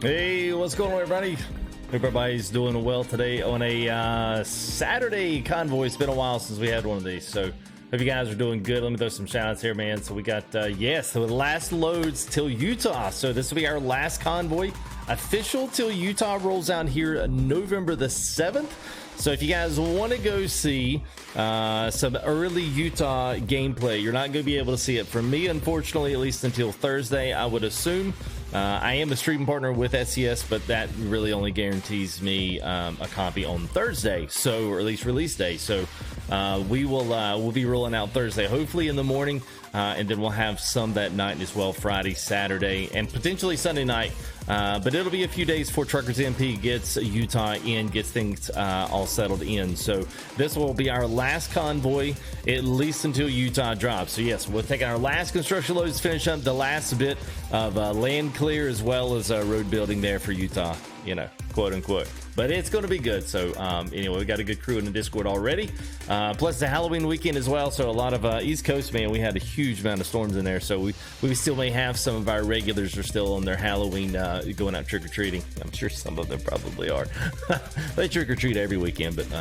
Hey, what's going on, everybody? Hope everybody's doing well today on a Saturday convoy. It's been a while since we had one of these, so hope you guys are doing good. Let me throw some shout outs here, man. So we got yes, the last loads till Utah, so this will be our last convoy official till Utah rolls out here November the 7th. So if you guys want to go see some early Utah gameplay, you're not going to be able to see it from me, unfortunately, at least until Thursday, I would assume. I am a streaming partner with SCS, but that really only guarantees me a copy on Thursday, so, or at least release day. So we'll be rolling out Thursday, hopefully in the morning, and then we'll have some that night as well, Friday, Saturday, and potentially Sunday night. But it'll be a few days before Truckers MP gets Utah in, gets things all settled in. So this will be our last convoy, at least until Utah drops. So yes, we're taking our last construction loads, finish up the last bit of land clear as well as road building there for Utah, you know, quote unquote. But it's going to be good. So anyway, we got a good crew in the Discord already. Plus the Halloween weekend as well. So a lot of East Coast, man, we had a huge amount of storms in there. So we still may have some of our regulars are still on their Halloween going out trick-or-treating. I'm sure some of them probably are. They trick-or-treat every weekend. But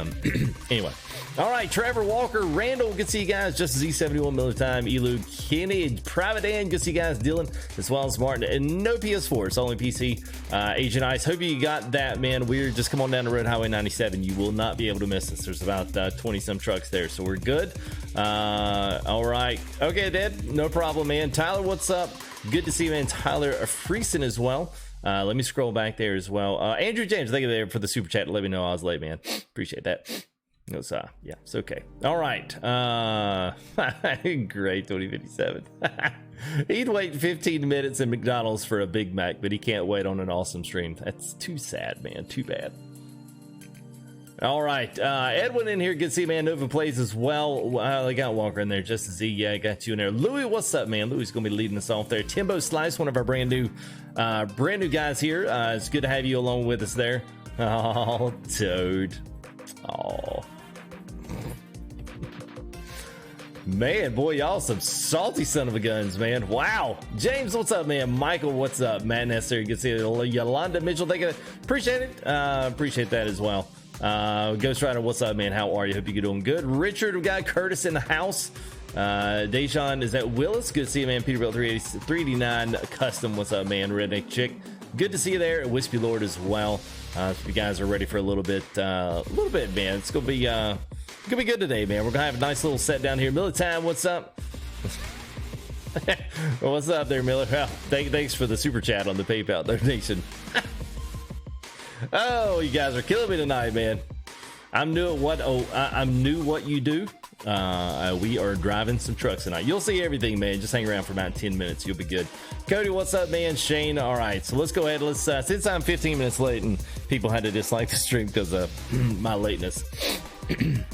anyway. All right, Trevor Walker, Randall, good to see you guys. Just Z71 Miller Time, Elu, Kenny, Private Dan, good to see you guys. Dylan, as well as Martin, and no PS4. It's only PC. Agent Ice, hope you got that, man. We're just come on down the road, Highway 97. You will not be able to miss us. There's about 20 some trucks there, so we're good. All right, okay, Dad, no problem, man. Tyler, what's up? Good to see you, man. Tyler Friesen as well. Let me scroll back there as well. Andrew James, thank you there for the super chat to let me know I was late, man. Appreciate that. It was, yeah, it's okay. All right. Great, 2057. He'd wait 15 minutes in McDonald's for a Big Mac, but he can't wait on an awesome stream. That's too sad, man. Too bad. All right. Edwin in here. Good to see you, man. Nova plays as well. I got Walker in there. Just as he, yeah, I got you in there. Louis, what's up, man? Louis is going to be leading us off there. Timbo Slice, one of our brand new guys here. It's good to have you along with us there. Oh, Toad. Oh. Man, boy, y'all some salty son of a guns, man. Wow. James, what's up, man? Michael, what's up? Matt Necessary, good to see you. Yolanda Mitchell, thank you. Appreciate it. Appreciate that as well. Ghost Rider, what's up, man? How are you? Hope you're doing good. Richard, we got Curtis in the house. Dejan, is that Willis? Good to see you, man. Peterbilt 389 Custom, what's up, man? Redneck Chick, good to see you there. Wispy Lord as well. If you guys are ready for a little bit, man. It's gonna be good today, man. We're gonna have a nice little set down here. Miller Time, what's up? Well, what's up there, Miller? Well, thanks for the super chat on the PayPal donation. Oh, you guys are killing me tonight, man. I'm new what you do. We are driving some trucks tonight. You'll see everything, man. Just hang around for about 10 minutes. You'll be good. Cody, what's up, man? Shane, all right. So let's go ahead. Let's since I'm 15 minutes late and people had to dislike the stream because of my lateness.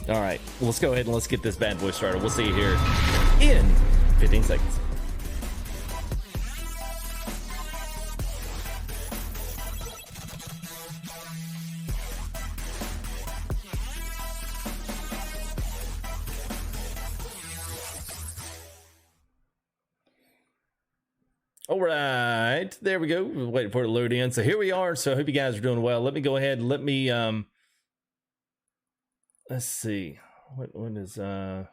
All right, let's go ahead and let's get this bad boy started. We'll see you here in 15 seconds. All right, there we go. We're waiting for it to load in. So here we are. So I hope you guys are doing well. Let me go ahead. Let me let's see. What is all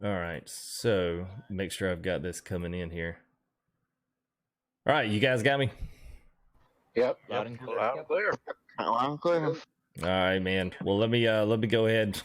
right, so make sure I've got this coming in here. All right, you guys got me? Yep. Loud and clear. Loud and clear. Loud and clear. All right, man. Well, let me go ahead.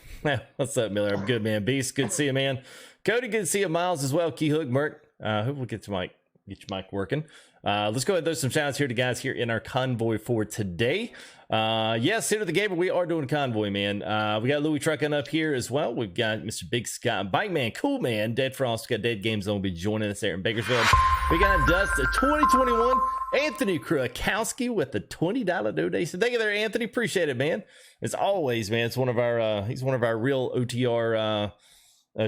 What's up, Miller? I'm good, man. Beast, good to see you, man. Cody, good to see you. Miles as well. Key Hook, Merc. Hope we'll get your mic working. Let's go ahead and throw some shout outs here to guys here in our convoy for today. Yes, here to the Gamer, we are doing a convoy, man. We got Louis trucking up here as well. We've got Mr. Big Scott, Bike Man, Cool Man, Dead Frost, we got Dead Game Zone will be joining us there in Bakersfield. We got Dust 2021, Anthony Krakowski with the $20 donation. Thank you there, Anthony. Appreciate it, man. As always, man. It's one of our he's one of our real OTR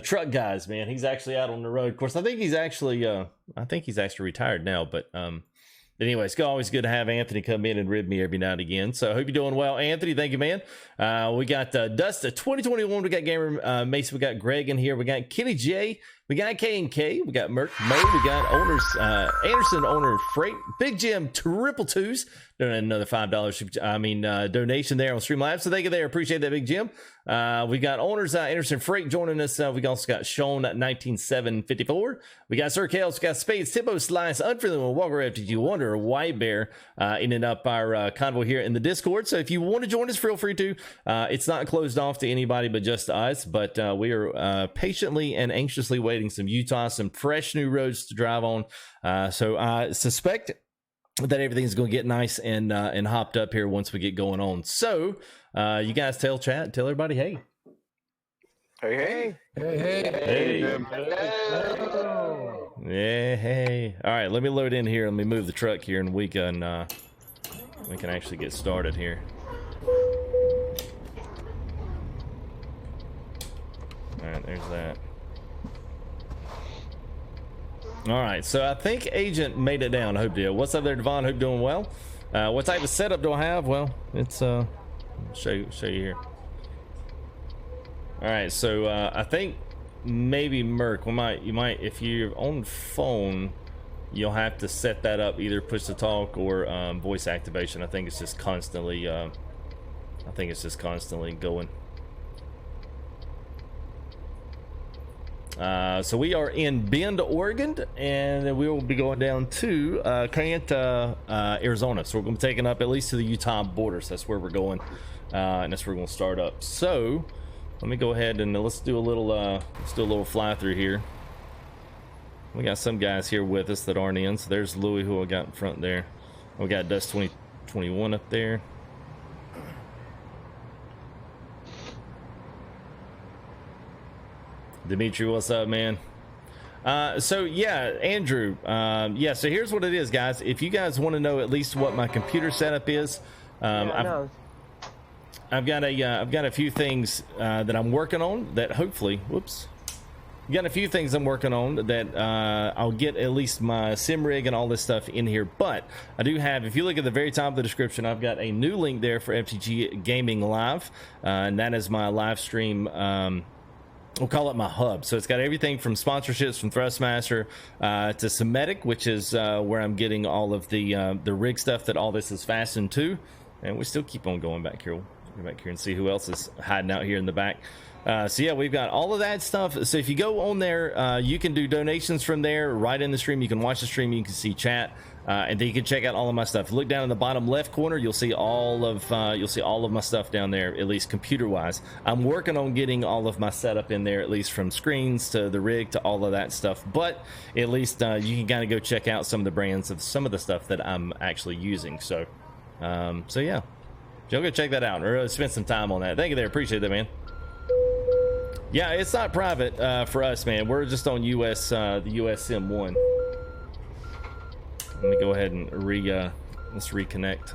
truck guys, man. He's actually out on the road. Of course, I think he's actually retired now, but anyway, it's always good to have Anthony come in and rib me every now and again. So I hope you're doing well, Anthony. Thank you, man. We got Dust 2021. We got Gamer Mason. We got Greg in here. We got Kenny J. We got K&K, we got Merc Mo, we got owners Anderson, owner of Freight, Big Jim, triple twos, donated another $5 donation there on Streamlabs. So thank you there, appreciate that, Big Jim. We got owners Anderson Freight joining us. We also got Sean at 19754. We got Sir Kales, we got Spades, Tippo, Slice, Unfriendly One, Walker, FTG Wonder, White Bear, ending up our convoy here in the Discord. So if you want to join us, feel free to. It's not closed off to anybody but just us, but we are patiently and anxiously waiting some Utah, some fresh new roads to drive on. So I suspect that everything's going to get nice and hopped up here once we get going on. So you guys tell everybody, hey. Hey. Yeah, hey. All right, let me load in here. Let me move the truck here, and we can actually get started here. All right, there's that. All right, so I think Agent made it down. Hope deal. What's up there, Devon? Hope doing well. What type of setup do I have? Well, it's show you here. All right, so I think maybe Merc, you might if you're on phone, you'll have to set that up, either push to talk or voice activation. I think it's just constantly going. So we are in Bend, Oregon, and then we will be going down to Kayenta, Arizona. So we're going to be taking up at least to the Utah border. So that's where we're going, and that's where we're going to start up. So let me go ahead and let's do a little fly through here. We got some guys here with us that aren't in. So there's Louis, who I got in front there. We got Dust 2021 up there. Dimitri, what's up, man? So yeah, Andrew, yeah, so here's what it is, guys. If you guys want to know at least what my computer setup is, I've got a few things that I'm working on that hopefully, got a few things I'm working on that I'll get at least my sim rig and all this stuff in here. But I do have, if you look at the very top of the description, I've got a new link there for FTG Gaming Live, and that is my live stream. We'll call it my hub. So it's got everything from sponsorships from Thrustmaster to Semitic, which is where I'm getting all of the rig stuff that all this is fastened to. And we still keep on going back here. We'll go back here and see who else is hiding out here in the back. So yeah, we've got all of that stuff. So if you go on there, you can do donations from there right in the stream. You can watch the stream, you can see chat, and then you can check out all of my stuff. Look down in the bottom left corner, you'll see all of my stuff down there, at least computer wise. I'm working on getting all of my setup in there, at least from screens to the rig to all of that stuff. But at least you can kind of go check out some of the brands of some of the stuff that I'm actually using. So so yeah, y'all go check that out or spend some time on that. Thank you there, appreciate that, man. Yeah, it's not private for us, man. We're just on the US Sim 1. Let me go ahead and let's reconnect.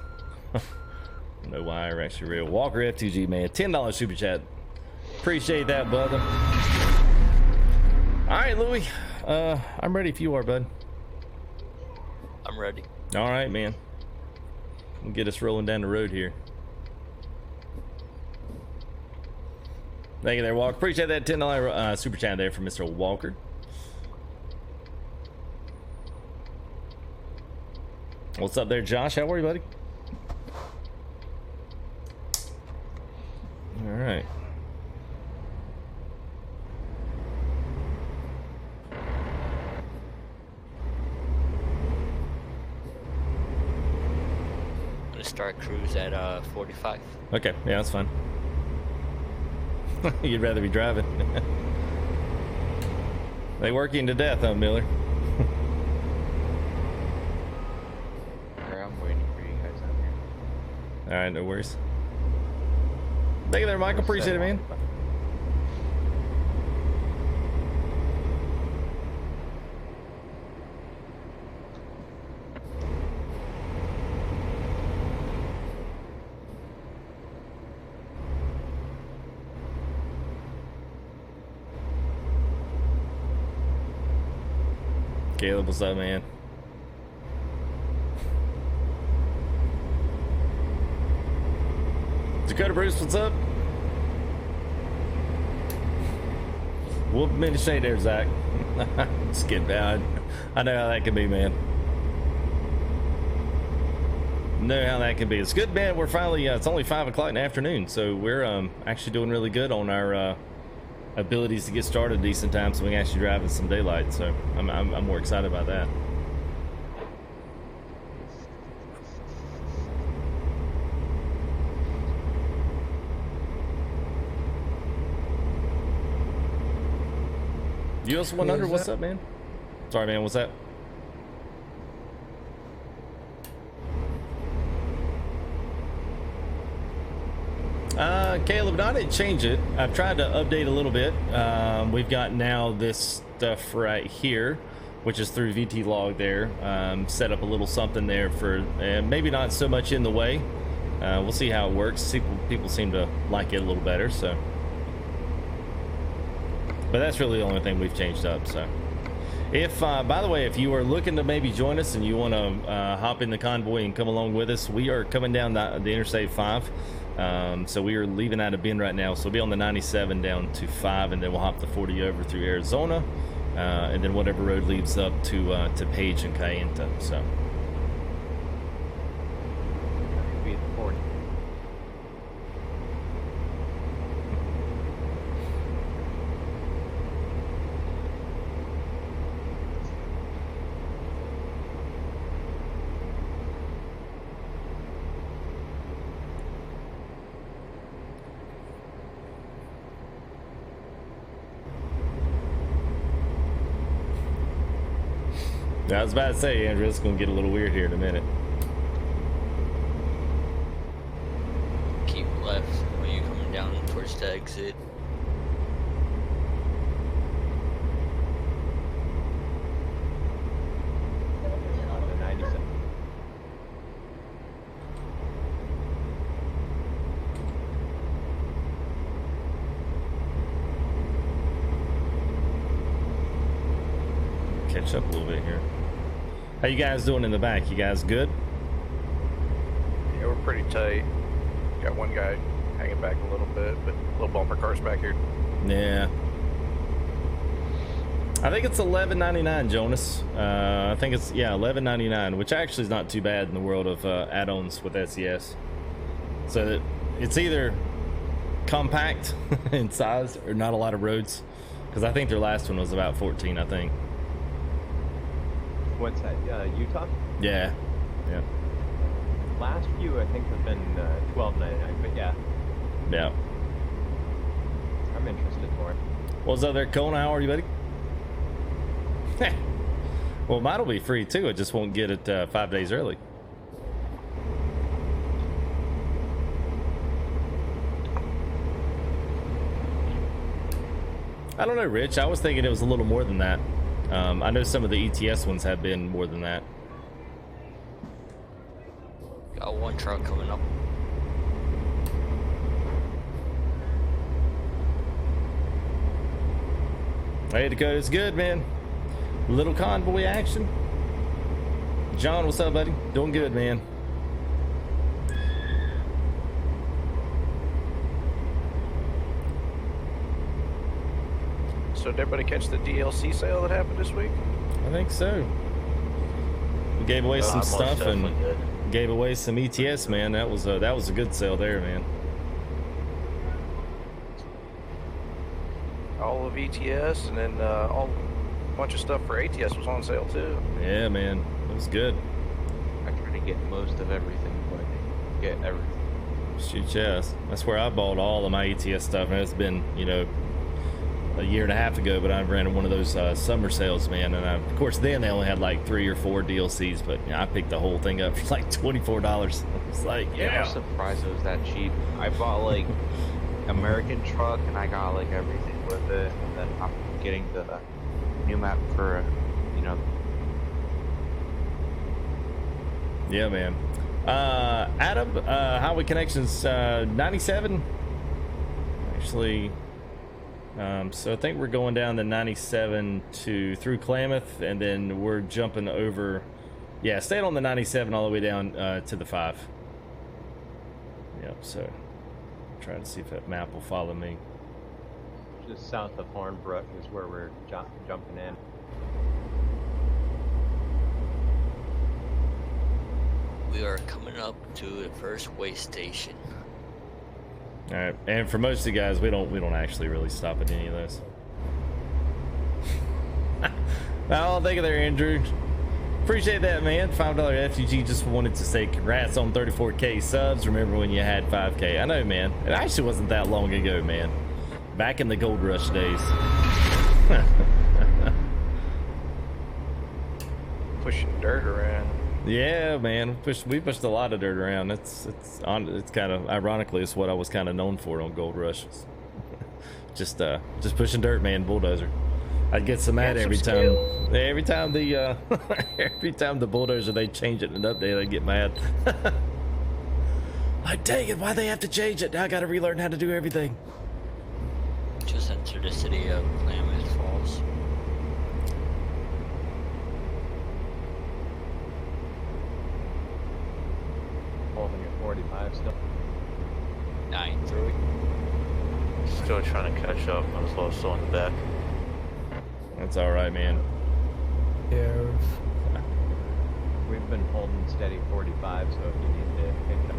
I don't know why I actually real. Walker FTG, man, $10 super chat. Appreciate that, brother. All right, Louis, I'm ready if you are, bud. I'm ready. All right, man. We'll get us rolling down the road here. Thank you there, Walker. Appreciate that $10 super chat there from Mr. Walker. What's up there, Josh? How are you, buddy? All right. I'm gonna start cruise at 45. Okay, yeah, that's fine. You'd rather be driving. They work you to death, huh, Miller? I'm waiting for you guys out here. All right, no worries. Thank you there, Michael. Appreciate it, man. Caleb, what's up, man? Dakota Bruce, what's up? Whoop me in the shade there, Zach. Skid bad. I know how that can be, man. Know how that can be. It's good, man. We're finally, it's only 5 o'clock in the afternoon, so we're actually doing really good on our abilities to get started decent time, so we can actually drive in some daylight. So I'm more excited about that. US 100, what's up, man? Sorry, man, what's that? Caleb, no, I didn't change it. I've tried to update a little bit. We've got now this stuff right here, which is through VT log there. Set up a little something there for maybe not so much in the way. We'll see how it works. People seem to like it a little better, so. But that's really the only thing we've changed up. So, if by the way, if you are looking to maybe join us and you want to hop in the convoy and come along with us, we are coming down the Interstate 5. So we are leaving out of Bend right now. So we'll be on the 97 down to 5, and then we'll hop the 40 over through Arizona, and then whatever road leads up to Page and Kayenta. So. I was about to say, Andrew, it's going to get a little weird here in a minute. Keep left when you're coming down towards the exit. On the 97. Catch up a little bit here. How you guys doing in the back? You guys good? Yeah, we're pretty tight. Got one guy hanging back a little bit, but little bumper cars back here. Yeah. I think it's $11.99, Jonas. I think it's, yeah, $11.99, which actually is not too bad in the world of add-ons with SES. So that it's either compact in size or not a lot of roads, because I think their last one was about 14, I think. What's that? Utah? Yeah. Yeah. Last few I think have been $12.99, but yeah. Yeah. I'm interested more. What's up there, Kona? How are you, buddy? Well, mine'll be free too. It just won't get it 5 days early. I don't know, Rich. I was thinking it was a little more than that. I know some of the ETS ones have been more than that. Got one truck coming up. Hey, Dakota, it's good, man. Little convoy action. John, what's up, buddy? Doing good, man. So did everybody catch the DLC sale that happened this week? I think so. We gave away some stuff and gave away some ETS, man. That was a good sale there, man. All of ETS, and then a bunch of stuff for ATS was on sale too. Yeah, man, it was good. I try to get most of everything, but get everything. Shoot, yes. That's where I bought all of my ETS stuff, and it's been, you know, a year and a half ago, but I ran one of those summer sales, man, and of course then they only had like 3 or 4 DLCs, but you know, I picked the whole thing up for like $24. It's like, yeah. I'm surprised it was that cheap. I bought like American truck and I got like everything with it, and then I'm getting the new map for, you know. Yeah, man. Adam, Highway Connections 97. Actually, so I think we're going down the 97 through Klamath, and then we're jumping over. Yeah, staying on the 97 all the way down to the 5. Yep. So, trying to see if that map will follow me. Just south of Hornbrook is where we're jumping in. We are coming up to the first way station. All right, and for most of you guys, we don't actually really stop at any of those. Oh, thank you there, Andrew. Appreciate that, man. $5 FUG just wanted to say congrats on 34K subs. Remember when you had 5K? I know, man. It actually wasn't that long ago, man. Back in the Gold Rush days. Pushing dirt around. Yeah, man. We pushed a lot of dirt around. It's kind of ironically it's what I was kind of known for on Gold Rush. just pushing dirt, man. Bulldozer. I'd get so mad every time. Every time the every time the bulldozer they change it and update, I get mad. Like, dang it! Why they have to change it? Now I got to relearn how to do everything. Just entered the city of Klamath Falls. Holding at 45 still. 9-3. Still trying to catch up. I was a little still in the back. That's all right, man. Yeah. We've been holding steady 45, so if you need to pick it up.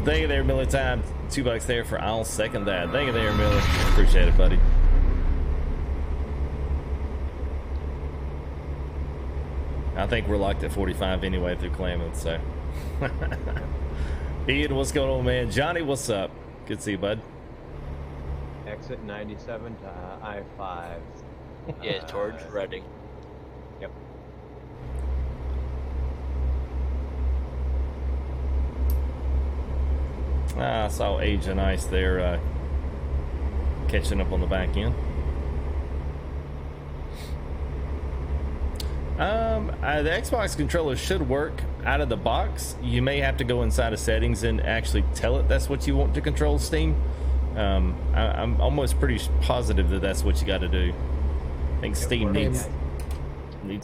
Thank you there, Millie Time. $2 there for I'll second that. Thank you there, Millie. Appreciate it, buddy. I think we're locked at 45 anyway through Klamath, so. Ian, what's going on, man? Johnny, what's up? Good to see you, bud. Exit 97 to I-5. Yeah, towards Reading. Yep. I saw Agent Ice there catching up on the back end. The Xbox controller should work out of the box. You may have to go inside of settings and actually tell it that's what you want to control Steam. I'm almost pretty positive that that's what you got to do. I think Steam needs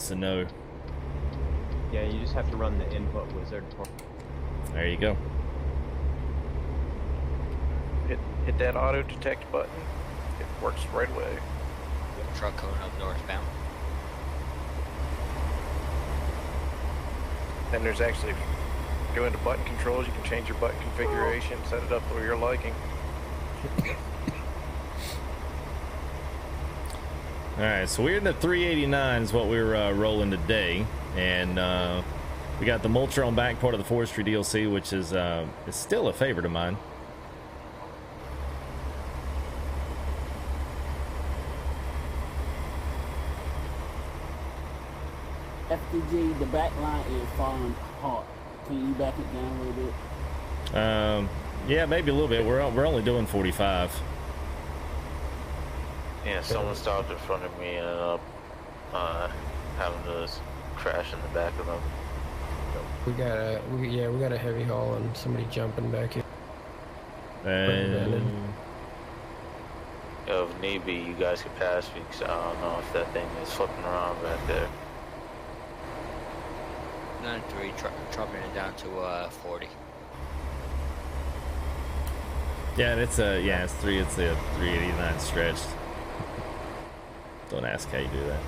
to know. Yeah, you just have to run the input wizard. There you go. Hit that auto detect button. It works right away. Truck coming up northbound. Then there's actually, go into button controls, you can change your button configuration, set it up for your liking. Alright, so we're in the 389 is what we're rolling today. And we got the Mulcher on back part of the Forestry DLC, which is still a favorite of mine. FTG, the back line is falling hard. Can you back it down a little bit? Yeah, maybe a little bit. We're only doing 45. Yeah, someone stopped in front of me and ended up having to crash in the back of them. We got a heavy haul and somebody jumping back here. And If need be, you guys could pass me because I don't know if that thing is flipping around back there. 9-3, dropping it down to 40. yeah, it's a 389 stretched. Don't ask how you do that.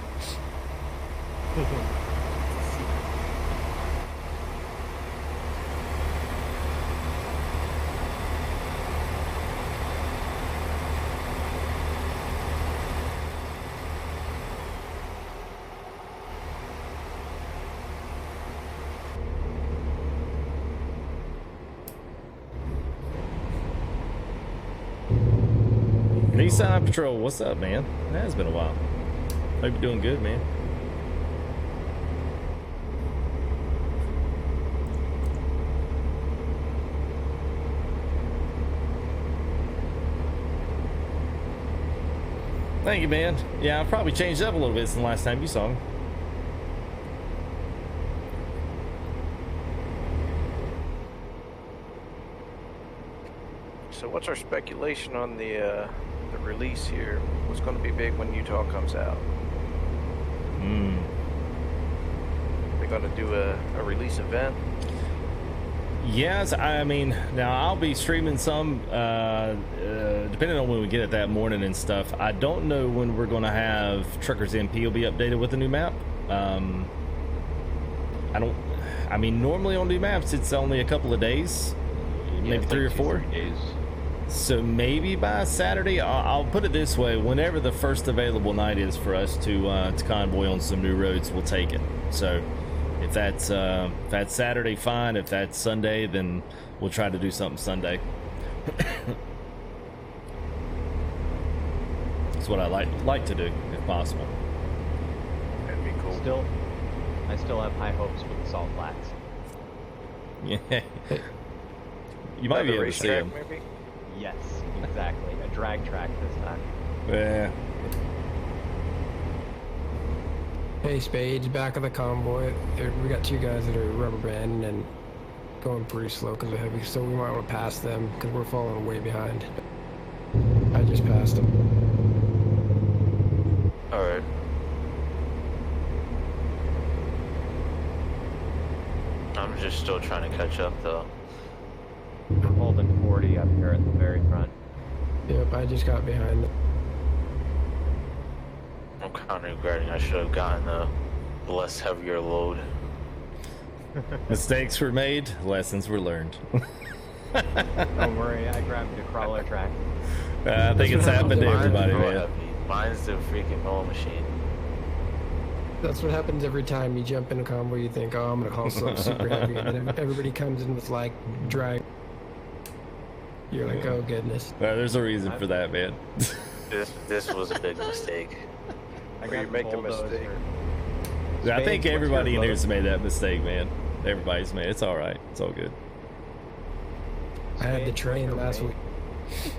Nissan Patrol, what's up, man? It has been a while. Hope you're doing good, man. Thank you, man. Yeah, I've probably changed up a little bit since the last time you saw me. So what's our speculation on the release here? What's going to be big when Utah comes out? They're going to do a release event? Yes, I mean, now I'll be streaming some, depending on when we get it that morning and stuff. I don't know when we're going to have Truckers MP will be updated with the new map. I mean, normally on new maps, it's only a couple of days, maybe it's 3 or like 4 2-3 days. So maybe by Saturday, I'll put it this way: whenever the first available night is for us to convoy on some new roads, we'll take it. So if that's Saturday, fine. If that's Sunday, then we'll try to do something Sunday. That's what I like to do, if possible. That'd be cool. I still have high hopes with the salt flats. Yeah, you might be able to see them. Maybe? Yes, exactly. A drag track this time. Yeah. Hey, Spades, back of the convoy. We got 2 guys that are rubber banding and going pretty slow because of heavy, so we might want to pass them because we're falling way behind. I just passed them. Alright. I'm just still trying to catch up though. I'm holding 40 up here at the very front. Yep, I just got behind them. I'm kind of regretting I should have gotten the less heavier load. Mistakes were made, lessons were learned. Don't worry, I grabbed the crawler track. I think it's happened to everybody, Mine's man. heavy. Mine's the freaking mill machine. That's what happens every time you jump in a convoy. You think, oh, I'm gonna call something super heavy, and then everybody comes in with like drag. You're like, oh goodness. There's a reason for that, man. This was a big mistake. Where you make a mistake. I think Spades, everybody in what's your there's made that mistake, man. Everybody's made it. It's all right. It's all good. I had the Spades, train what's your last weight? week.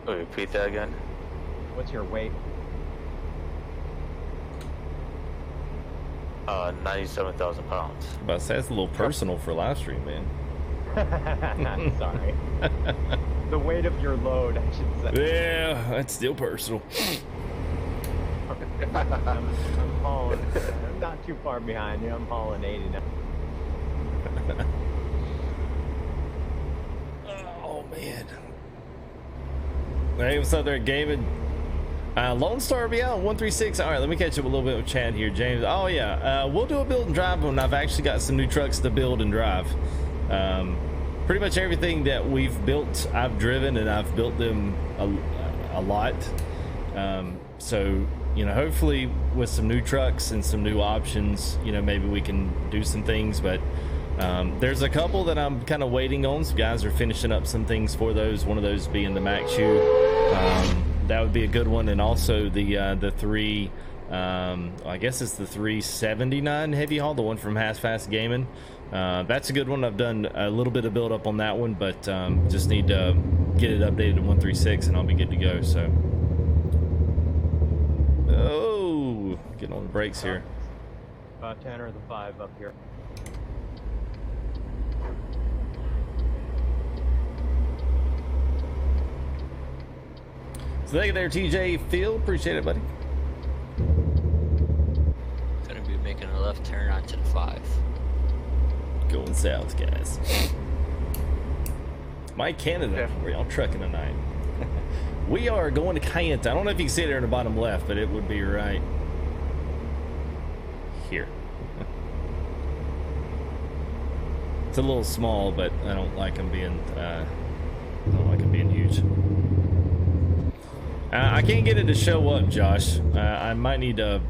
Wait, repeat that again? What's your weight? 97,000 pounds. But that's a little personal for live stream, man. Sorry. The weight of your load, I should say. Yeah, that's still personal. I'm hauling. I'm not too far behind you. I'm hauling 80 now. Oh man. Hey, what's up there, David? Lone Star will be out 136. All right, let me catch up a little bit with Chad here, James. Oh yeah, we'll do a build and drive when I've actually got some new trucks to build and drive. Pretty much everything that we've built, I've driven, and I've built them a lot. So you know, hopefully with some new trucks and some new options, you know, maybe we can do some things. But there's a couple that I'm kind of waiting on. Some guys are finishing up some things for those. One of those being the Mac Shoe. That would be a good one, and also the 3. I guess it's the 379 heavy haul, the one from Half Fast Gaming. That's a good one. I've done a little bit of build up on that one, but just need to get it updated to 136, and I'll be good to go. So, oh, getting on the brakes here. 10 or the 5 up here. So thank you there, TJ Phil. Appreciate it, buddy. Gonna be making a left turn onto the 5. Going south, guys. Mike Canada, where y'all trucking tonight? We are going to Kent. I don't know if you can see it there in the bottom left, but it would be right here. It's a little small, but I don't like them being huge. I can't get it to show up, Josh. I need to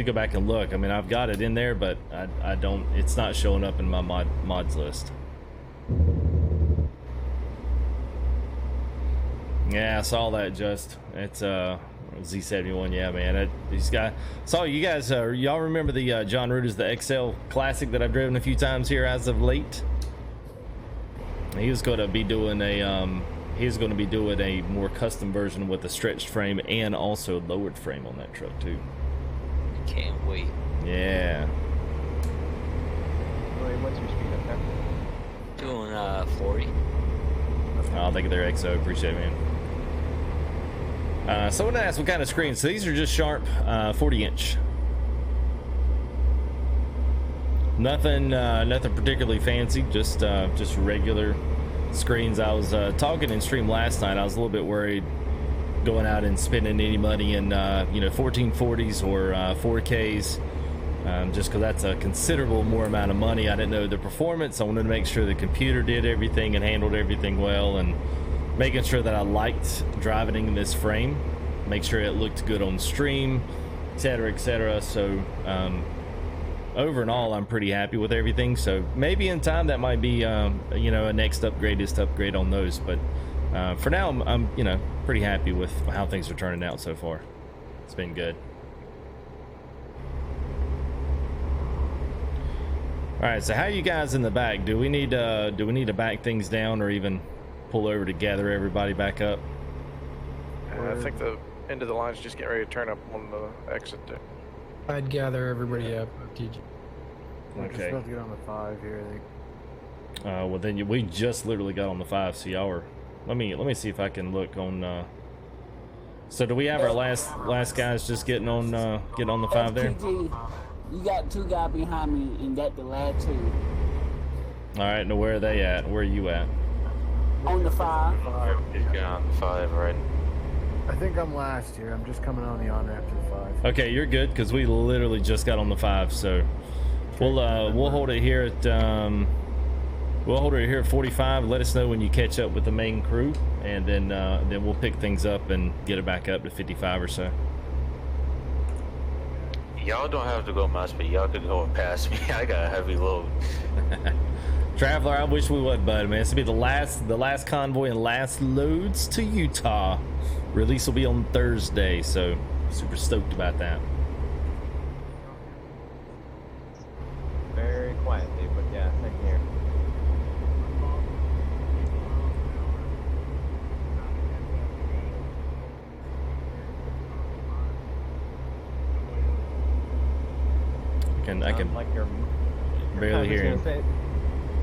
go back and look. I mean, I've got it in there, but I don't. It's not showing up in my mods list. Yeah, I saw that. Just it's Z71. Yeah, man. He's got. Saw you guys. Y'all remember the John Ruta's the XL Classic that I've driven a few times here as of late? He was going to be doing a he's going to be doing a more custom version with a stretched frame and also lowered frame on that truck too. Can't wait. Yeah. Wait, what's your speed up there? Doing 40. I'll take it there, XO. Appreciate it, man. Someone asked what kind of screens. So these are just sharp 40-inch. Nothing particularly fancy. Just regular screens. I was talking in stream last night. I was a little bit worried going out and spending any money in 1440s or 4Ks just because that's a considerable more amount of money. I didn't know the performance. I wanted to make sure the computer did everything and handled everything well, and making sure that I liked driving in this frame, make sure it looked good on stream, etc., etc. So over and all, I'm pretty happy with everything. So maybe in time that might be you know, a next upgrade on those, but for now I'm you know, pretty happy with how things are turning out so far. It's been good. All right, so how are you guys in the back? Do we need to back things down, or even pull over to gather everybody back up? I think the end of the line's just getting ready to turn up on the exit there. I'd gather everybody up. TG. We're just about to get on the 5 here, I think. Well then we just literally got on the 5, so y'all were. Let me see if I can look on. So do we have our last guys just getting on the 5 there? TG, you got 2 guys behind me and got the last 2. All right, now where are they at? Where are you at? On the 5. He's getting on the 5, right? I think I'm last here. I'm just coming on the on-ramp to the 5. Okay, you're good, because we literally just got on the 5, so we'll hold it here at 45. Let us know when you catch up with the main crew, and then we'll pick things up and get it back up to 55 or so. Y'all don't have to go much, but y'all could go and pass me. I got a heavy load. Traveler, I wish we would, bud, man. This will be the last convoy and last loads to Utah. Release will be on Thursday, so super stoked about that. Very quietly, but yeah, same here. I can like you're barely hear him.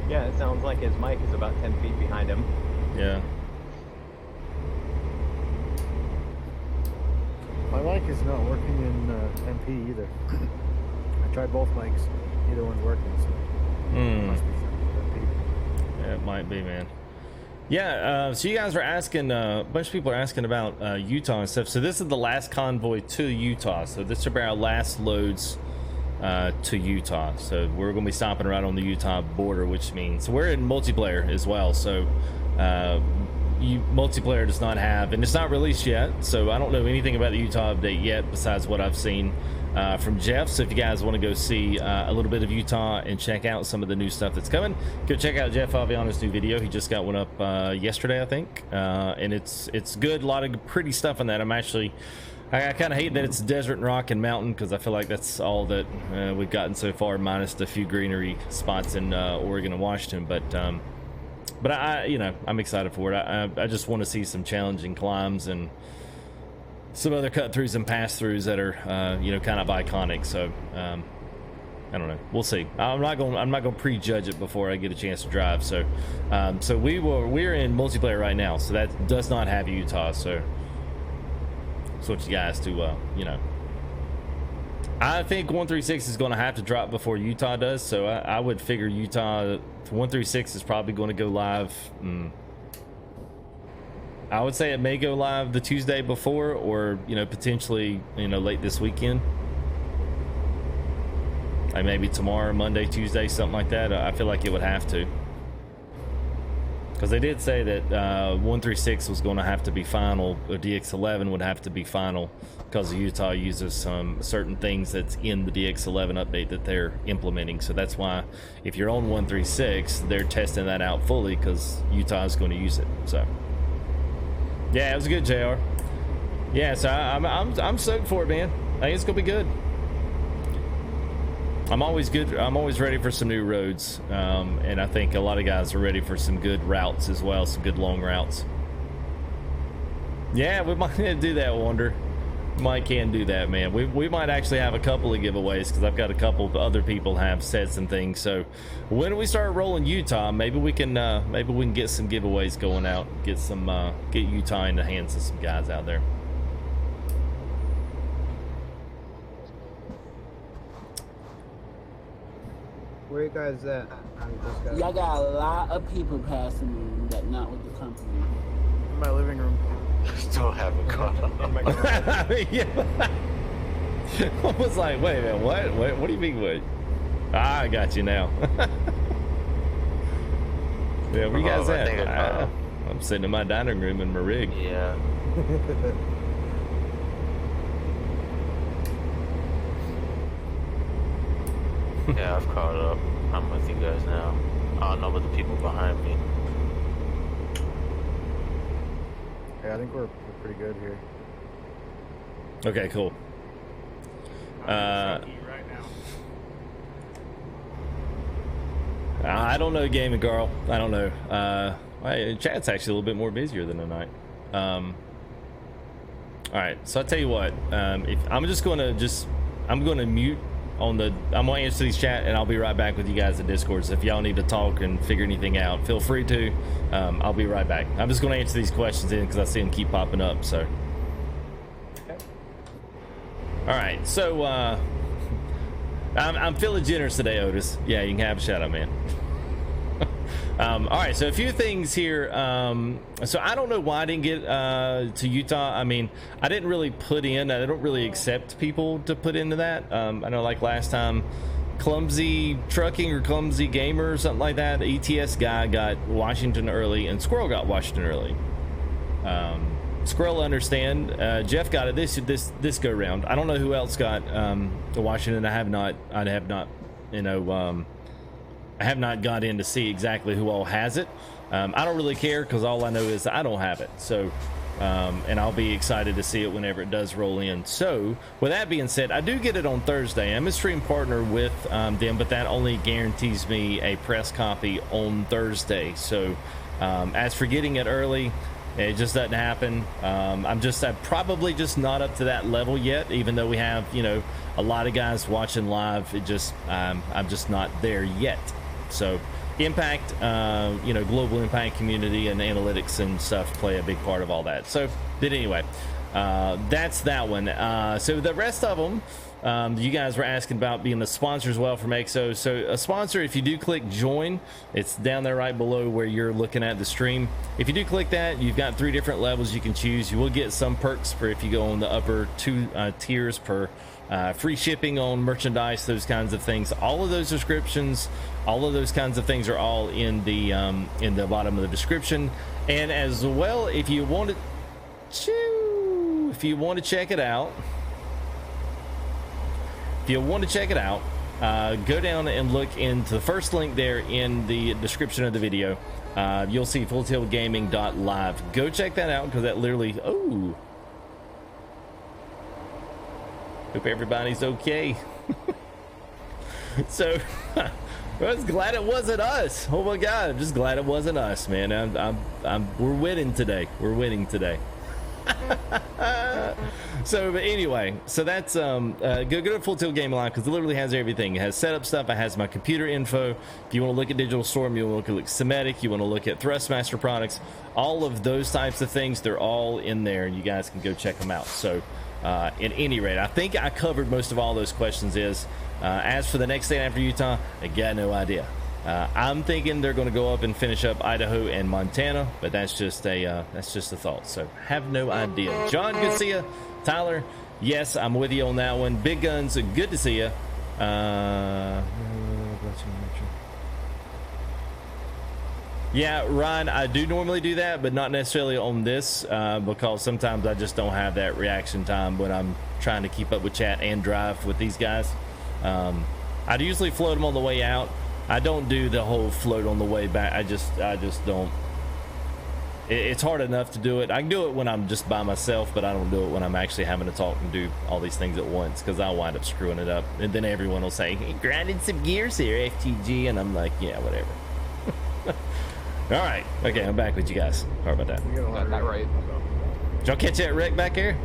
Yeah, it sounds like his mic is about 10 feet behind him. Yeah. My mic is not working in MP either. I tried both mics. Neither one's working, so it must be MP. Yeah, it might be, man. Yeah, so you guys were asking, a bunch of people are asking about Utah and stuff. So this is the last convoy to Utah. So this will be our last loads to Utah. So we're going to be stopping right on the Utah border, which means we're in multiplayer as well. So multiplayer does not have, and it's not released yet, so I don't know anything about the Utah update yet besides what I've seen from Jeff. So if you guys want to go see a little bit of Utah and check out some of the new stuff that's coming, go check out Jeff Aviano's new video. He just got one up yesterday, I think, and it's good. A lot of pretty stuff in that. I kind of hate that it's desert and rock and mountain, because I feel like that's all that we've gotten so far, minus the few greenery spots in Oregon and Washington. But I you know, I'm excited for it. I just want to see some challenging climbs and some other cut throughs and pass throughs that are you know, kind of iconic. So I don't know. We'll see. I'm not gonna prejudge it before I get a chance to drive. So so we're in multiplayer right now, so that does not have Utah. So that's what you guys to you know. I think 136 is going to have to drop before Utah does, so I would figure Utah 136 is probably going to go live. I would say it may go live the Tuesday before, or you know, potentially, you know, late this weekend, like maybe tomorrow, Monday, Tuesday, something like that. I feel like it would have to, because they did say that 136 was going to have to be final, or DX11 would have to be final, because Utah uses some certain things that's in the DX11 update that they're implementing. So that's why if you're on 136, they're testing that out fully, because Utah is going to use it. So yeah, it was good, JR. Yeah, so I'm stoked for it, man. I think it's gonna be good. I'm always good. I'm always ready for some new roads, and I think a lot of guys are ready for some good routes as well, some good long routes. Yeah, we might do that, Wonder. Might can do that, man. We might actually have a couple of giveaways, because I've got a couple of other people have sets and things. So when we start rolling Utah, maybe we can get some giveaways going out, get Utah in the hands of some guys out there. Where you guys at? Y'all got a lot of people passing me that not with the company. In my living room. Still haven't caught up. Yeah. I was like, wait a minute, what? What do you mean, what? Ah, I got you now. Yeah, where you guys at? I'm sitting in my dining room in my rig. Yeah. Yeah, I've caught up. I'm with you guys now. I don't know about the people behind me. Yeah, I think we're pretty good here. Okay, cool. I don't know, Gaming Carl. I don't know. Chat's actually a little bit more busier than tonight. All right, so I'll tell you what. If I'm gonna mute on the. I'm gonna answer these chat, and I'll be right back with you guys in Discord. So if y'all need to talk and figure anything out, feel free to. I'll be right back. I'm just gonna answer these questions in because I see them keep popping up. So. All right, so I'm feeling generous today, Otis. Yeah, you can have a shout out, man. All right, so a few things here. So I don't know why I didn't get to Utah. I mean, I didn't really put in. I don't really accept people to put into that. I know, like last time, Clumsy Trucking or Clumsy Gamer or something like that. The ETS guy got Washington early, and Squirrel got Washington early. Squirrel understand. Jeff got it this go round. I don't know who else got the Washington. I have not, you know, I have not got in to see exactly who all has it. I don't really care because all I know is I don't have it. So, and I'll be excited to see it whenever it does roll in. So, with that being said, I do get it on Thursday. I'm a stream partner with them, but that only guarantees me a press copy on Thursday. So, as for getting it early, it just doesn't happen. I'm probably just not up to that level yet, even though we have, you know, a lot of guys watching live. It just, I'm just not there yet. So impact, you know, global impact community and analytics and stuff play a big part of all that. So, but anyway, that's that one. So the rest of them, you guys were asking about being a sponsor as well from EXO. So a sponsor, if you do click join, it's down there right below where you're looking at the stream. If you do click that, you've got 3 different levels you can choose. You will get some perks for if you go on the upper 2 tiers per free shipping on merchandise, those kinds of things. All of those descriptions, all of those kinds of things are all in the bottom of the description. And as well, if you want to check it out, go down and look into the first link there in the description of the video. You'll see fulltailgaming.live. Go check that out because that literally, oh, hope everybody's okay. So I was glad it wasn't us. Oh my God, I'm just glad it wasn't us, man. We're winning today. We're winning today. So, but anyway, so that's go to Full Tilt Gaming Live because it literally has everything. It has setup stuff. It has my computer info. If you want to look at Digital Storm, you want to look at Semitic, you want to look at Thrustmaster products, all of those types of things, they're all in there, and you guys can go check them out. So, at any rate, I think I covered most of all those questions. As for the next state after Utah, I got no idea. I'm thinking they're going to go up and finish up Idaho and Montana, but that's just a thought. So have no idea. John, good to see you. Tyler, yes, I'm with you on that one. Big Guns, good to see you. Yeah, Ryan, I do normally do that, but not necessarily on this because sometimes I just don't have that reaction time when I'm trying to keep up with chat and drive with these guys. I'd usually float them on the way out. I don't do the whole float on the way back. I just don't. It's hard enough to do it. I can do it when I'm just by myself, but I don't do it when I'm actually having to talk and do all these things at once because I'll wind up screwing it up. And then everyone will say, hey, grinding some gears here, FTG. And I'm like, yeah, whatever. All right. Okay, I'm back with you guys. Sorry about that. Got that right. Did y'all catch that wreck back here?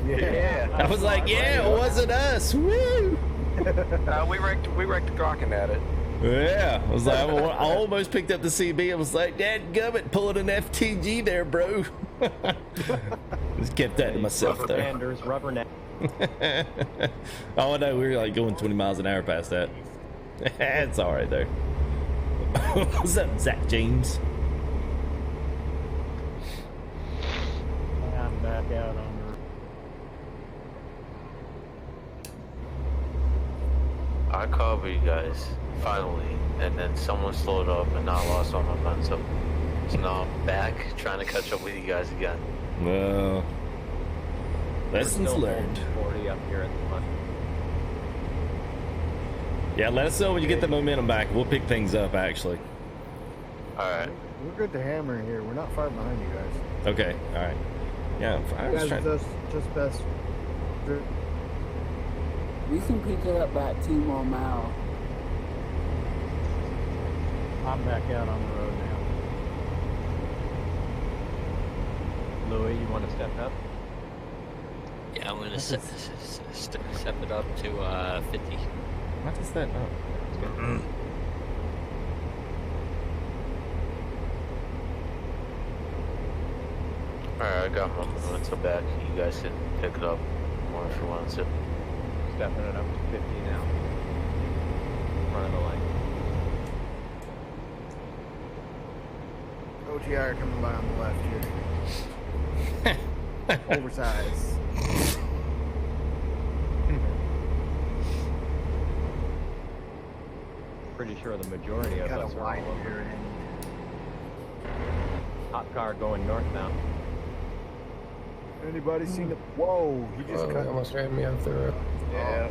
Yeah. I was like, yeah, it wasn't us. Woo! We wrecked Grokken at it. Yeah, I was like, I almost picked up the CB. I was like, dadgummit, pulling an FTG there, bro. Just kept that to myself rubber there. Banders, rubberneck. Oh no, we were like going 20 miles an hour past that. It's all right there. What's up, Zach James? I'm back out on I covered you guys finally, and then someone slowed up, and I lost all my momentum. So now I'm back trying to catch up with you guys again. Well, lessons learned. 40 up here at the front. Yeah, let us know when you get the momentum back. We'll pick things up, actually. All right. We're good to hammer here. We're not far behind you guys. Okay, all right. Yeah, I was You guys trying. just best. We can pick it up about 2 more miles. I'm back out on the road now. Louis, you want to step up? Yeah, I'm gonna step it up to 50. What is that? Oh. That's good. Alright, I got my momentum back. You guys can pick it up more if you want to. Stepping it up to 50 now. Front of the line. OTR coming by on the left here. Oversized. Pretty sure the majority of Got us a are all wide over. rear end. Hot car going north now. Anybody seen the? Whoa! He just Oh, cut. they almost ran me off the road. Yeah.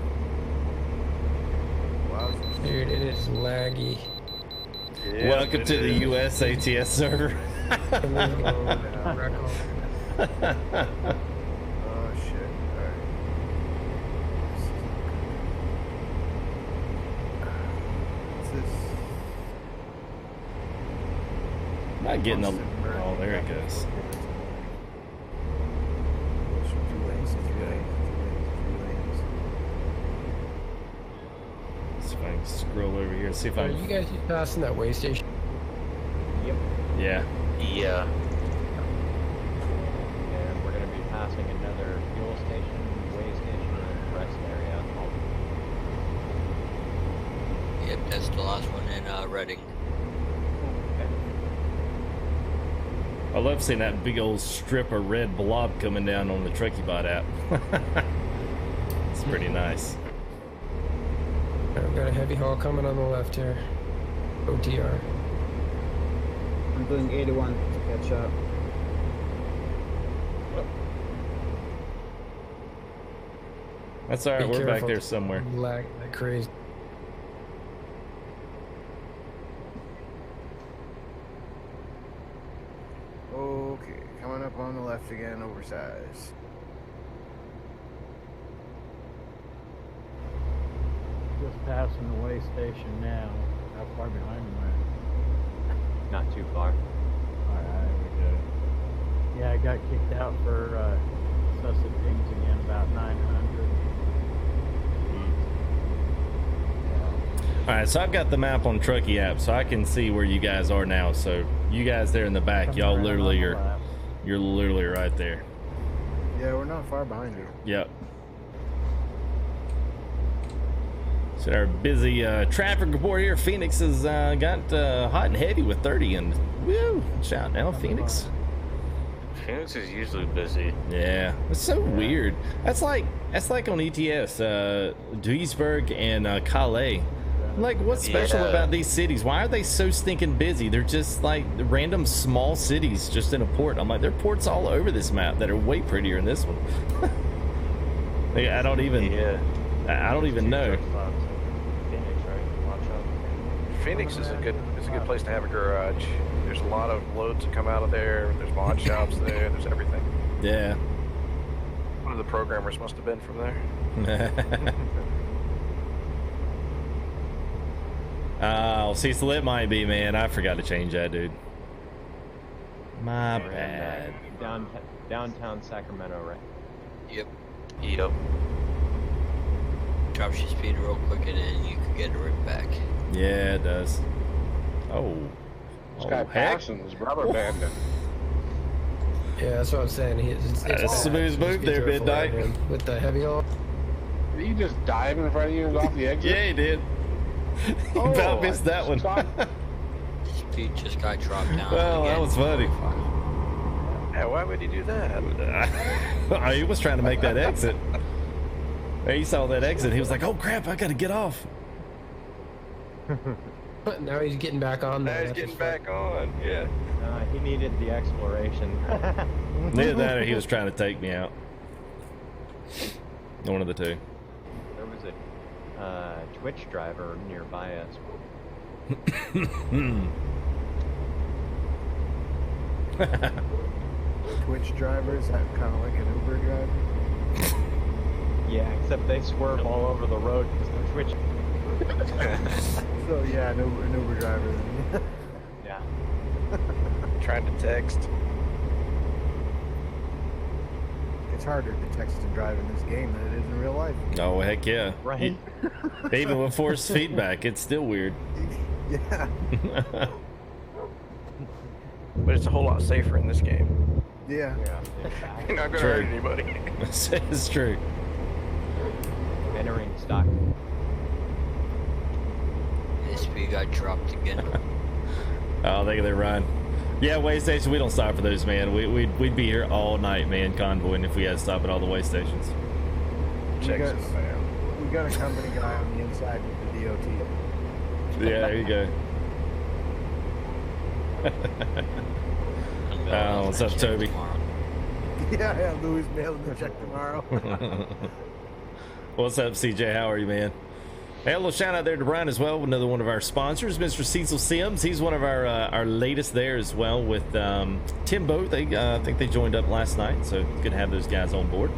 Wow. Dude, it is laggy. Welcome to the US ATS server. Oh shit. Alright. What's this? Not getting a. Oh, there it goes. Two lanes, three lanes. See if I can scroll over here. See if Are I. you guys just passing that way station? Yep. Yeah. Yeah. And we're going to be passing another fuel station, way station, and rest area. Yep, that's the last one in Reading. Okay. I love seeing that big old strip of red blob coming down on the Truckee Bot app. It's pretty nice. I've got a heavy haul coming on the left here. OTR. I'm doing 81 to catch up. That's all right. Be We're back careful. there somewhere. Lag like crazy. Okay, coming up on the left again, oversized. Just passing the way station now. How far behind am I? Not too far. Alright, we're good. Yeah, I got kicked out for Sussex Kings again, about 900. All right, so I've got the map on Truckee app, so I can see where you guys are now. So you guys there in the back, Coming y'all around literally on the are. left. You're literally right there. Yeah, we're not far behind you. Yep. So our busy traffic report here. Phoenix has got hot and heavy with 30, and woo! Shout now, Phoenix. Phoenix is usually busy. Yeah, it's so weird. That's like on ETS, Duisburg and Calais. Like, what's special Yeah. about these cities? Why are they so stinking busy? They're just like random small cities just in a port. I'm like, there are ports all over this map that are way prettier than this one. Like, I don't even know. Phoenix, right? Watch out. Phoenix is a good place to have a garage. There's a lot of loads that come out of there. There's mod shops there. There's everything. Yeah. One of the programmers must have been from there. Oh, see, so it might be, man. I forgot to change that, dude. My We're in, bad. downtown Sacramento, right? Yep. Yep. Drops your speed real quick and then you can get it right back. Yeah, it does. Oh. This guy passing is rubber banding. Yeah, that's what I'm saying. It's That's a bad. smooth Just move be there, careful Midnight. around him with the heavy haul. Did he just dive in front of you and go off the exit? Yeah, he did. You Oh, about missed that one. Stop. Speed just got dropped down. Well, that again. was funny. Yeah, why would he do that? He was trying to make that exit. He saw that exit. He was like, "Oh crap! I gotta get off." Now he's getting back on Now there. he's getting back on. Yeah. He needed the exploration. Neither that or he was trying to take me out. One of the two. There was a Twitch driver nearby us. Twitch drivers, that kind of like an Uber driver. Yeah, except they swerve all over the road because they're Twitch. So yeah, an Uber driver then. Yeah. Trying to text. It's harder to text and drive in this game than it is in real life. Oh, heck yeah. Right. Even with forced feedback, it's still weird. Yeah. But it's a whole lot safer in this game. Yeah. You're not gonna True. hurt anybody. It's true. Entering stock. SP got dropped again. Oh, they run. Yeah, way station. We don't stop for those, man. We'd be here all night, man, convoying if we had to stop at all the way stations. Check got- some mail. We got a company guy on the inside with the DOT. Yeah, there you go. Oh, what's up, Toby? Yeah, Louis mailing the check tomorrow. What's up, CJ? How are you, man? Hey, a little shout out there to Brian as well, another one of our sponsors, Mr. Cecil Sims. He's one of our latest there as well with Timbo. They I think they joined up last night, so it's good to have those guys on board.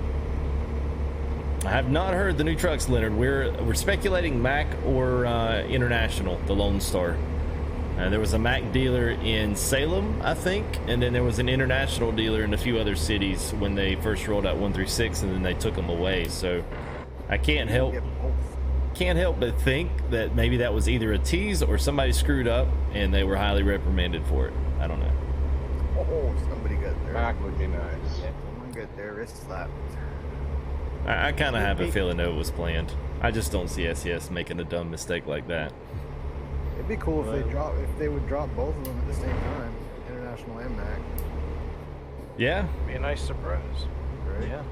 I have not heard the new trucks, Leonard. We're speculating Mac or International, the Lone Star. There was a Mac dealer in Salem, I think, and then there was an International dealer in a few other cities when they first rolled out 136, and then they took them away. So I can't help but think that maybe that was either a tease or somebody screwed up and they were highly reprimanded for it. I don't know. Oh, somebody got their Mac would be nice. someone got their wrist slapped. I kind of have a feeling that it was planned. I just don't see SES making a dumb mistake like that. It'd be cool if they would drop both of them at the same time, International and Mac. Yeah, Be a nice surprise. Right? Yeah.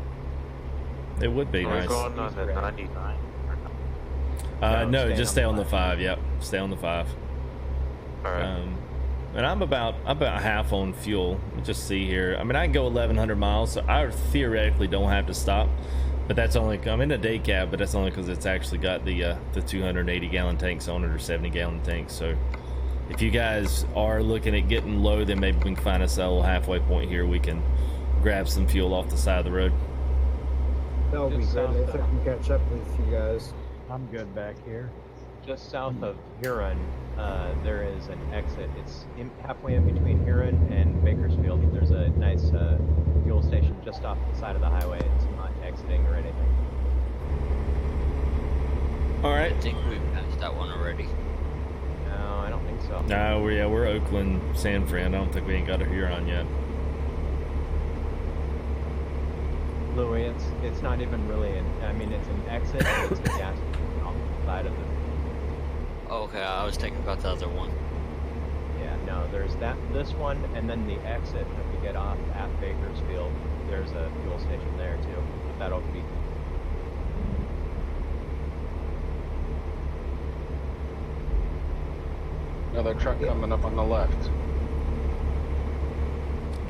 it would be Are we nice. going on the 99? No, stay just on stay the on the 5. Yep, stay on the 5. Alright. And I'm about half on fuel. Let me just see here. I mean, I can go 1,100 miles, so I theoretically don't have to stop. But that's only, I'm in a day cab, but that's only because it's actually got the 280 gallon tanks on it, or 70 gallon tanks. So if you guys are looking at getting low, then maybe we can find us a little halfway point here. We can grab some fuel off the side of the road. That'll be Just good south if I of- can catch up with you guys. I'm good back here. Just south of Huron, there is an exit. It's halfway in between Huron and Bakersfield. There's a nice fuel station just off the side of the highway. It's not exiting or anything. All right. I think we passed that one already. No, I don't think so. No, we're Oakland, San Fran. I don't think we ain't got a Huron yet. Louis, it's not even really an. I mean, it's an exit. And it's a gas station off the side of it. Oh, okay, I was thinking about the other one. Yeah, no, there's this one, and then the exit that we get off at Bakersfield. There's a fuel station there too. But that'll be. Another truck coming up on the left.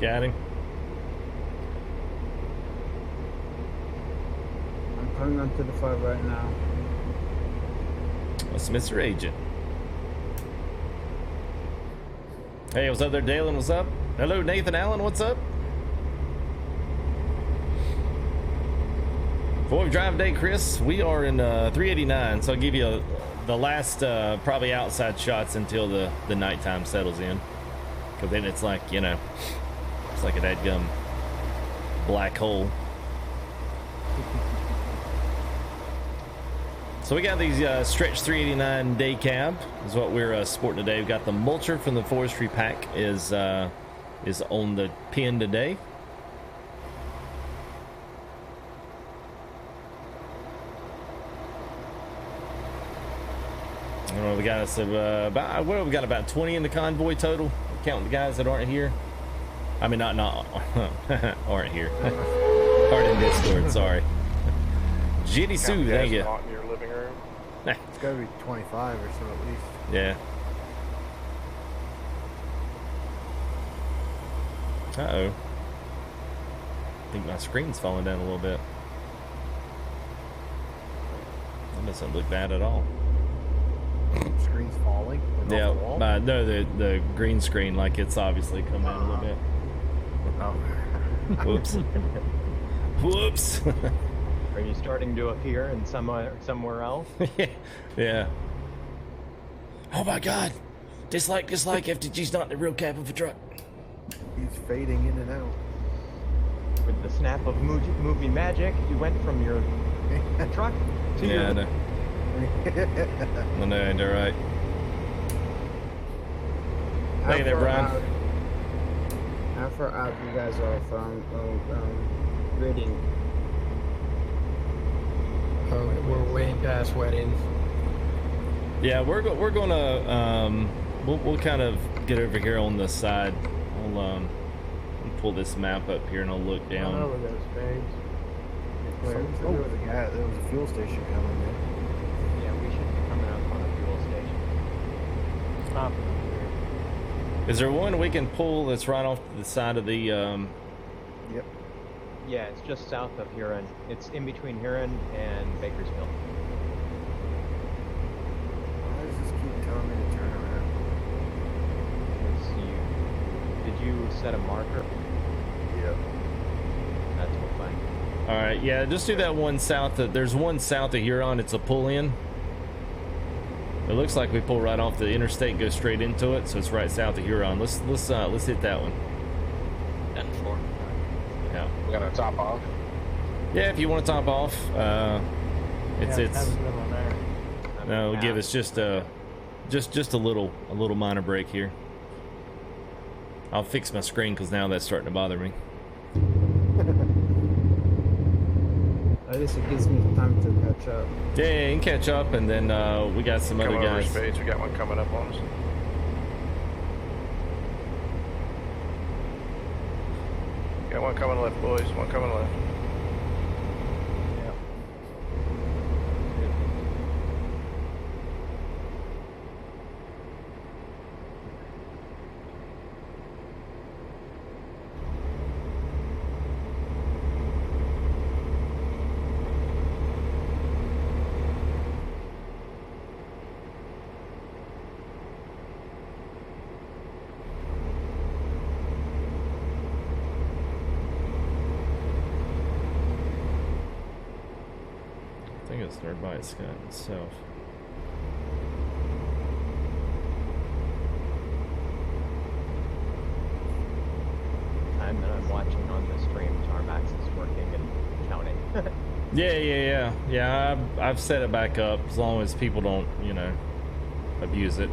Got him. I'm pulling onto the 5 right now. What's Mr. Agent? Hey, what's up there, Dalen? What's up? Hello, Nathan Allen. What's up? Boy, drive day, Chris. We are in 389, so I'll give you the last probably outside shots until the nighttime settles in. Because then it's like, you know, it's like a dadgum black hole. So we got these stretch 389 day cab is what we're sporting today. We've got the mulcher from the forestry pack is on the pin today. I don't know. We got us about what have we got, about 20 in the convoy total, counting the guys that aren't here. I mean, not aren't here. Aren't in Discord. Sorry. Jitty Sue, thank you. Not in your living room. It's got to be 25 or so at least. Yeah. Uh-oh. I think my screen's falling down a little bit. That doesn't look bad at all. Screen's falling? Yeah, off the wall? no, the green screen, like it's obviously come down a little bit. Oh. Whoops. Whoops. Are you starting to appear in somewhere else? Yeah. Oh my god. Dislike, FTG's not the real cab of a truck. He's fading in and out. With the snap of movie magic, you went from your truck to Yeah, your... I know. I know, ain't that right? Hey there, Brian. How far out you guys are from Reading? We're way past wedding. Yeah, we're gonna we'll kind of get over here on the side. I'll pull this map up here and I'll look down. Over those spades. There was a fuel station coming in. Yeah, we should be coming up on a fuel station. Stop. Is there one we can pull that's right off the side of the Yep. Yeah, it's just south of Huron. It's in between Huron and Bakersfield. Why does this keep telling me to turn around? Did you set a marker? Yep. That's what fine. All right, yeah, just do that one south. There's one south of Huron. It's a pull-in. It looks like we pull right off the interstate, go straight into it, so it's right south of Huron. Let's hit that one. 10-4. Yeah. We got to top off. Yeah, if you want to top off, it's Have a good one there. no, give us just a little minor break here. I'll fix my screen because now that's starting to bother me. At least it gives me time to catch up. Yeah, you can catch up, and then we got some Come other over guys. spades. We got one coming up on us. Got one coming left, boys. One coming left. I think it's third by Scott itself. Time that I'm watching on the stream, Tarmax is working and counting. Yeah. I've set it back up as long as people don't, abuse it.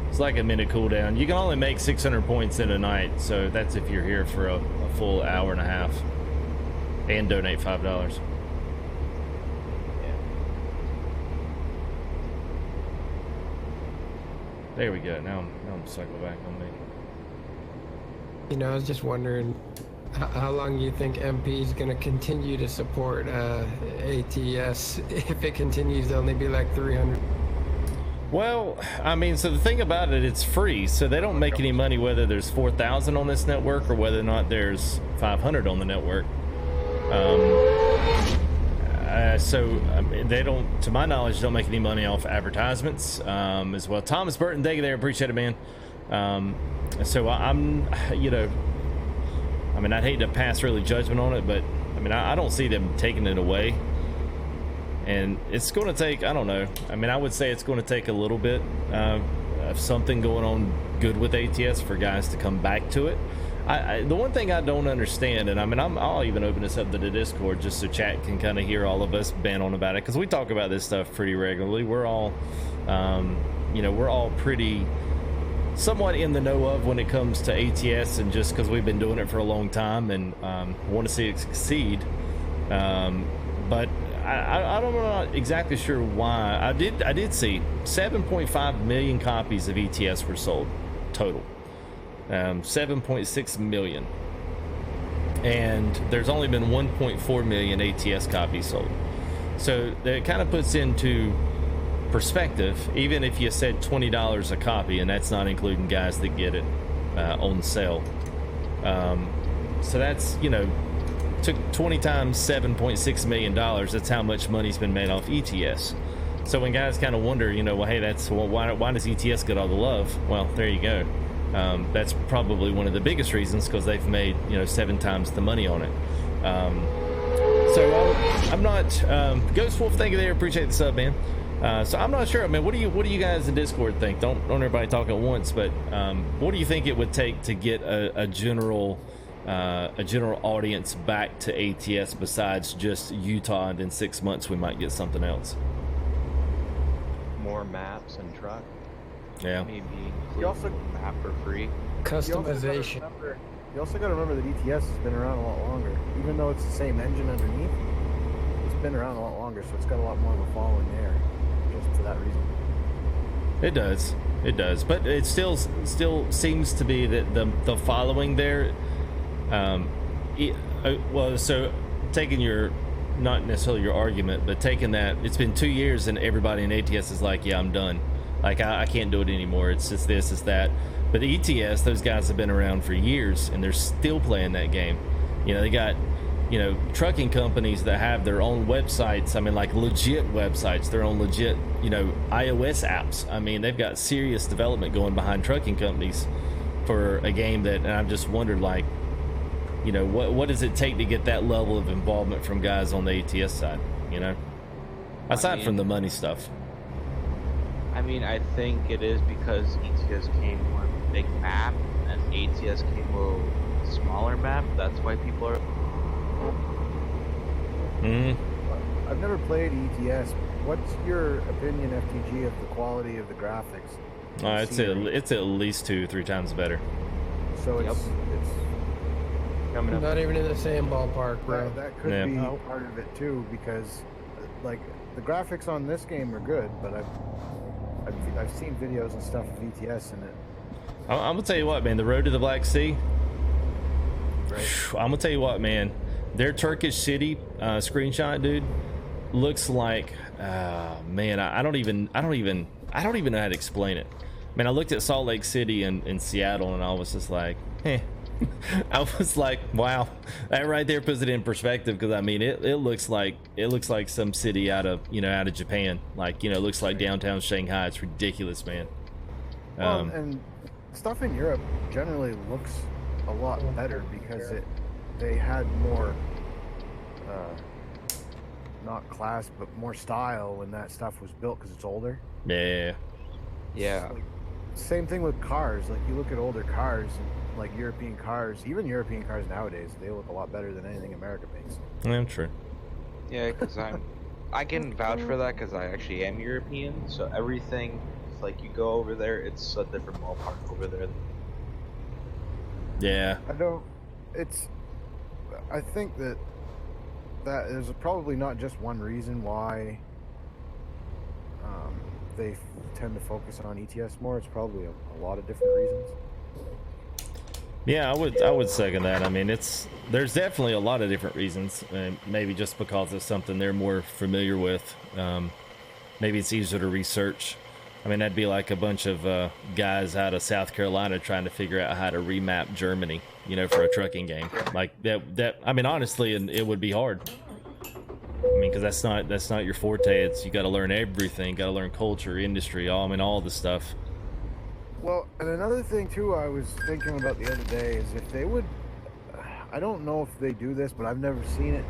It's like a minute cooldown. You can only make 600 points in a night, so that's if you're here for a full hour and a half and donate $5. There we go. Now I'm cycling back on me. I was just wondering how long you think MP is going to continue to support ATS if it continues to only be like 300. Well, I mean, so the thing about it, it's free, so they don't make any money whether there's 4,000 on this network or whether or not there's 500 on the network. They don't, to my knowledge, don't make any money off advertisements as well. Thomas Burton, thank you there, appreciate it, man. So I'm, I'd hate to pass really judgment on it, but I don't see them taking it away. And it's going to take, I don't know. I would say it's going to take a little bit of something going on good with ATS for guys to come back to it. The one thing I don't understand, and I'll even open this up to the Discord just so chat can kind of hear all of us bang on about it, because we talk about this stuff pretty regularly. We're all, we're all pretty somewhat in the know of when it comes to ATS, and just because we've been doing it for a long time and want to see it succeed. But I'm not exactly sure why. I did see 7.5 million copies of ETS were sold total. 7.6 million, and there's only been 1.4 million ATS copies sold. So that kind of puts into perspective, even if you said $20 a copy, and that's not including guys that get it on sale. So that's, you know, took 20 times $7.6 million. That's how much money's been made off ETS. So when guys kind of wonder, you know, well, hey, why does ETS get all the love? Well, there you go. That's probably one of the biggest reasons, because they've made, you know, 7 times the money on it. So I'm not Ghost Wolf, thank you there, appreciate the sub, man. So I'm not sure, man. What do you guys in Discord think? Don't everybody talk at once, but what do you think it would take to get a general audience back to ATS besides just Utah, and in 6 months we might get something else? More maps and truck. Yeah. Maybe include a map for free. Customization. You also got to remember that ETS has been around a lot longer. Even though it's the same engine underneath, it's been around a lot longer, so it's got a lot more of a following there, just for that reason. It does, but it still seems to be that the following there. Well, so taking your, not necessarily your argument, but taking that, it's been 2 years and everybody in ATS is like, yeah, I'm done. Like, I can't do it anymore. It's just this, it's that. But the ETS, those guys have been around for years and they're still playing that game. You know, they got, you know, trucking companies that have their own websites. I mean, like legit websites, their own legit, you know, iOS apps. I mean, they've got serious development going behind trucking companies for a game that, and I've just wondered, like, you know, what does it take to get that level of involvement from guys on the ATS side, you know? Aside from the money stuff. I mean, I think it is because ETS came with a big map and ATS came with a smaller map. That's why people are... I've never played ETS. What's your opinion, FTG, of the quality of the graphics? It's at least 2-3 times better. So it's coming up. Not even in the same ballpark, bro. That could be part of it too, because like the graphics on this game are good, but I've seen videos and stuff of ETS in it. I'm gonna tell you what, man. The Road to the Black Sea. Right. I'm gonna tell you what, man. Their Turkish city screenshot, dude, looks like, man. I don't even know how to explain it. Man, I looked at Salt Lake City and Seattle, and I was just like, I was like, wow, that right there puts it in perspective, because I mean, it looks like some city out of Japan. Like, you know, it looks like downtown Shanghai. It's ridiculous, man. Well, and stuff in Europe generally looks a lot better because they had more not class but more style when that stuff was built, because it's older. Yeah. Like, same thing with cars. Like, you look at older cars, like European cars, even European cars nowadays, they look a lot better than anything America makes. Yeah, true. Yeah, because I can vouch for that, because I actually am European, so everything, like, you go over there, it's a different ballpark over there. Yeah. I think that there's probably not just one reason why they tend to focus on ETS more. It's probably a lot of different reasons. Yeah, I would second that. I mean, there's definitely a lot of different reasons. Maybe just because it's something they're more familiar with. Maybe it's easier to research. I mean, that'd be like a bunch of guys out of South Carolina trying to figure out how to remap Germany, you know, for a trucking game. Like that. I mean, honestly, it would be hard. I mean, because that's not your forte. You got to learn everything. Got to learn culture, industry, all the stuff. Well, and another thing too, I was thinking about the other day is if they would, I don't know if they do this, but I've never seen it.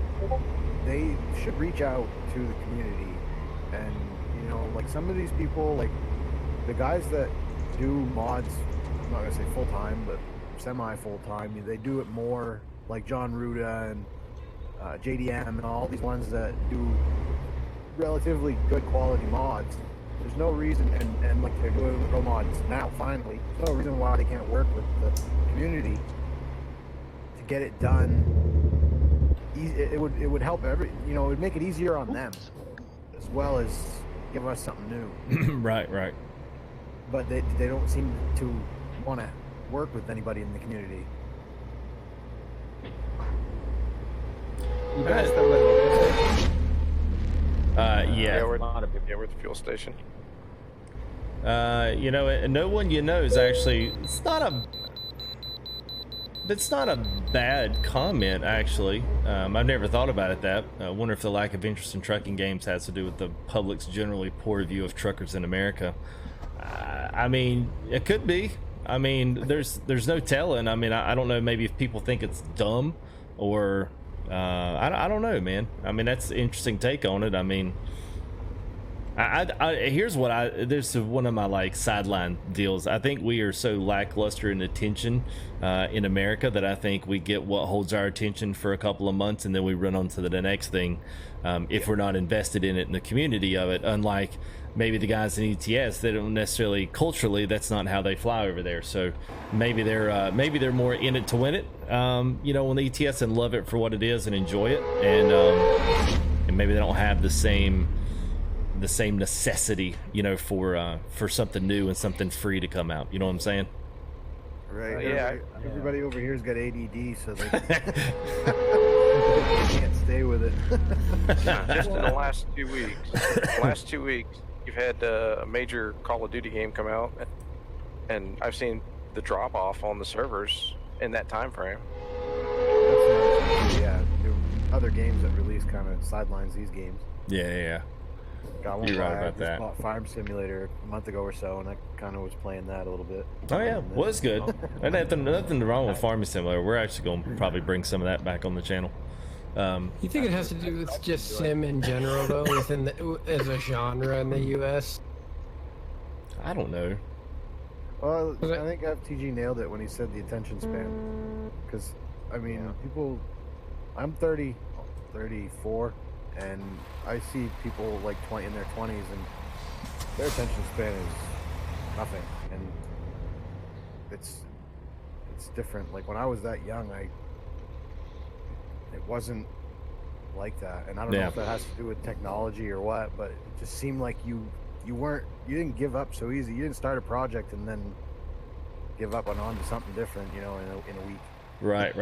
They should reach out to the community, and you know, like some of these people, like the guys that do mods, I'm not gonna say full time, but semi full time. They do it more, like John Ruda and JDM and all these ones that do relatively good quality mods. There's no reason, and like they're doing pro mods now, finally, there's no reason why they can't work with the community to get it done. It would help it would make it easier on them, as well as give us something new. Right. But they don't seem to want to work with anybody in the community. You guys still live Yeah. we're at the fuel station. You know, no one you know is actually. It's not a bad comment, actually. I've never thought about it that. I wonder if the lack of interest in trucking games has to do with the public's generally poor view of truckers in America. I mean, it could be. I mean, there's no telling. I mean, I don't know. Maybe if people think it's dumb, or I don't know, man. I mean, that's an interesting take on it. I mean, here's what there's one of my like sideline deals. I think we are so lackluster in attention in America that I think we get what holds our attention for a couple of months and then we run on to the next thing if we're not invested in it in the community of it. Unlike maybe the guys in ETS, they don't necessarily culturally, that's not how they fly over there. So maybe they're more in it to win it, you know, on the ETS, and love it for what it is and enjoy it, and maybe they don't have the same necessity, you know, for something new and something free to come out. You know what I'm saying? Right. Yeah. Everybody over here's got ADD, so they can't stay with it. Just in the last 2 weeks, you've had a major Call of Duty game come out, and I've seen the drop off on the servers in that time frame. Yeah, other games that release kind of sidelines these games. Yeah. Got one. You're right I about just that. bought Farm Simulator a month ago or so, and I kind of was playing that a little bit. Oh yeah, well, it's good. And nothing wrong with Farming Simulator. We're actually going to probably bring some of that back on the channel. You think it has to do with just sim in general, though, as a genre in the U.S.? I don't know. Well, I think FTG nailed it when he said the attention span. Because, I mean, people... I'm 34, and I see people like in their 20s, and their attention span is nothing. And it's different. Like, when I was that young, it wasn't like that. And I don't know if that has to do with technology or what, but it just seemed like you didn't give up so easy. You didn't start a project and then give up and on to something different, you know, in a week. Right.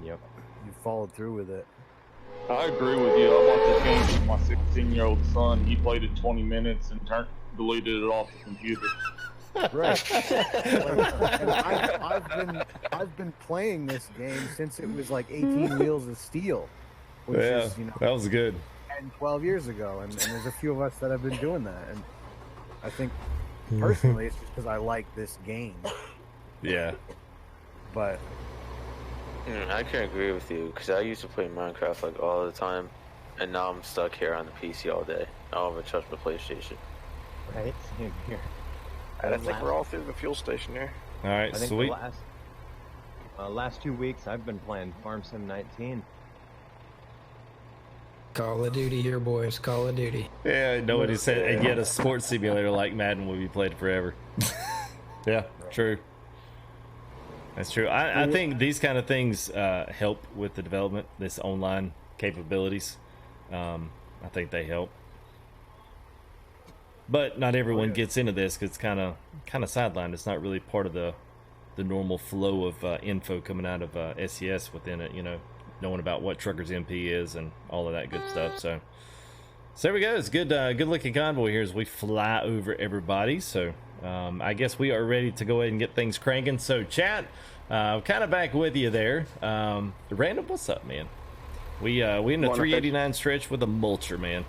Yep. You followed through with it. I agree with you. I bought this game for my 16-year-old son. He played it 20 minutes and deleted it off the computer. Right. And I've been playing this game since it was like 18 Wheels of Steel, which is, you know, that was good. 10, 12 years ago, and there's a few of us that have been doing that, and I think personally it's just because I like this game. Yeah. But I can agree with you, because I used to play Minecraft like all the time, and now I'm stuck here on the PC all day. I don't even touch my PlayStation. Right, same here. I think we're all through the fuel station here. All right, I think sweet. The last 2 weeks I've been playing Farm Sim 19. Call of Duty here, boys. Call of Duty. Yeah, nobody said, and yet a sports simulator like Madden will be played forever. Yeah, true. That's true. I think these kind of things help with the development, this online capabilities. I think they help. But not everyone gets into this because it's kind of sidelined. It's not really part of the normal flow of info coming out of SES within it, you know, knowing about what Truckers MP is and all of that good stuff. So there we go. It's good looking convoy here as we fly over everybody. So I guess we are ready to go ahead and get things cranking. So chat, kind of back with you there. Random, what's up, man? We in the 389 stretch with a mulcher, man.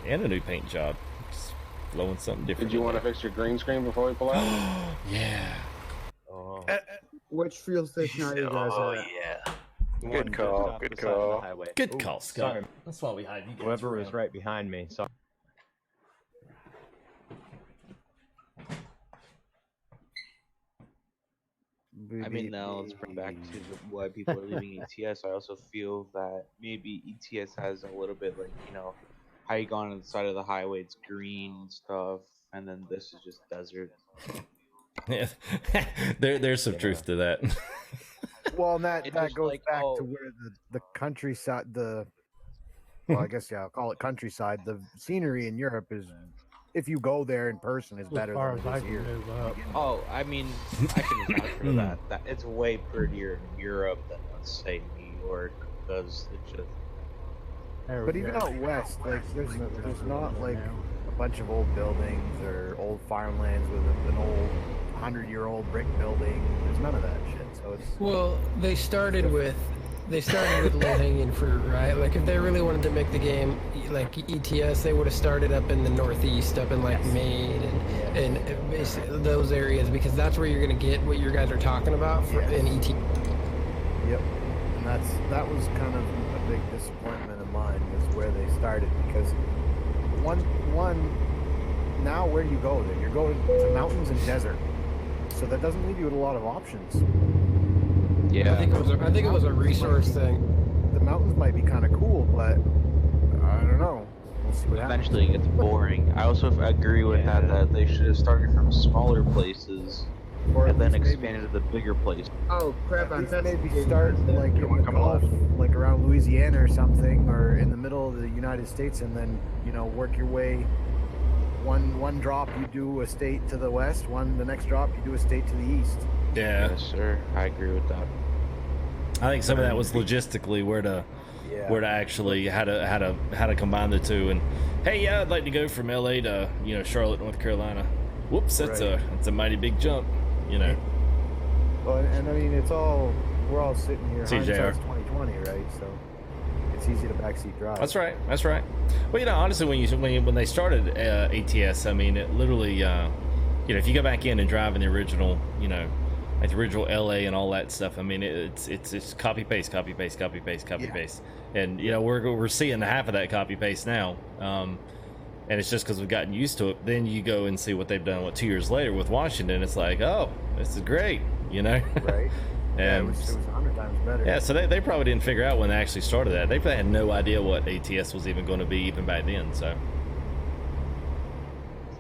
And a new paint job. Just blowing something different. Did you want to fix your green screen before we pull out? Yeah. Which fuel station are you guys at? Yeah. Good call. Good call. Good call, Scott. Sorry. That's why we hide you guys. Whoever was right behind me. Sorry. I mean, now let's bring back to why people are leaving ETS. I also feel that maybe ETS has a little bit like, you know, how you go on the side of the highway, it's green and stuff, and then this is just desert. Yeah. There's some truth to that. well, and that goes like, back to where the countryside, well, I guess I'll call it countryside. The scenery in Europe is, if you go there in person, is better than it is here. Oh, I mean, I can vouch for that. That it's way prettier in Europe than, let's say, New York, because it's just But even out west, like there's not like a bunch of old buildings or old farmlands with an old 100-year-old brick building. There's none of that shit. So it's Well, they started with low-hanging fruit, right? Like if they really wanted to make the game like ETS, they would have started up in the northeast, up in like Maine and basically those areas, because that's where you're gonna get what you guys are talking about for in ETS. Yep, and that was kind of a big disappointment of mine, was where they started, because one now where do you go then? You're going to mountains and desert, so that doesn't leave you with a lot of options. Yeah, I think it was a resource thing. The mountains might be kind of cool, but I don't know. We'll see what Eventually it gets boring. I also agree with that they should have started from smaller places and then expanded to the bigger place. Oh crap! I'm maybe start like in the Gulf, like around Louisiana or something, or in the middle of the United States, and then work your way. One drop you do a state to the west, the next drop you do a state to the east. Yeah. Yes, sir. I agree with that. I think some of that was logistically where to actually how to combine the two. And hey, I'd like to go from LA to Charlotte, North Carolina. Whoops, that's a mighty big jump, Well, and I mean we're all sitting here. TJR. Hindsight's 2020, right? So it's easy to backseat drive. That's right. Well, honestly, when they started ATS, I mean, it literally, if you go back in and drive in the original, like the original LA and all that stuff, I mean, it's copy paste, and we're seeing half of that copy paste now, and it's just because we've gotten used to it. Then you go and see what they've done 2 years later with Washington. It's like, oh, this is great, Right. And it was 100 times better. Yeah, so they probably didn't figure out when they actually started that. They probably had no idea what ATS was even going to be even back then. So,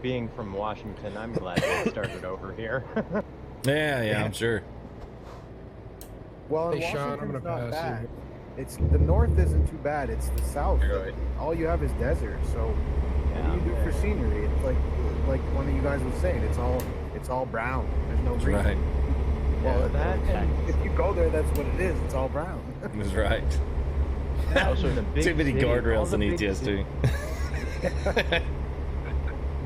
being from Washington, I'm glad they started over here. yeah, I'm sure. Well, Hey, Sean, I'm Washington's gonna not pass bad. you. It's the north isn't too bad. It's the south. All you have is desert. So what do you do for scenery? It's like one of you guys was saying. It's all brown. There's no green. Right. Well, if you go there, that's what it is. It's all brown. That's right. Too many guardrails in ETS too.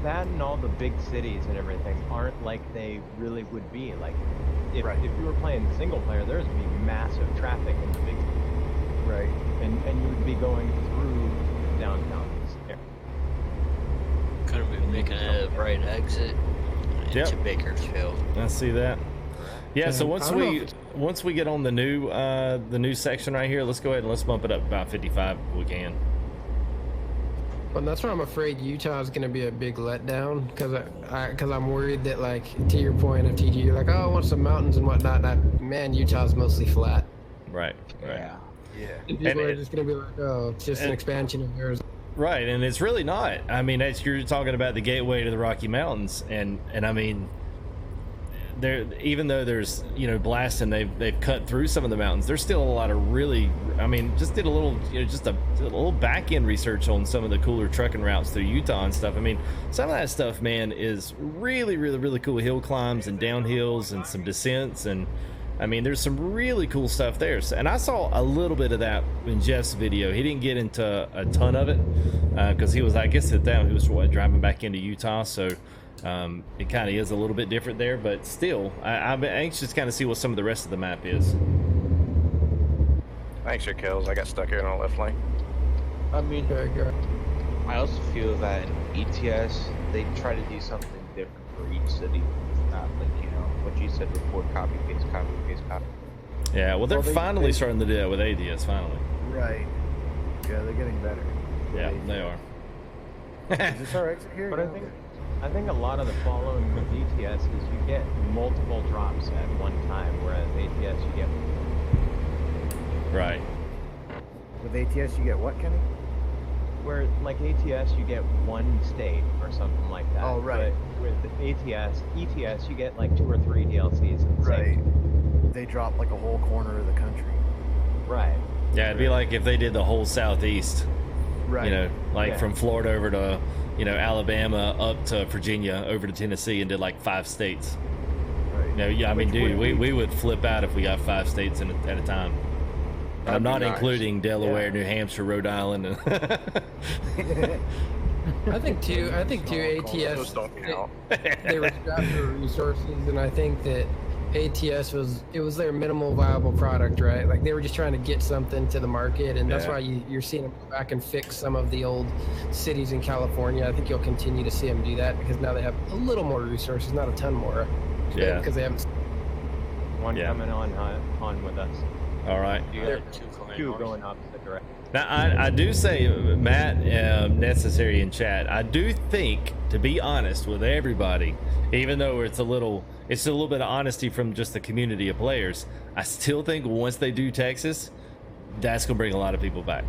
That and all the big cities and everything aren't like they really would be. Like, if you were playing single player, there's would be massive traffic in the big cities. Right. And you would be going through downtown. Couldn't be making a right exit into Bakersfield. I see that. Yeah, so once we get on the new section right here, let's go ahead and let's bump it up about 55 if we can. Well, that's why I'm afraid Utah is going to be a big letdown, because I'm worried that, like, to your point of TG, you're like, oh, I want some mountains and whatnot. Man, Utah's mostly flat. Right. Yeah. And people are just going to be like, oh, it's just an expansion of Arizona. Right, and it's really not. I mean, you're talking about the gateway to the Rocky Mountains, and I mean, there, even though there's blasting, they've cut through some of the mountains. There's still a lot of really, I mean, just did a little just a little back end research on some of the cooler trucking routes through Utah and stuff. I mean, some of that stuff, man, is really, really, really cool hill climbs and downhills and some descents, and I mean, there's some really cool stuff there. And I saw a little bit of that in Jeff's video. He didn't get into a ton of it because he was, I guess, at that he was driving back into Utah, so. It kind of is a little bit different there, but still, I'm anxious to kind of see what some of the rest of the map is. Thanks, your kills. I got stuck here in the left lane. I mean, I also feel that in ETS, they try to do something different for each city. It's not like, what you said before, copy, paste, copy, paste, copy. Yeah, well, they're finally starting to do that with ATS, finally. Right. Yeah, they're getting better. Yeah, they are. Is this our exit here? But I think a lot of the following with ETS is you get multiple drops at one time, whereas ATS you get... Right. With ATS you get what, Kenny? Where, like ATS, you get one state or something like that. Oh, right. But with ETS, you get like 2 or 3 DLCs in the same. They drop like a whole corner of the country. Right. Yeah, it'd be like if they did the whole southeast. Right. From Florida over to, Alabama up to Virginia over to Tennessee and did like 5 states. Right. I mean, dude, we would flip out if we got 5 states at a time. I'm not nice. including Delaware, New Hampshire, Rhode Island. And I think too. ATS they were strapped for resources, and I think that ATS was their minimal viable product, right? Like they were just trying to get something to the market, and that's why you're seeing them go back and fix some of the old cities in California. I think you'll continue to see them do that because now they have a little more resources, not a ton more. Yeah. Because they haven't. One coming on with us. All right. You got two going opposite direction. Now, I do say, Matt, necessary in chat, I do think, to be honest with everybody, even though it's a little bit of honesty from just the community of players, I still think once they do Texas, that's going to bring a lot of people back.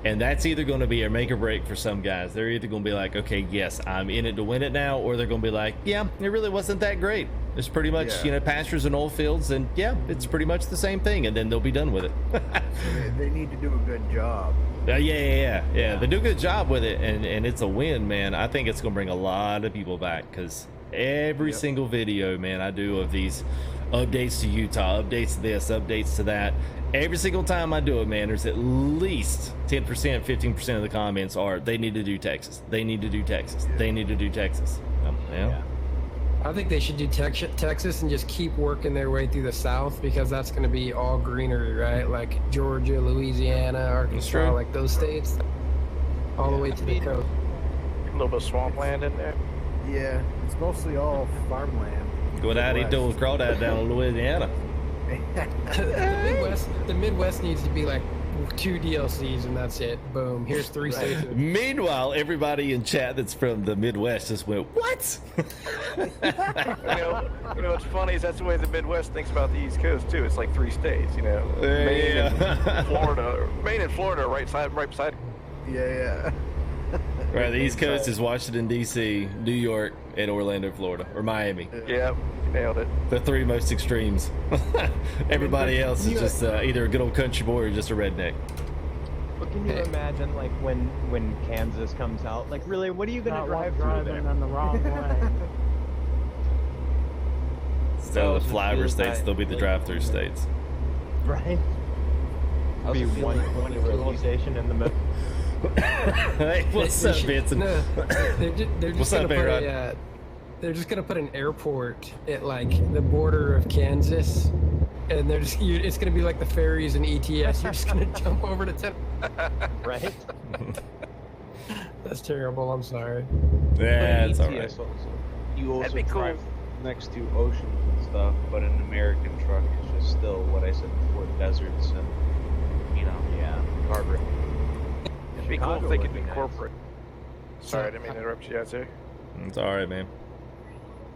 And that's either going to be a make or break for some guys. They're either going to be like, okay, yes, I'm in it to win it now, or they're going to be like, yeah, it really wasn't that great. It's pretty much, pastures and old fields, and yeah, it's pretty much the same thing, and then they'll be done with it. So they need to do a good job. Yeah. They do a good job with it, and it's a win, man. I think it's going to bring a lot of people back, because every single video, man, I do of these updates to Utah, updates to this, updates to that, every single time I do it, man, there's at least 10%, 15% of the comments are, they need to do Texas. They need to do Texas. They need to do Texas. I think they should do Texas and just keep working their way through the South, because that's going to be all greenery, right? Like Georgia, Louisiana, Arkansas, like those states, all the way to the coast. A little bit of swampland in there. Yeah, it's mostly all farmland. Go down and do a crawdad down in Louisiana. The Midwest needs to be like 2 DLCs and that's it. Boom. Here's 3 states. Meanwhile, everybody in chat that's from the Midwest just went, what? you know what's funny is that's the way the Midwest thinks about the East Coast too. It's like 3 states, Maine and Florida are right beside. Yeah. Right, the East Coast is Washington, D.C., New York, and Orlando, Florida, or Miami. Yeah, nailed it. The 3 most extremes. Everybody else is just either a good old country boy or just a redneck. But can you imagine, like, when Kansas comes out? Like, really, what are you going to drive through there? On the wrong way. Instead of the flyover states, they'll be the drive-through states. Right? It'll be one fuel station in the middle. Hey, what's up, Vincent? No, they're just What's up, gonna they're just gonna put an airport at like the border of Kansas, and it's gonna be like the ferries and ETS. You're just gonna jump over to 10. Right? That's terrible. I'm sorry. Yeah, it's all right. Also, you also drive next to oceans and stuff, but an American truck is just still what I said before: deserts and guardrail. It'd be cool if they could incorporate. Sorry, I didn't mean to interrupt you guys there. It's all right, man.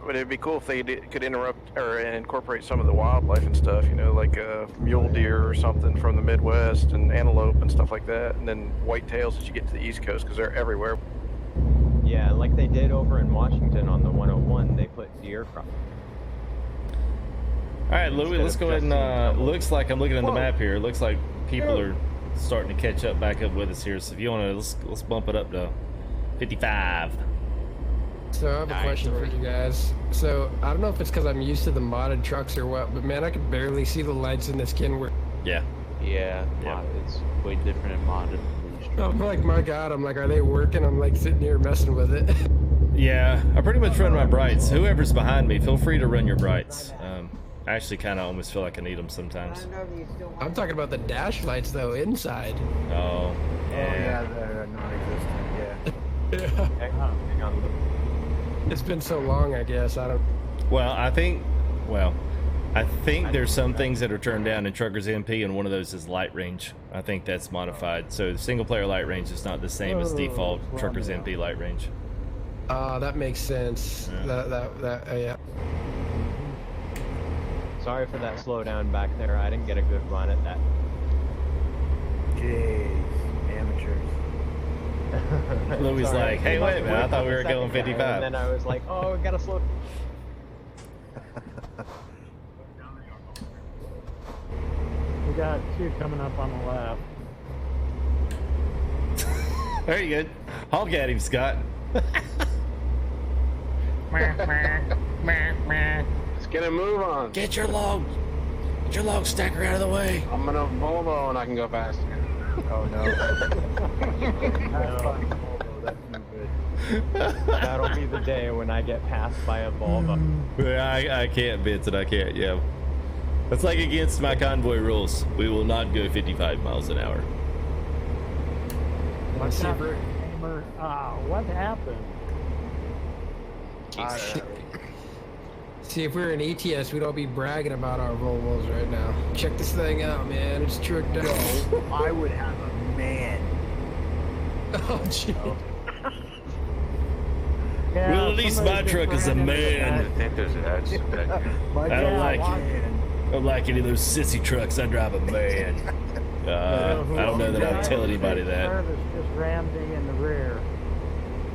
But it'd be cool if they could incorporate some of the wildlife and stuff, like mule deer or something from the Midwest and antelope and stuff like that, and then whitetails as you get to the East Coast because they're everywhere. Yeah, like they did over in Washington on the 101, they put deer across. All right, Louis, let's go ahead and looks like I'm looking at the map here. It looks like people are starting to catch back up with us here. So if you want to, let's bump it up to 55. So I have a question for you guys. So I don't know if it's because I'm used to the modded trucks or what, but man, I could barely see the lights in this Kenworth. Yeah. It's way different in modded. I'm like, my God, I'm like, are they working? I'm like sitting here messing with it. Yeah, I pretty much run my brights. Whoever's behind me, feel free to run your brights. I actually kind of almost feel like I need them sometimes. I'm talking about the dash lights though, inside. Oh, yeah, they're non-existent. Yeah. Hang on. It's been so long, I guess. Well, I think there's some things that are turned down in Truckers MP, and one of those is light range. I think that's modified. So the single player light range is not the same as default Truckers MP light range. That makes sense. Yeah. Sorry for that slowdown back there. I didn't get a good run at that. Jeez, amateurs. Louis like, hey, wait a minute, I thought we were going 55. And then I was like, oh, we gotta slow. We got 2 coming up on the left. Very good. Honk at him, Scott. Let's get a move on. Get your load. Get your log stacker out of the way. I'm in a Volvo and I can go faster. Oh no. That'll be the day when I get passed by a Volvo. I can't, Vincent. I can't. Yeah. That's like against my convoy rules. We will not go 55 miles an hour. What's happened? What happened? See, if we were in ETS, we'd all be bragging about our Volvos right now. Check this thing out, man. It's tricked out. I would have a man. Oh, gee. Yeah, Well, at least my truck is a man. I think there's an accident back here. I don't like any of those sissy trucks. I drive a man. I don't know that I would tell anybody that. Service just rammed me in the rear.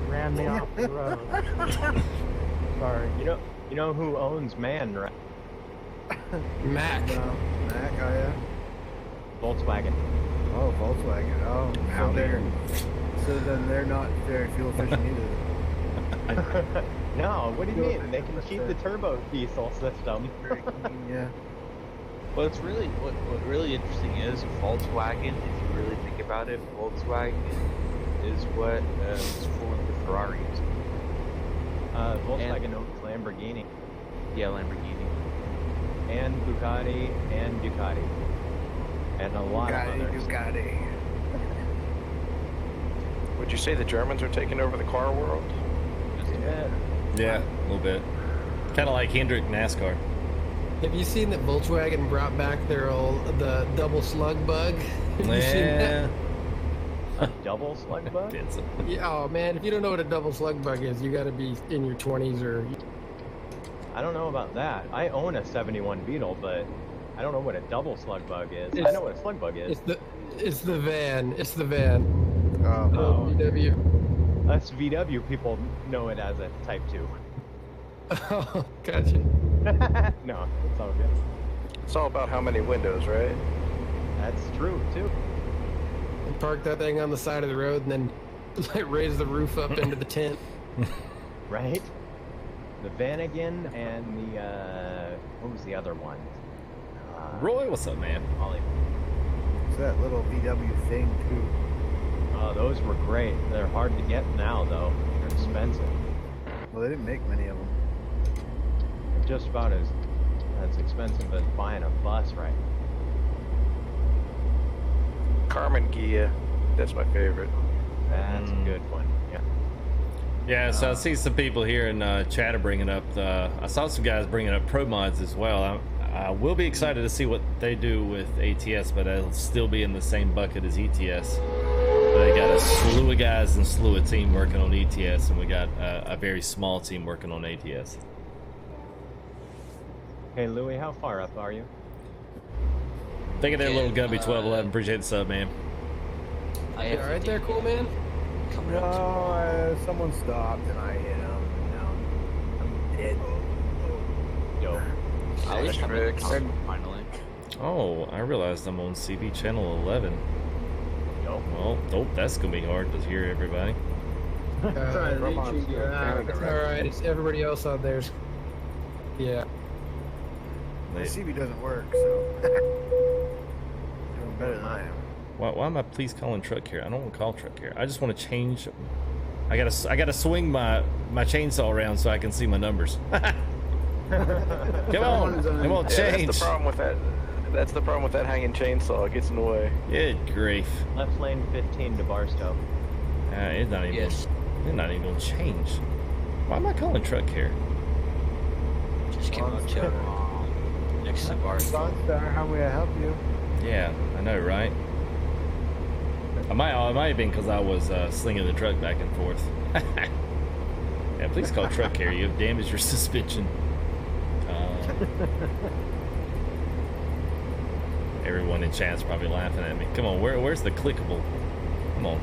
Ran me off the road. Sorry. You know who owns Man, right? Mac. Mac, oh yeah. Volkswagen. Oh, Volkswagen. Oh, so then they're not very fuel efficient either. No, what do you mean? They can keep the turbo diesel system. Yeah. Well, it's really what really interesting is Volkswagen. If you really think about it, Volkswagen is what is fooling the Ferraris. Volkswagen owns Lamborghini. Yeah, Lamborghini. And Bugatti and Ducati. And a lot of others. Ducati. Would you say the Germans are taking over the car world? Just a bit. Yeah, a little bit. Kind of like Hendrick NASCAR. Have you seen that Volkswagen brought back the double slug bug? Have you seen that? A double slug bug? Yeah, oh man, if you don't know what a double slug bug is, you gotta be in your 20s or... I don't know about that. I own a 71 Beetle, but I don't know what a double slug bug is. I know what a slug bug is. It's the van. It's the van. Oh. VW. Us VW people know it as a Type 2. Oh, gotcha. No, it's all good. It's all about how many windows, right? That's true, too. Park that thing on the side of the road and then like, raise the roof up into the tent. Right? The Vanagon and the, what was the other one? Roy, what's up, man? Ollie. It's that little VW thing, too. Oh, those were great. They're hard to get now, though. They're expensive. Well, they didn't make many of them. They're just about as expensive as buying a bus right now. Carmen Gia, that's my favorite. That's a good one. Yeah. Yeah, so I see some people here in chat are bringing up. I saw some guys bringing up pro mods as well. I will be excited to see what they do with ATS, but it'll still be in the same bucket as ETS. But they got a slew of guys and slew of team working on ETS, and we got a very small team working on ATS. Hey, Louie, how far up are you? Think of that little Gumby 1211. Appreciate the sub, man. You all right there, cool man? No, someone stopped and I hit him. No, I'm dead. Yo. At least I'm in the finally. Oh, I realized I'm on CB channel 11. Yo. Well, that's gonna be hard to hear, everybody. Alright, it's everybody else on theirs. Yeah. My CB doesn't work, so doing better than I am. Why am I please calling truck here? I don't want to call truck here. I just want to change. I gotta swing my chainsaw around so I can see my numbers. Come on, change. That's the problem with that. That's the problem with that hanging chainsaw. It gets in the way. Good grief. Left lane 15 to Barstow. It's not even. It's not even gonna change. Why am I calling truck here? Just came up to next to Barstow. Star, how may I help you? Yeah, I know, right? It might have been because I was slinging the truck back and forth. Yeah, please call truck here. You have damaged your suspension. Everyone in chat's probably laughing at me. Come on, where's the clickable? Come on.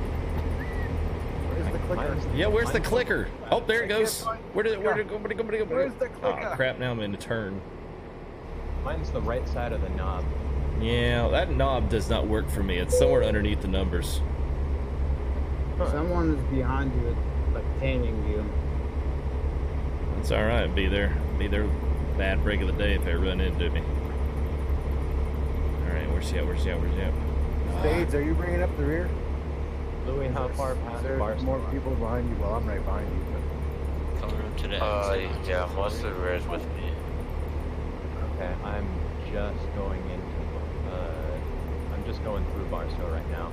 Where's the clicker? Yeah, where's the clicker? Oh, there it goes. Where'd it go? Where's the clicker? Oh, crap, now I'm in the turn. Mine's the right side of the knob. Yeah, that knob does not work for me. It's somewhere underneath the numbers. Someone is behind you, like pinging you. It's alright, be there bad break of the day if they run into me. Where's she at? Spades, are you bringing up the rear? Louis, how far past There's more people behind you. Well, I'm right behind you. Coming up to the yeah, most of the rear is with me. Okay, I'm just going into, I'm just going through Barstow right now.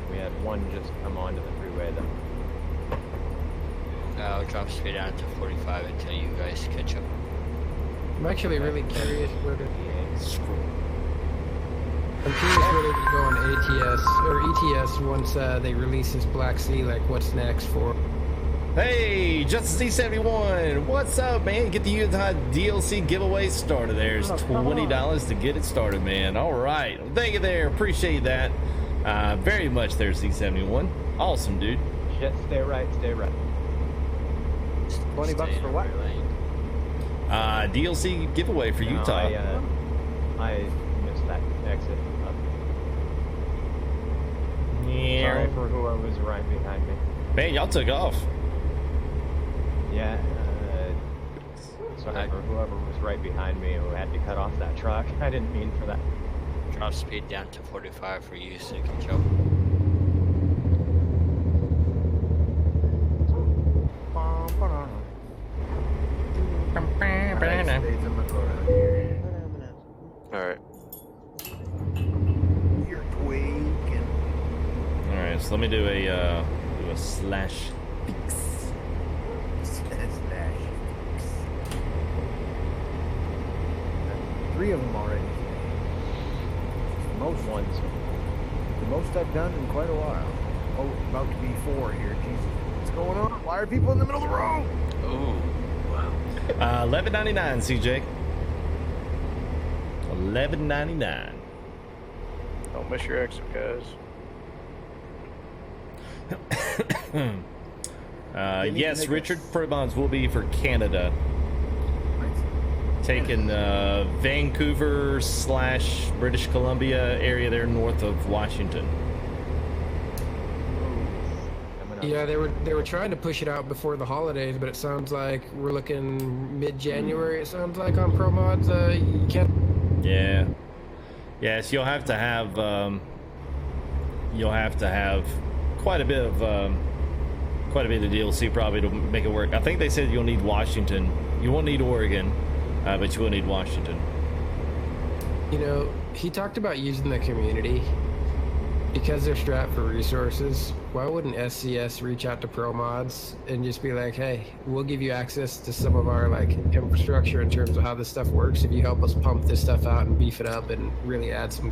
We had one just come onto the freeway though. I'll drop speed down to 45 until you guys catch up. I'm actually really curious where to I'm curious whether to go on ATS or ETS once they release this Black Sea. Like, what's next for? Hey, Justice D71, what's up, man? Get the Utah DLC giveaway started. There's $20 to get it started, man. All right, well, thank you there. Appreciate that very much there, C71. Awesome, dude. Shit, stay right. 20 bucks for what? DLC giveaway for Utah. I missed that exit. Yeah. Sorry for whoever was right behind me. Man, y'all took off. Yeah. Sorry for whoever was right behind me who had to cut off that truck. I didn't mean for that. Drop speed down to 45 for you so you can catch up. Alright. You're tweaking. Alright, so let me do a slash fix. Three of them already. Most ones. The most I've done in quite a while. Oh, about to be 4 here. Jesus. What's going on? Why are people in the middle of the road? Ooh. Wow. $11.99, CJ. $11.99. Don't miss your exit, guys. Yes, Richard, Probons will be for Canada. Taking Vancouver / British Columbia area there north of Washington. Yeah, they were trying to push it out before the holidays, but it sounds like we're looking mid-January. It sounds like on Pro Mods. You can't. Yeah. Yes, you'll have to have quite a bit of DLC probably to make it work. I think they said you'll need Washington. You won't need Oregon, but you will need Washington. You know, he talked about using the community because they're strapped for resources. Why wouldn't SCS reach out to Pro Mods and just be like, hey, we'll give you access to some of our like infrastructure in terms of how this stuff works if you help us pump this stuff out and beef it up and really add some.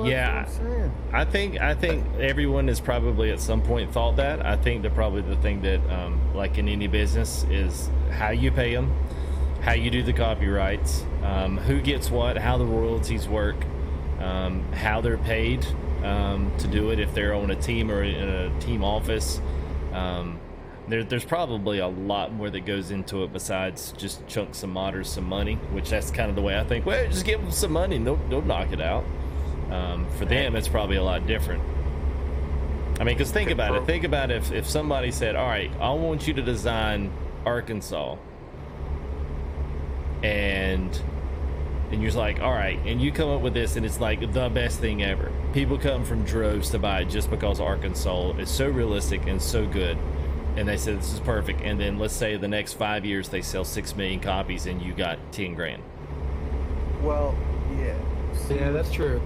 Yeah, I think everyone has probably at some point thought that. I think that probably the thing that like in any business is how you pay them, how you do the copyrights, who gets what, how the royalties work, how they're paid to do it, if they're on a team or in a team office. There's probably a lot more that goes into it besides just chunk some modders some money, which that's kind of the way I think. Well, just give them some money and they'll knock it out. For them, it's probably a lot different. I mean, because think about it. Think about if somebody said, all right, I want you to design Arkansas. And you're just like, all right, and you come up with this and it's like the best thing ever. People come from droves to buy it just because Arkansas is so realistic and so good. And they said this is perfect. And then let's say the next 5 years they sell 6 million copies and you got 10 grand. Well, yeah. Yeah, that's true.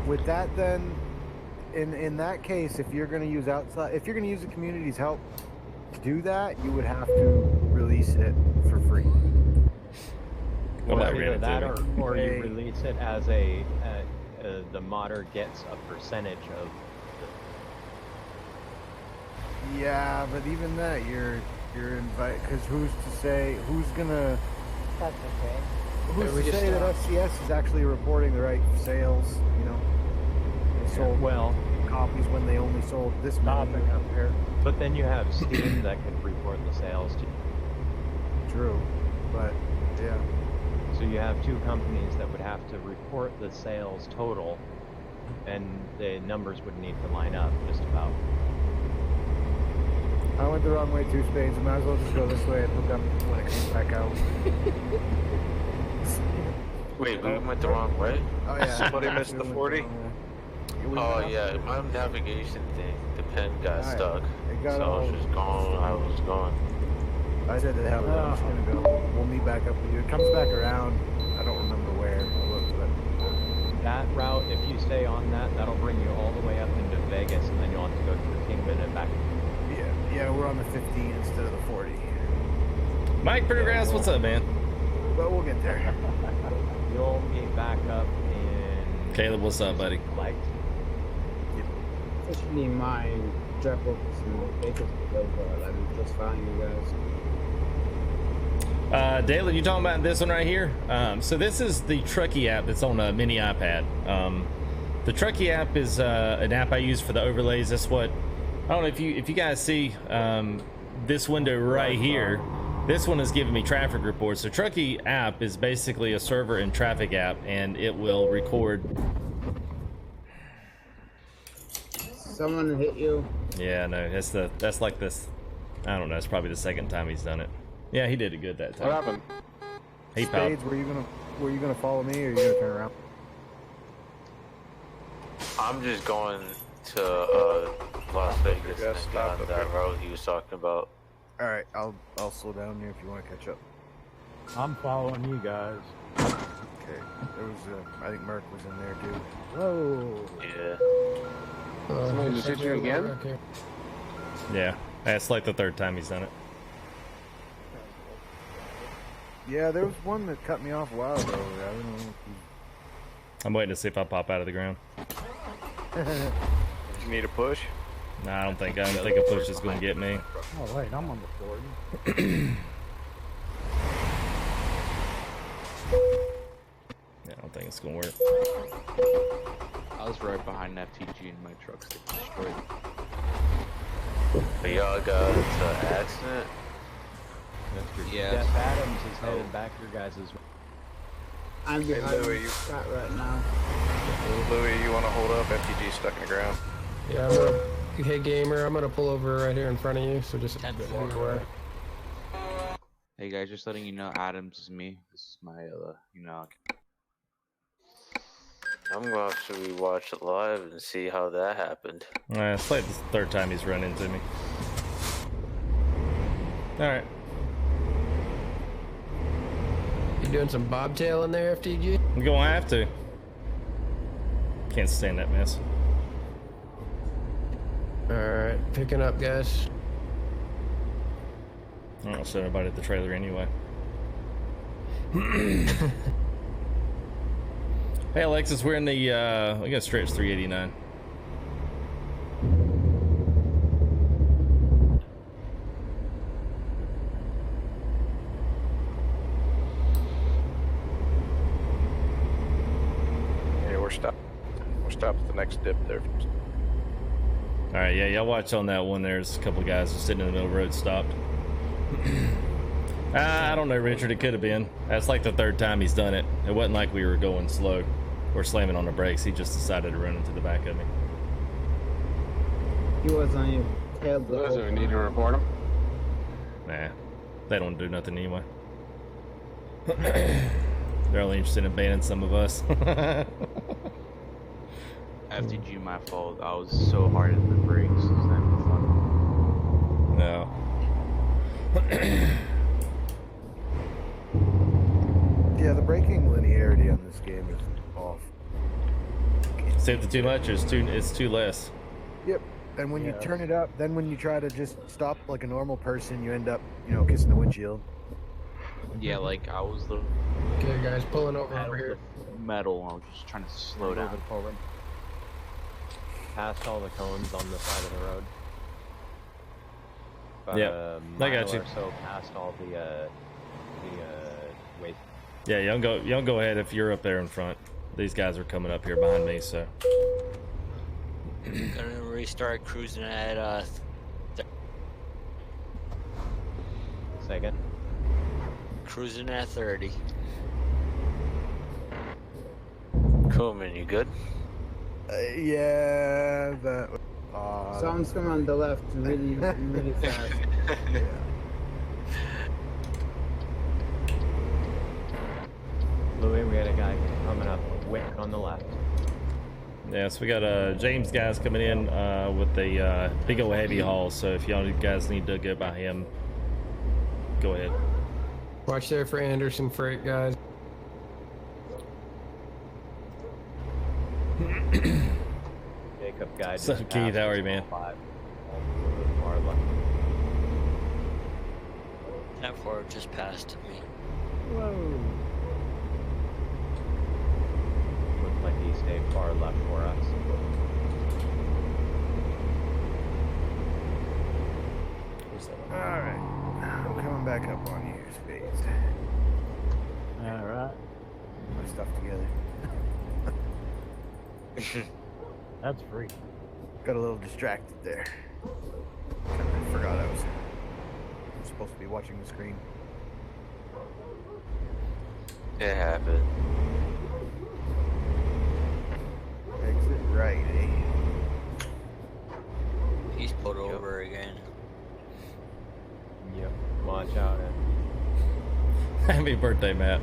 With that, then, in that case, if you're going to use the community's help to do that, you would have to release it for free. Well, either that or you release it as the modder gets a percentage of. Yeah, but even that, you're invited, because who's gonna? That's okay. Who's to say that SCS is actually reporting the right sales? You know, they sold copies when they only sold this many up here. But then you have Steam that can report the sales too. True, but yeah. So you have two companies that would have to report the sales total, and the numbers would need to line up just about. I went the wrong way too, Spades. I might as well just go this way and hook up when it comes back out. Wait, we went the wrong way? Oh yeah. Somebody missed the 40? Oh yeah, my navigation thing, the pen got stuck. got So I was just going, I was going. I said to hell, I'm just gonna go. We'll meet back up with you. It comes back around. I don't remember where. I'll look, but that route, if you stay on that, that'll bring you all the way up into Vegas, and then you'll have to go through Kingman and back. yeah, we're on the 15 instead of the 40. Mike Pendergrass, what's up, man? But we'll get there. You'll meet back up in. Caleb, what's up, buddy? Like. Especially my drop off some Bakersfield. I'm just following you guys. Dalen, you talking about this one right here? So this is the Truckee app that's on a mini iPad. The Truckee app is an app I use for the overlays. That's what, I don't know if you guys see this window right here. This one is giving me traffic reports. The Truckee app is basically a server and traffic app, and it will record. Someone hit you. Yeah, no, that's like this. I don't know. It's probably the second time he's done it. Yeah, he did it good that time. What happened? He Spades, were you gonna follow me, or are you gonna turn around? I'm just going to Las Vegas and down that road he was talking about. All right, I'll slow down here if you want to catch up. I'm following you guys. Okay, there was I think Merc was in there too. Whoa. Yeah. Somebody just hit you again? Yeah, that's like the third time he's done it. Yeah, there was one that cut me off a while ago. I don't know. I'm waiting to see if I pop out of the ground. You need a push? Nah, I don't think a push is going to get me. Oh wait, I'm on the 40. Yeah, I don't think it's going to work. I was right behind FTG and my truck's destroyed. But y'all got into an accident? Yeah. Jeff Adams is headed back your guys' way. I'm behind Louis, Scott right now. Louis, you want to hold up? FTG stuck in the ground. Yeah, hey gamer, I'm gonna pull over right here in front of you, so just a bit away. Hey guys, just letting you know, Adams is me. This is my I'm going to have to rewatch it live and see how that happened. It's like the third time he's run into me. Alright. You doing some bobtail in there, FTG? I'm going to have to. Can't stand that mess. Alright, picking up, guys. I'll show everybody at the trailer anyway. Hey Alexis, we're in the we got stretch 389. Yeah, we're stopped. We're stopped at the next dip there. All right, yeah, y'all watch on that one. There's a couple of guys just sitting in the middle of the road stopped. I don't know, Richard. It could have been. That's like the third time he's done it. It wasn't like we were going slow or slamming on the brakes. He just decided to run into the back of me. He was on your tail. Do we need to report him? Nah, they don't do nothing anyway. They're only interested in banning some of us. FTG, my fault. I was so hard at the brakes. It's not even fun. No. Yeah, the braking linearity on this game is off. Saved too much, or it's too less. Yep. And when you turn it up, then when you try to just stop like a normal person, you end up, kissing the windshield. Yeah, like I was the Okay, guys, pulling over here. metal. I was just trying to slow down. Moving forward. Past all the cones on the side of the road. Yeah, I got you. Or so past all the wait. Yeah, y'all go ahead if you're up there in front. These guys are coming up here behind me, so. Gonna restart cruising at Second. Cruising at 30. Cool, man, you good? Yeah, that. Someone's coming on the left, really, really fast. Yeah. Louis, we had a guy coming up. Wick on the left. Yeah, so we got James guys coming in with a big old heavy haul. So if y'all guys need to go by him, go ahead. Watch there for Anderson Freight, guys. Jacob guide. What's up, Keith? How are you, man? Far left. 10-4 just passed me. Whoa. Looks like he stayed far left for us. Alright. I'm coming back up on you, Spades. Alright. My stuff together. That's free. Got a little distracted there. I forgot I was supposed to be watching the screen. It happened. Exit right, eh? He's pulled over again. Yep. Watch out. Happy birthday, Matt.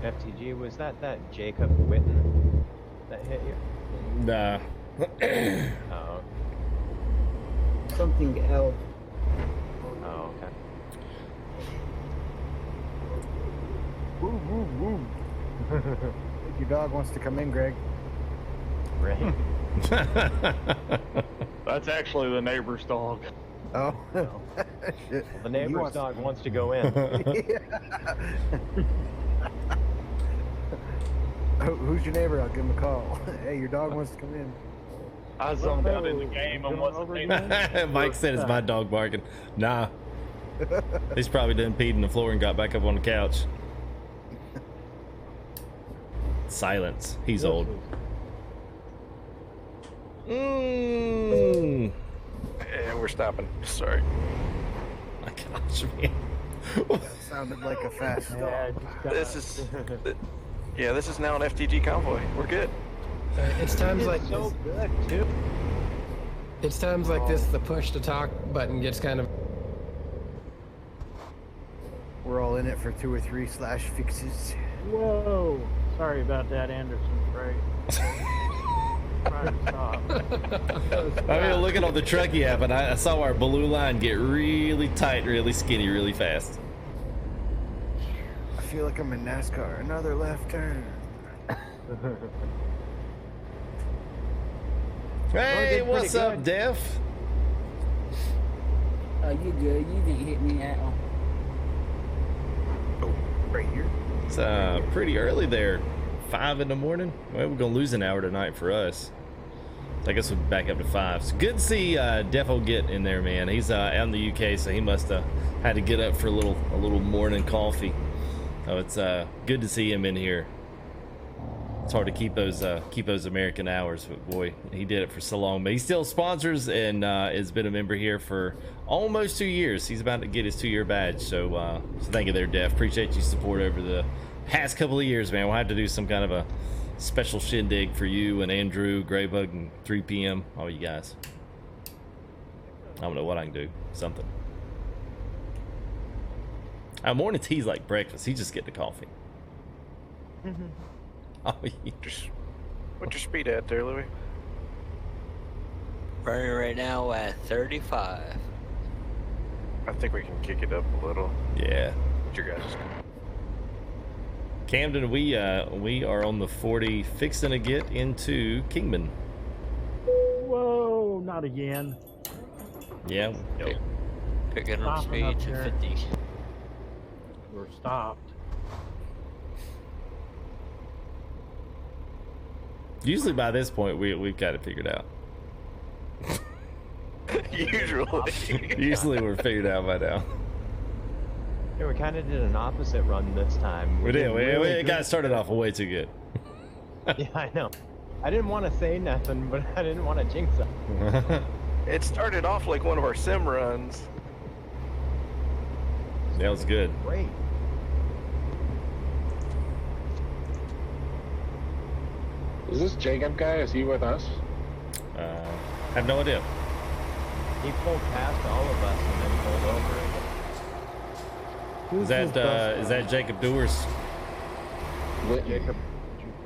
FTG, was that Jacob Witten that hit you? Nah. Oh. Something else. Oh, okay. Woo, woo, woo. I think your dog wants to come in, Greg. Right. That's actually the neighbor's dog. Oh. Shit. The neighbor's dog wants to go in. Who's your neighbor? I'll give him a call. Hey, your dog wants to come in. I zoned out in the game and wasn't paying. Mike said it's my dog barking. Nah. He's probably done peed on the floor and got back up on the couch. Silence. He's old. And we're stopping. Sorry. My gosh, man. That sounded like a fast dog. This is... Yeah, this is now an FTG convoy. We're good. It's times like so this. good too. It's times like this the push to talk button gets kind of. We're all in it for 2 or 3 slash fixes. Whoa. Sorry about that, Anderson Freight. Trying to stop. I mean, looking on the Truckee app, and I saw our blue line get really tight, really skinny, really fast. I feel like I'm in NASCAR. Another left turn. Hey, what's up, Def? Oh, you good. You didn't hit me at all. Oh, right here. It's pretty early there. 5 in the morning. Well, we're gonna lose an hour tonight for us. So I guess we'll back up to 5. It's good to see Defo get in there, man. He's out in the UK, so he must have had to get up for a little morning coffee. So it's good to see him in here. It's hard to keep those American hours, but boy, he did it for so long. But he still sponsors and has been a member here for almost 2 years. He's about to get his 2-year badge. So thank you there, Def. Appreciate your support over the past couple of years, man. We'll have to do some kind of a special shindig for you and Andrew, Greybug, and 3 p.m. All you guys. I don't know what I can do. Something. Morning tea's like breakfast. He's just getting the coffee. Oh, yeah. What's your speed at there, Louis? Running right now at 35. I think we can kick it up a little. Yeah. What's your guys? Camden, we are on the 40, fixing to get into Kingman. Whoa, not again. Yeah. Nope. Picking up speed to 50. We're stopped. Usually by this point, we've got it figured out. Usually we're figured out by now. Yeah, we kind of did an opposite run this time. We did. Really We got started off way too good. Yeah, I know. I didn't want to say nothing, but I didn't want to jinx it. It started off like one of our sim runs. That was good. Great. Is this Jacob guy? Is he with us? I have no idea. He pulled past all of us and then pulled over. Is that Jacob Dewars? Jacob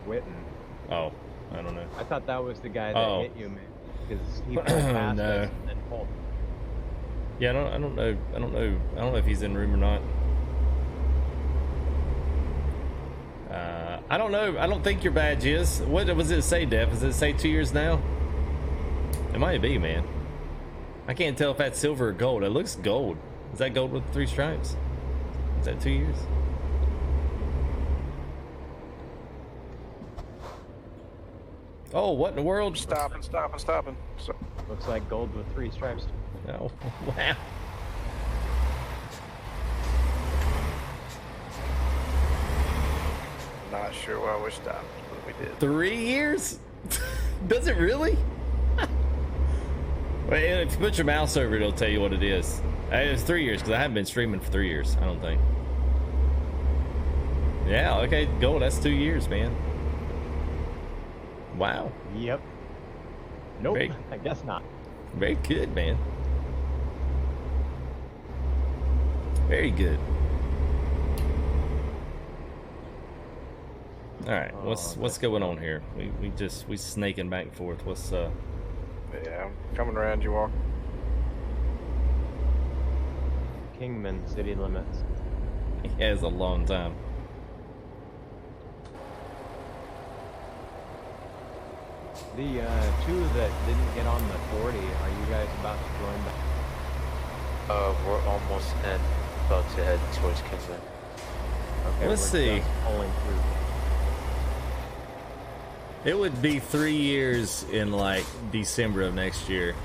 Witten. Oh, I don't know. I thought that was the guy that hit you, man. Because he pulled past No. us and then pulled. Yeah, I don't know if he's in room or not. I don't know. I don't think your badge is. What does it say, Def? Does it say 2 years now? It might be, man. I can't tell if that's silver or gold. It looks gold. Is that gold with 3 stripes? Is that 2 years? Oh, what in the world? Stopping. So, Looks like gold with 3 stripes. Oh, wow. not sure why we stopped, but we did. 3 years? Does it really? Well, if you put your mouse over it, it'll tell you what it is. It's 3 years because I haven't been streaming for 3 years, I don't think. Yeah, okay, gold. That's 2 years, man. Wow. Yep. Nope, Very, I guess not. Very good, man. Very good. All right, what's going on here? We snaking back and forth. What's Yeah, I'm coming around you, Walker. Kingman city limits. He has a long time. The two that didn't get on the 40, are you guys about to join them? We're almost in, about to head towards Kingsman. Okay, Let's see. Pulling through. It would be 3 years in like December of next year.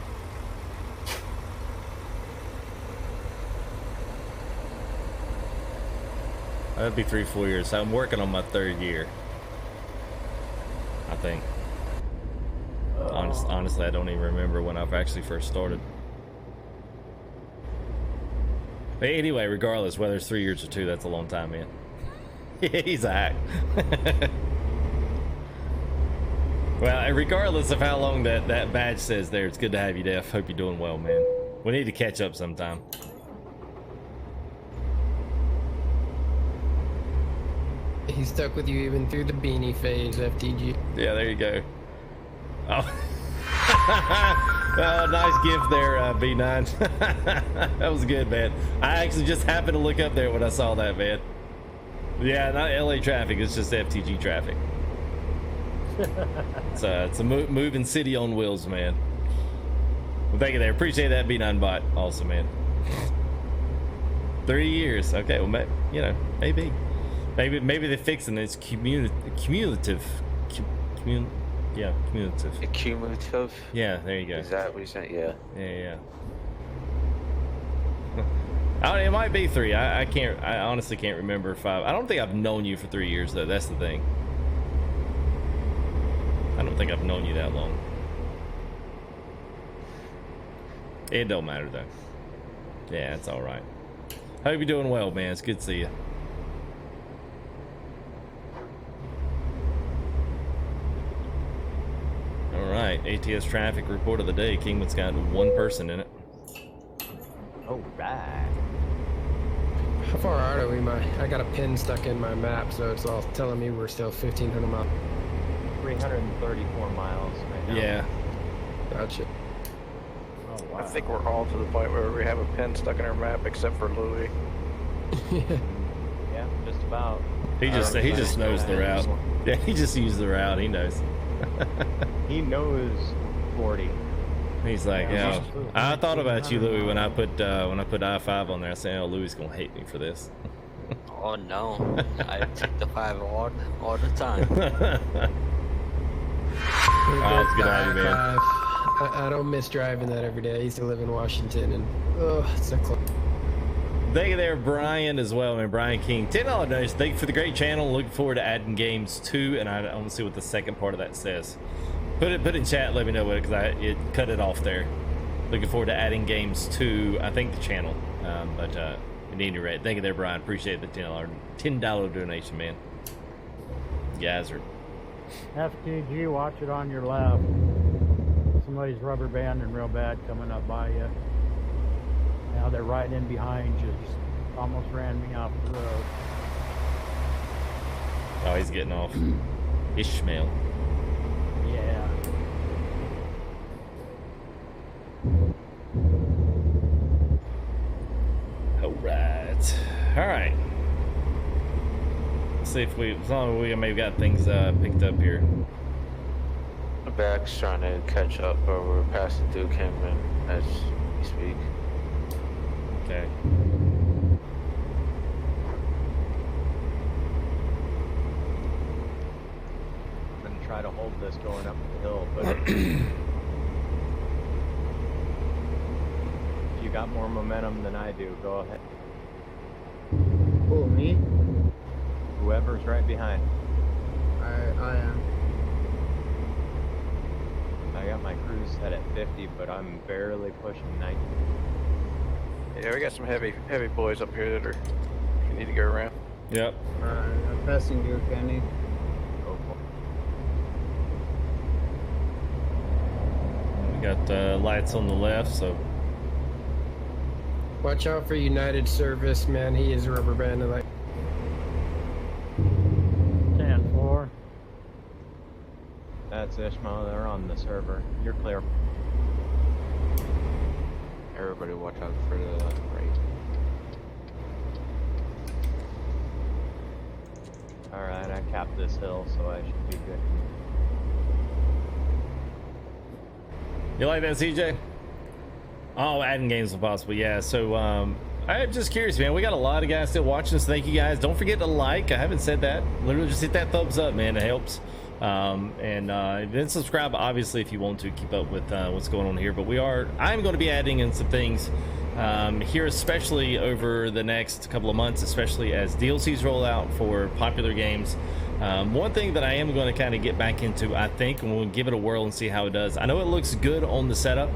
That'd be 3-4 years. So I'm working on my 3rd year, I think. Honestly, I don't even remember when I've actually first started. But anyway, regardless, whether it's 3 years or 2, that's a long time, man. He's a hack. Well, regardless of how long that badge says there, it's good to have you, Def. Hope you're doing well, man. We need to catch up sometime. He stuck with you even through the beanie phase, FTG. Yeah, there you go. Oh, oh nice gift there, B9. That was good, man. I actually just happened to look up there when I saw that, man. Yeah, not LA traffic, it's just FTG traffic. It's a moving city on wheels, man. Well, thank you there. Appreciate that, B9 bot. Awesome, man. 3 years. Okay, well, you know, maybe they're fixing it. It's cumulative. Yeah, cumulative. Cumulative? Yeah, there you go. Is that what you said? Yeah. Yeah. It might be 3. I honestly can't remember if I don't think I've known you for 3 years though. That's the thing. I don't think I've known you that long. It don't matter though. Yeah, it's all right. Hope you're doing well, man. It's good to see you. All right, ATS traffic report of the day. Kingman's got 1 person in it. All right. How far out are we? I got a pin stuck in my map, so it's all telling me we're still 1,500 miles. 334 miles right now. Yeah. Gotcha. Oh, wow. I think we're all to the point where we have a pin stuck in our map, except for Louis. Yeah, just about. He just knows the route. Yeah, he just used the route. He knows. He knows 40. He's like, yeah. I thought about you, Louis, when I put I-5 on there. I said, oh, Louis gonna hate me for this. Oh no, I take the 5 all the time. Oh, it's good to have you, man. I don't miss driving that every day. I used to live in Washington, and it's so close. Thank you there, Brian, as well, man. Brian King, $10 donation. Thank you for the great channel. Looking forward to adding games too, and I want to see what the second part of that says. Put it in chat. Let me know what because it cut it off there. Looking forward to adding games to I think the channel, but at any rate, thank you there, Brian. Appreciate the $10 donation, man. You guys are. FTG, watch it on your left. Somebody's rubber banding real bad coming up by you. Now they're right in behind you. Just Almost ran me off the road. Oh, he's getting off. Ishmael. Yeah. Alright. Alright. Let's see if as long as we maybe got things picked up here. The back's trying to catch up, but we're passing through Kingman as we speak. Okay. I'm gonna try to hold this going up the hill, but if you got more momentum than I do, go ahead. Who, me? Whoever's right behind. I am. I got my cruise set at 50, but I'm barely pushing 90. Yeah, we got some heavy boys up here that are. You need to go around. Yep. I'm passing you, Kenny. Go for it. We got lights on the left, so. Watch out for United Service, man. He is rubber banded like. 10-4. That's Ishmael. They're on the server. You're clear. Everybody watch out for the right. Alright, I capped this hill, so I should be good. You like that, CJ? Oh, adding games if possible. Yeah, so I'm just curious, man. We got a lot of guys still watching, so thank you guys. Don't forget to like. I haven't said that. Literally just hit that thumbs up, man. It helps. And then subscribe, obviously, if you want to keep up with what's going on here. But I'm going to be adding in some things here, especially over the next couple of months, especially as DLCs roll out for popular games. One thing that I am going to kind of get back into, I think, and we'll give it a whirl and see how it does. I know it looks good on the setup.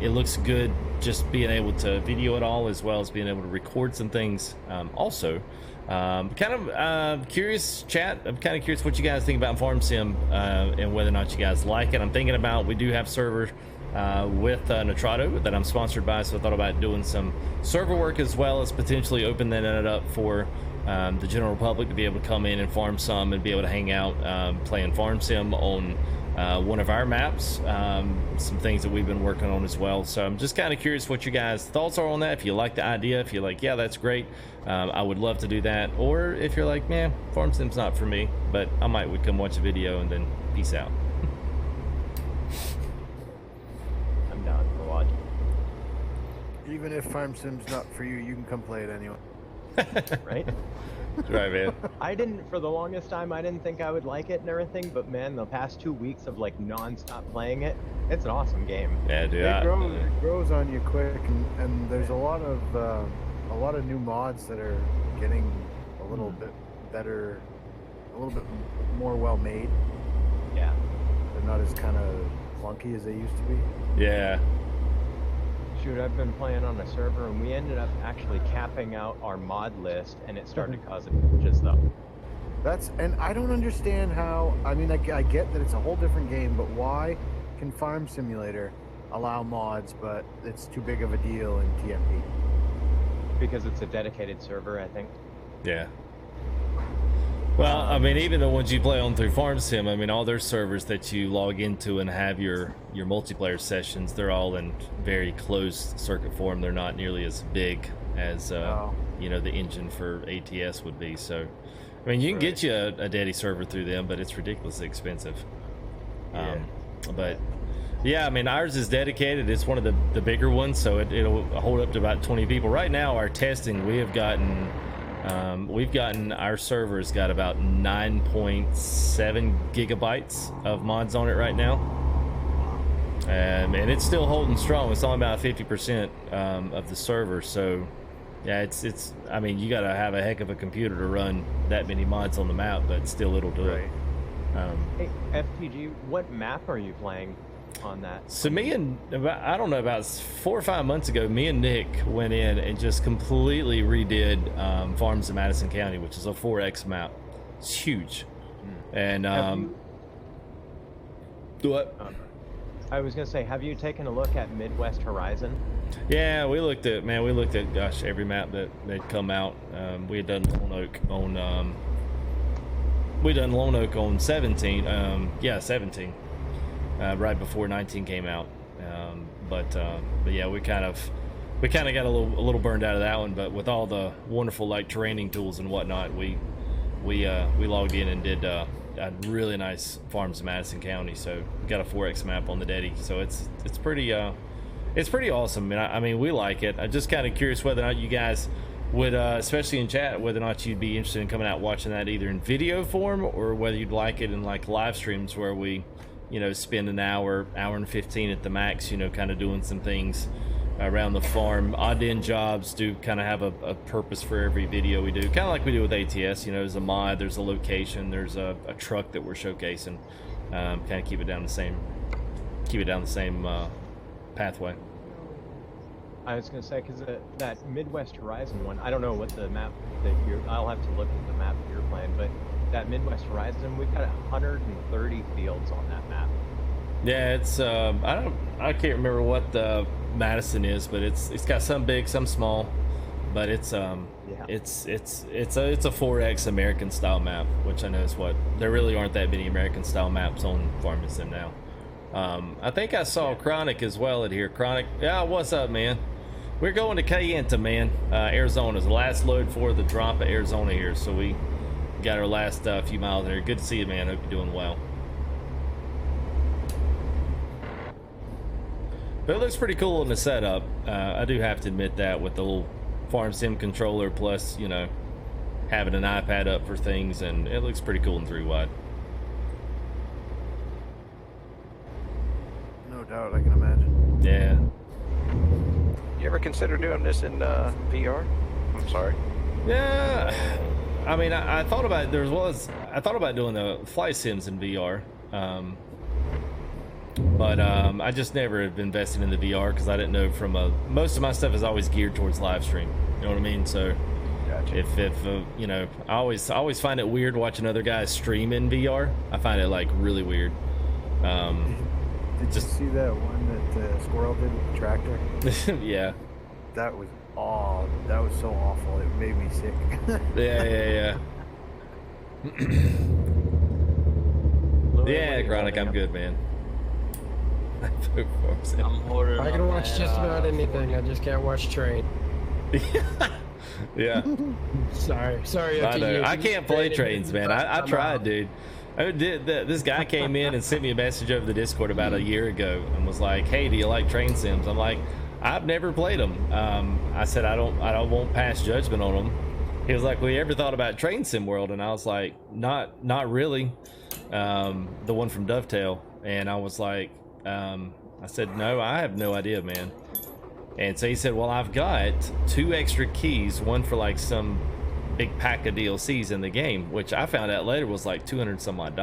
It looks good just being able to video it all, as well as being able to record some things also. Kind of curious, chat. I'm kind of curious what you guys think about Farm Sim and whether or not you guys like it. I'm thinking about, we do have servers with Nitrado that I'm sponsored by, so I thought about doing some server work as well as potentially opening that up for the general public to be able to come in and farm some and be able to hang out playing Farm Sim on one of our maps, some things that we've been working on as well. So I'm just kind of curious what you guys' thoughts are on that. If you like the idea, if you're like, yeah, that's great, I would love to do that. Or if you're like, man, Farm Sim's not for me, but I would come watch a video and then peace out. I'm down for watching. Even if Farm Sim's not for you, you can come play it anyway. Right? Right, man. I didn't, for the longest time, I didn't think I would like it and everything, but man, the past 2 weeks of like non-stop playing it, it's an awesome game. Yeah, dude. It grows on you quick, and there's a lot of new mods that are getting a little bit better, a little bit more well made. Yeah. They're not as kind of clunky as they used to be. Yeah. Shoot, I've been playing on a server and we ended up actually capping out our mod list and it started causing glitches though. And I don't understand how, I mean, I get that it's a whole different game, but why can Farm Simulator allow mods, but it's too big of a deal in TMP? Because it's a dedicated server, I think. Yeah. Well, I mean, even the ones you play on through Farm Sim, I mean, all their servers that you log into and have your multiplayer sessions, they're all in very closed circuit form. They're not nearly as big as, you know, the engine for ATS would be. So, I mean, you can get you a daddy server through them, but it's ridiculously expensive. Yeah. But, yeah, I mean, ours is dedicated. It's one of the bigger ones, so it'll hold up to about 20 people. Right now, our testing, we have gotten... our server's got about 9.7 gigabytes of mods on it right now, and it's still holding strong. It's only about 50% of the server, so yeah, it's I mean, you gotta have a heck of a computer to run that many mods on the map, but still it'll do it. Hey, FTG, what map are you playing on that? So me and, I don't know, about 4 or 5 months ago, me and Nick went in and just completely redid Farms in Madison County, which is a 4X map. It's huge. And what? I was gonna say, have you taken a look at Midwest Horizon? Yeah, we looked at gosh, every map that come out. We had done Lone Oak on we done Lone Oak on 17. 17. Right before 19 came out. But yeah, we kind of got a little burned out of that one. But with all the wonderful like training tools and whatnot, we logged in and did a really nice farms in Madison County. So we got a 4X map on the Deddy. So it's pretty awesome. I mean, we like it. I'm just kind of curious whether or not you guys would, especially in chat, whether or not you'd be interested in coming out watching that either in video form or whether you'd like it in like live streams where we, spend an hour and 15 at the max, kind of doing some things around the farm, odd end jobs, do kind of have a purpose for every video we do, kind of like we do with ATS. There's a mod, there's a location, there's a truck that we're showcasing, kind of keep it down the same pathway. I was going to say, because that Midwest Horizon one, I don't know what the map that I'll have to look at the map you're playing, but that Midwest Horizon, we've got 130 fields on that map. Yeah, it's I can't remember what the Madison is, but it's got some big, some small, but it's a 4X American style map, which I know is what there really aren't that many American style maps on Farming Sim now. I think I saw Chronic as well at here. Chronic, yeah, what's up, man? We're going to Kayenta, man. Arizona's the last load for the drop of Arizona here, so we got our last few miles there. Good to see you, man. Hope you're doing well. But it looks pretty cool in the setup. I do have to admit that, with the little Farm Sim controller plus, having an iPad up for things, and it looks pretty cool in 3-wide. No doubt, I can imagine. Yeah. You ever consider doing this in VR? I'm sorry. Yeah. I mean, I thought about I thought about doing the flight sims in VR, but I just never have invested in the VR because I didn't know most of my stuff is always geared towards live stream. You know what I mean? So gotcha. if I always find it weird watching other guys stream in VR. I find it like really weird. Did you see that one that Squirrel did with the tractor? Yeah. That was that was so awful. It made me sick. Yeah. Yeah, Chronic, I'm good, man. I'm ordering. I can watch just about anything. I just can't watch train. Yeah. Sorry. I know. I can't play trains, man. I tried, dude. This guy came in and sent me a message over the Discord about a year ago and was like, "Hey, do you like train sims?" I'm like, "I've never played them." I said, I won't pass judgment on them. He was like, "Well, you ever thought about Train Sim World?" And I was like, not really. The one from Dovetail. And I was like, I said, "No, I have no idea, man." And so he said, "Well, I've got 2 extra keys, one for like some big pack of DLCs in the game," which I found out later was like $200 some odd.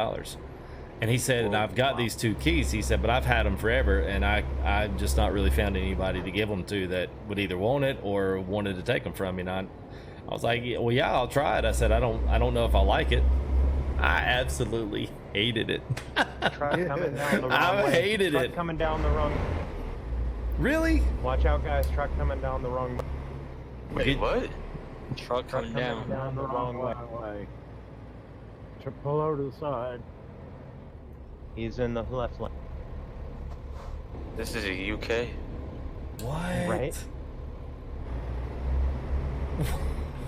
And he said, "And I've got these 2 keys," he said, "but I've had them forever, and I've just not really found anybody to give them to that would either want it or wanted to take them from me." And I was like, "Well, yeah, I'll try it." I said, I don't know if I like it. I absolutely hated it. Truck coming down the wrong I way. hated Truck it. coming down the wrong. Really? Watch out, guys! Truck coming down the wrong way. Wait, what? Truck coming down. Down the wrong way. To pull over to the side. He's in the left lane. This is a UK? What? Right?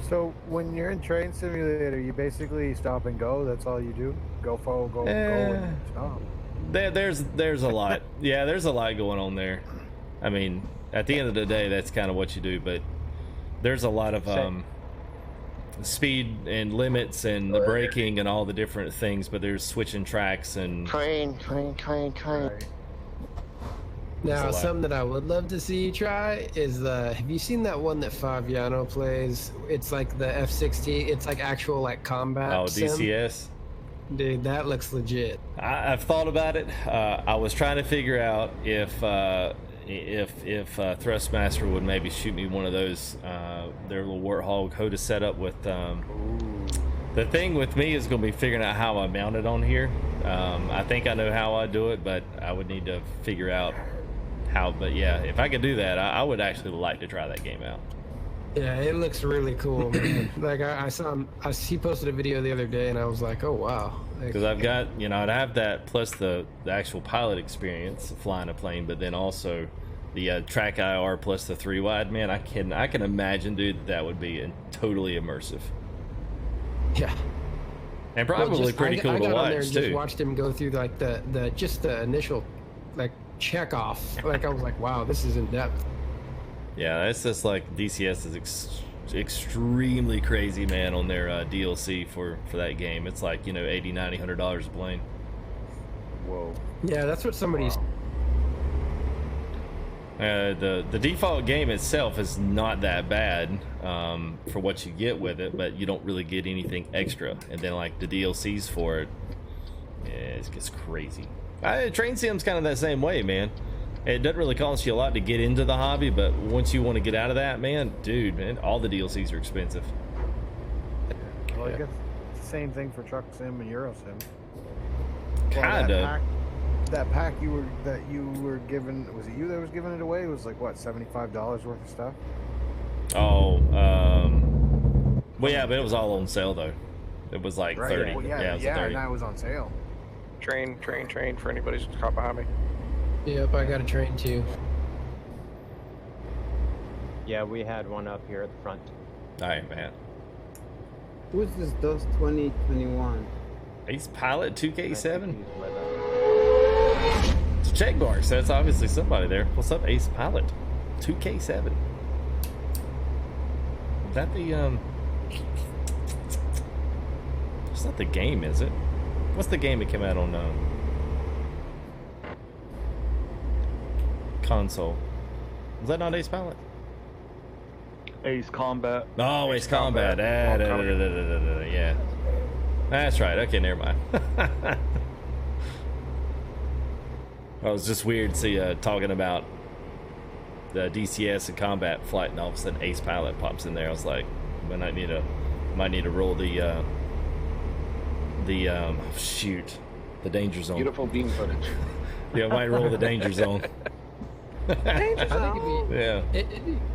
So when you're in Train Simulator, you basically stop and go. That's all you do. Go forward, go and stop. There's a lot. Yeah, there's a lot going on there. I mean, at the end of the day, that's kind of what you do. But there's a lot of speed and limits and the braking and all the different things. But there's switching tracks and Train. Now, something that I would love to see you try is have you seen that one that Fabiano plays? It's like the F-16. It's like actual like combat. Oh, sim. DCS. Dude, that looks legit. I've thought about it. I was trying to figure out if Thrustmaster would maybe shoot me one of those their little Warthog HOTA setup with. The thing with me is going to be figuring out how I mount it on here. I think I know how I do it, but I would need to figure out how, but yeah, if I could do that, I would actually like to try that game out. Yeah, it looks really cool, man. Like I saw him, he posted a video the other day, and I was like, oh wow. Because I've got, you know, I'd have that plus the actual pilot experience of flying a plane, but then also the track IR plus the 3-wide. Man, I can imagine, dude, that would be totally immersive. Yeah. And probably pretty cool to watch there and too. Just watched him go through like the initial like check off. Like I was like, wow, this is in depth. Yeah, that's just like DCS is extremely crazy, man, on their DLC for that game. It's like, you know, $80, $90, $100 a plane. Whoa. Yeah, that's what somebody's. The default game itself is not that bad for what you get with it, but you don't really get anything extra. And then like the DLCs for it, yeah, it gets crazy. Train Sim's kind of that same way, man. It doesn't really cost you a lot to get into the hobby, but once you want to get out of that, man, all the DLCs are expensive. Well, I guess it's the same thing for Truck Sim and Euro Sim. Kind of. That pack you were given, was it you that was giving it away? It was like what, $75 worth of stuff? Oh, well, yeah, but it was all on sale though. It was like 30. Well, yeah, it was 30. And that was on sale. Train for anybody who's caught behind me. Yep, I got a train too. Yeah, we had one up here at the front. All right, man. Who's this DOS 2021? Ace Pilot 2K7? It's a check mark, so that's obviously somebody there. What's up, Ace Pilot 2K7? Is that the it's not the game, is it? What's the game that came out on console? Was that not Ace Pilot? Ace Combat. Oh, Ace Combat. Yeah. That's right. Okay, never mind. It was just weird to see talking about the DCS and combat flight, and all of a sudden Ace Pilot pops in there. I was like, might need to roll the shoot, the danger zone. Beautiful beam footage. Yeah, I might roll the danger zone.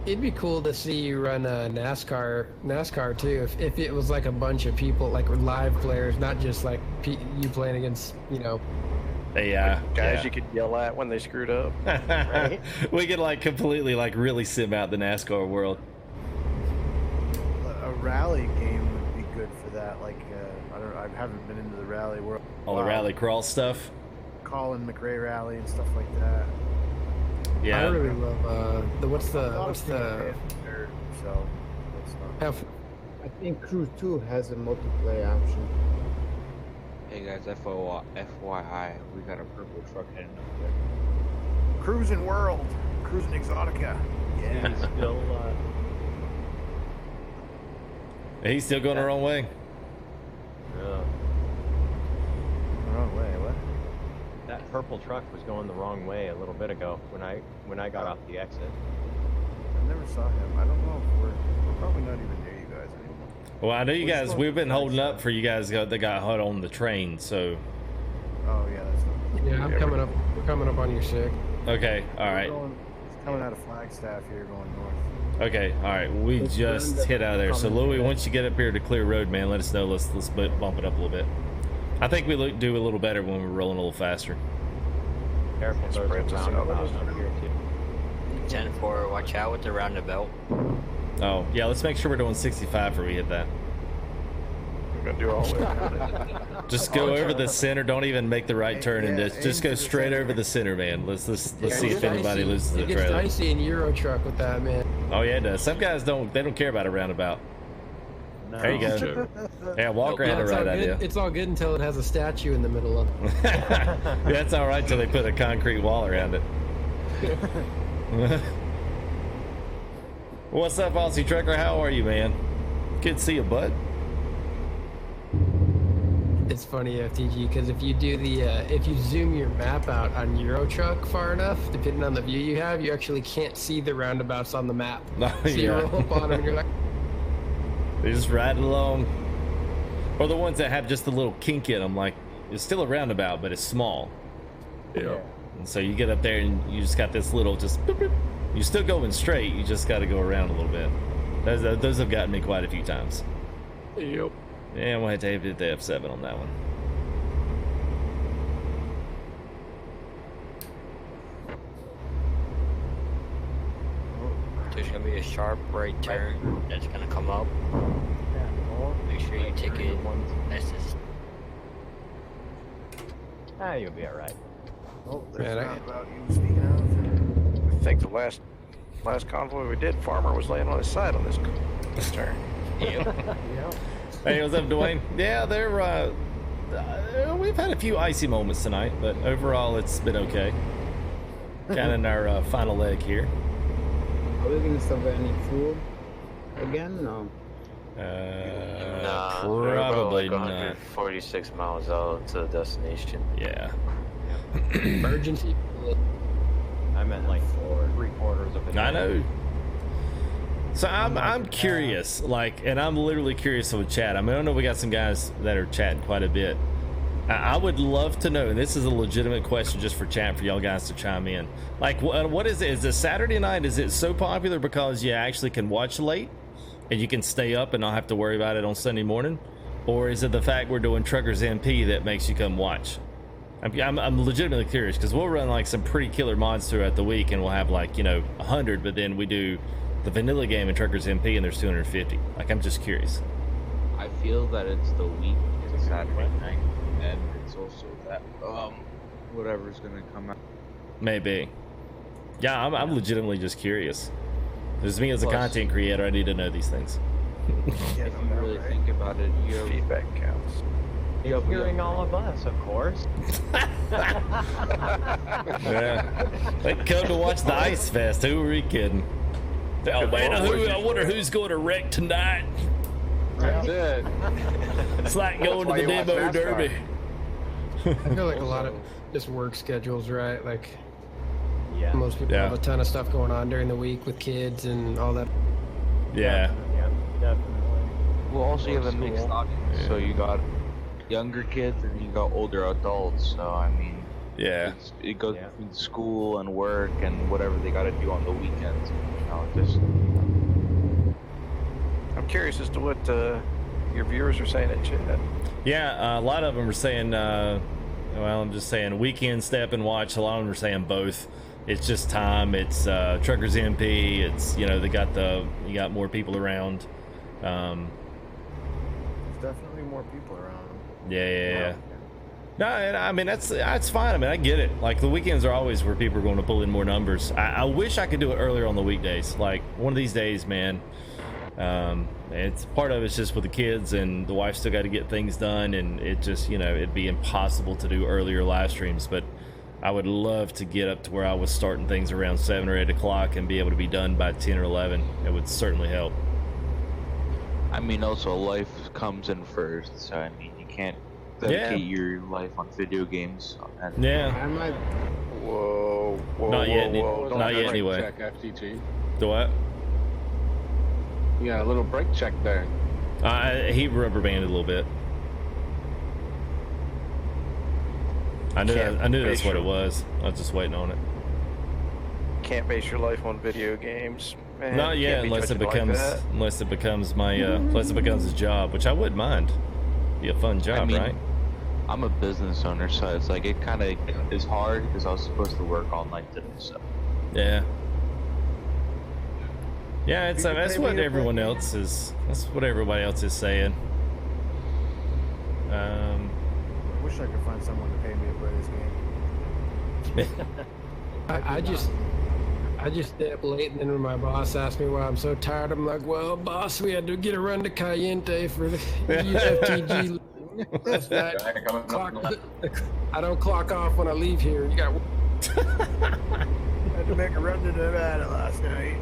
It'd be cool to see you run NASCAR too. If it was like a bunch of people, like live players, not just like you playing against, you know. Guys you could yell at when they screwed up. Right? We could like completely like really sim out the NASCAR world. A rally game would be good for that. Like I haven't been into the rally world. All the rally crawl stuff. Colin McRae rally and stuff like that. Yeah. I really love what's the so I think Cruise 2 has a multiplayer option. Hey guys, FYI, we got a purple truck heading up there. Cruising World, Cruising Exotica. Yeah. He's still going the wrong way. Wrong way, what? That purple truck was going the wrong way a little bit ago when I got off the exit. I never saw him. I don't know if we're probably not even near you guys anymore. Well, I know you guys. We've been holding up for you guys that got hot on the train. So. Oh yeah, that's not. Yeah, I'm coming up. We're coming up on your SIG. Okay. All right. It's coming out of Flagstaff here, going north. Okay. All right. We just hit out of there. So Louis, once you get up here to clear road, man, let us know. Let's bump it up a little bit. I think we do a little better when we're rolling a little faster. Careful, there's a roundabout up here too. 10-4, watch out with the roundabout. Oh, yeah, let's make sure we're doing 65 before we hit that. We're gonna do all that. Just go over the center. Don't even make the right turn, and just go straight over the center, man. Let's see if anybody loses the trailer. It gets dicey in Euro Truck with that, man. Oh yeah, it does. Some guys don't care about a roundabout. No. There you go. Yeah, walk around the right idea. It's all good until it has a statue in the middle of it. Yeah, it's all right till they put a concrete wall around it. What's up, Aussie Trucker? How are you, man? Good to see you, bud. It's funny, FTG, because if you do if you zoom your map out on Euro Truck far enough, depending on the view you have, you actually can't see the roundabouts on the map. So you roll up on them and you're like... They just ride along. Or the ones that have just a little kink in them, like, it's still a roundabout, but it's small. Yeah. And so you get up there and you just got this little just boop, boop. You're still going straight, you just got to go around a little bit. Those have gotten me quite a few times. Yep. Yeah, we'll have to hit the F7 on that one. There's gonna be a sharp right turn that's gonna come up. Make sure you take it. That's just. You'll be alright. Oh, there's a roundabout you speaking of. I think the last convoy we did, Farmer was laying on his side on this turn. Yep. Hey, what's up, Dwayne? Yeah, we've had a few icy moments tonight, but overall it's been okay. Kind of in our final leg here. Are we gonna stop at any fuel again? No. Nah, probably like not. 146 miles out to the destination. Yeah. Emergency. I meant like 3/4 of it. I know. So I'm curious, like, and I'm literally curious with chat. I mean, I know we got some guys that are chatting quite a bit. I would love to know, and this is a legitimate question just for chat for y'all guys to chime in. Like, what is it? Is this Saturday night? Is it so popular because you actually can watch late and you can stay up and not have to worry about it on Sunday morning? Or is it the fact we're doing Truckers MP that makes you come watch? I'm legitimately curious because we'll run like some pretty killer mods throughout the week and we'll have like, 100, but then we do the vanilla game in Truckers MP and there's 250. Like, I'm just curious. I feel that it's the week, it's Saturday night, and it's also that whatever's gonna come out. Maybe. Yeah, I'm legitimately just curious. Because me as a content creator, I need to know these things. If you really think about it, you have feedback counts. You're hearing all of us, of course. Yeah. They come to watch the Ice Fest. Who are we kidding? Oh man, I wonder who's going to wreck tonight. That's it. It's like going to the demo derby. I feel like a lot of just work schedules, right? Like, yeah, most people have a ton of stuff going on during the week with kids and all that. Yeah. Yeah, definitely. Well, also you have a mixed audience, so you got younger kids and you got older adults. So I mean, it goes between school and work and whatever they got to do on the weekends. Just. I'm curious as to what your viewers are saying in chat. Yeah, a lot of them are saying, well, I'm just saying weekend step and watch. A lot of them are saying both. It's just time. It's Truckers MP. It's, you got more people around. There's definitely more people around. Yeah. No, and I mean, that's fine. I mean, I get it. Like, the weekends are always where people are going to pull in more numbers. I wish I could do it earlier on the weekdays. Like, one of these days, man, it's part of it's just with the kids and the wife still got to get things done, and it just, it'd be impossible to do earlier live streams. But I would love to get up to where I was starting things around 7 or 8 o'clock and be able to be done by 10 or 11. It would certainly help. I mean, also life comes in first, so I mean, you can't dedicate your life on video games. Yeah. Whoa. Not yet. Don't Not yet. Anyway. Check FTG. The what? You got a little brake check there. He rubber banded a little bit. I knew that's what it was. I was just waiting on it. Can't base your life on video games. Man, not yet, unless it becomes his job, which I wouldn't mind. Be a fun job, right? I'm a business owner, so it's like it kind of is hard because I was supposed to work all night today. So yeah, it's that's what everyone else is. That's what everybody else is saying. I wish I could find someone to pay me to play this game. I just stay up late, and then when my boss asked me why I'm so tired, I'm like, well, boss, we had to get a run to Caliente for the FTG last night. I don't clock off when I leave here. You got. I had to make a run to Nevada last night.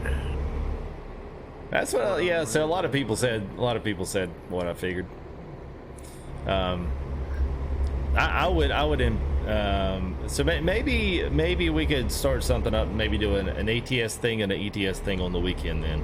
That's what. Yeah. So a lot of people said what I figured. I would. So maybe we could start something up. Maybe do an ATS thing and an ETS thing on the weekend. Then,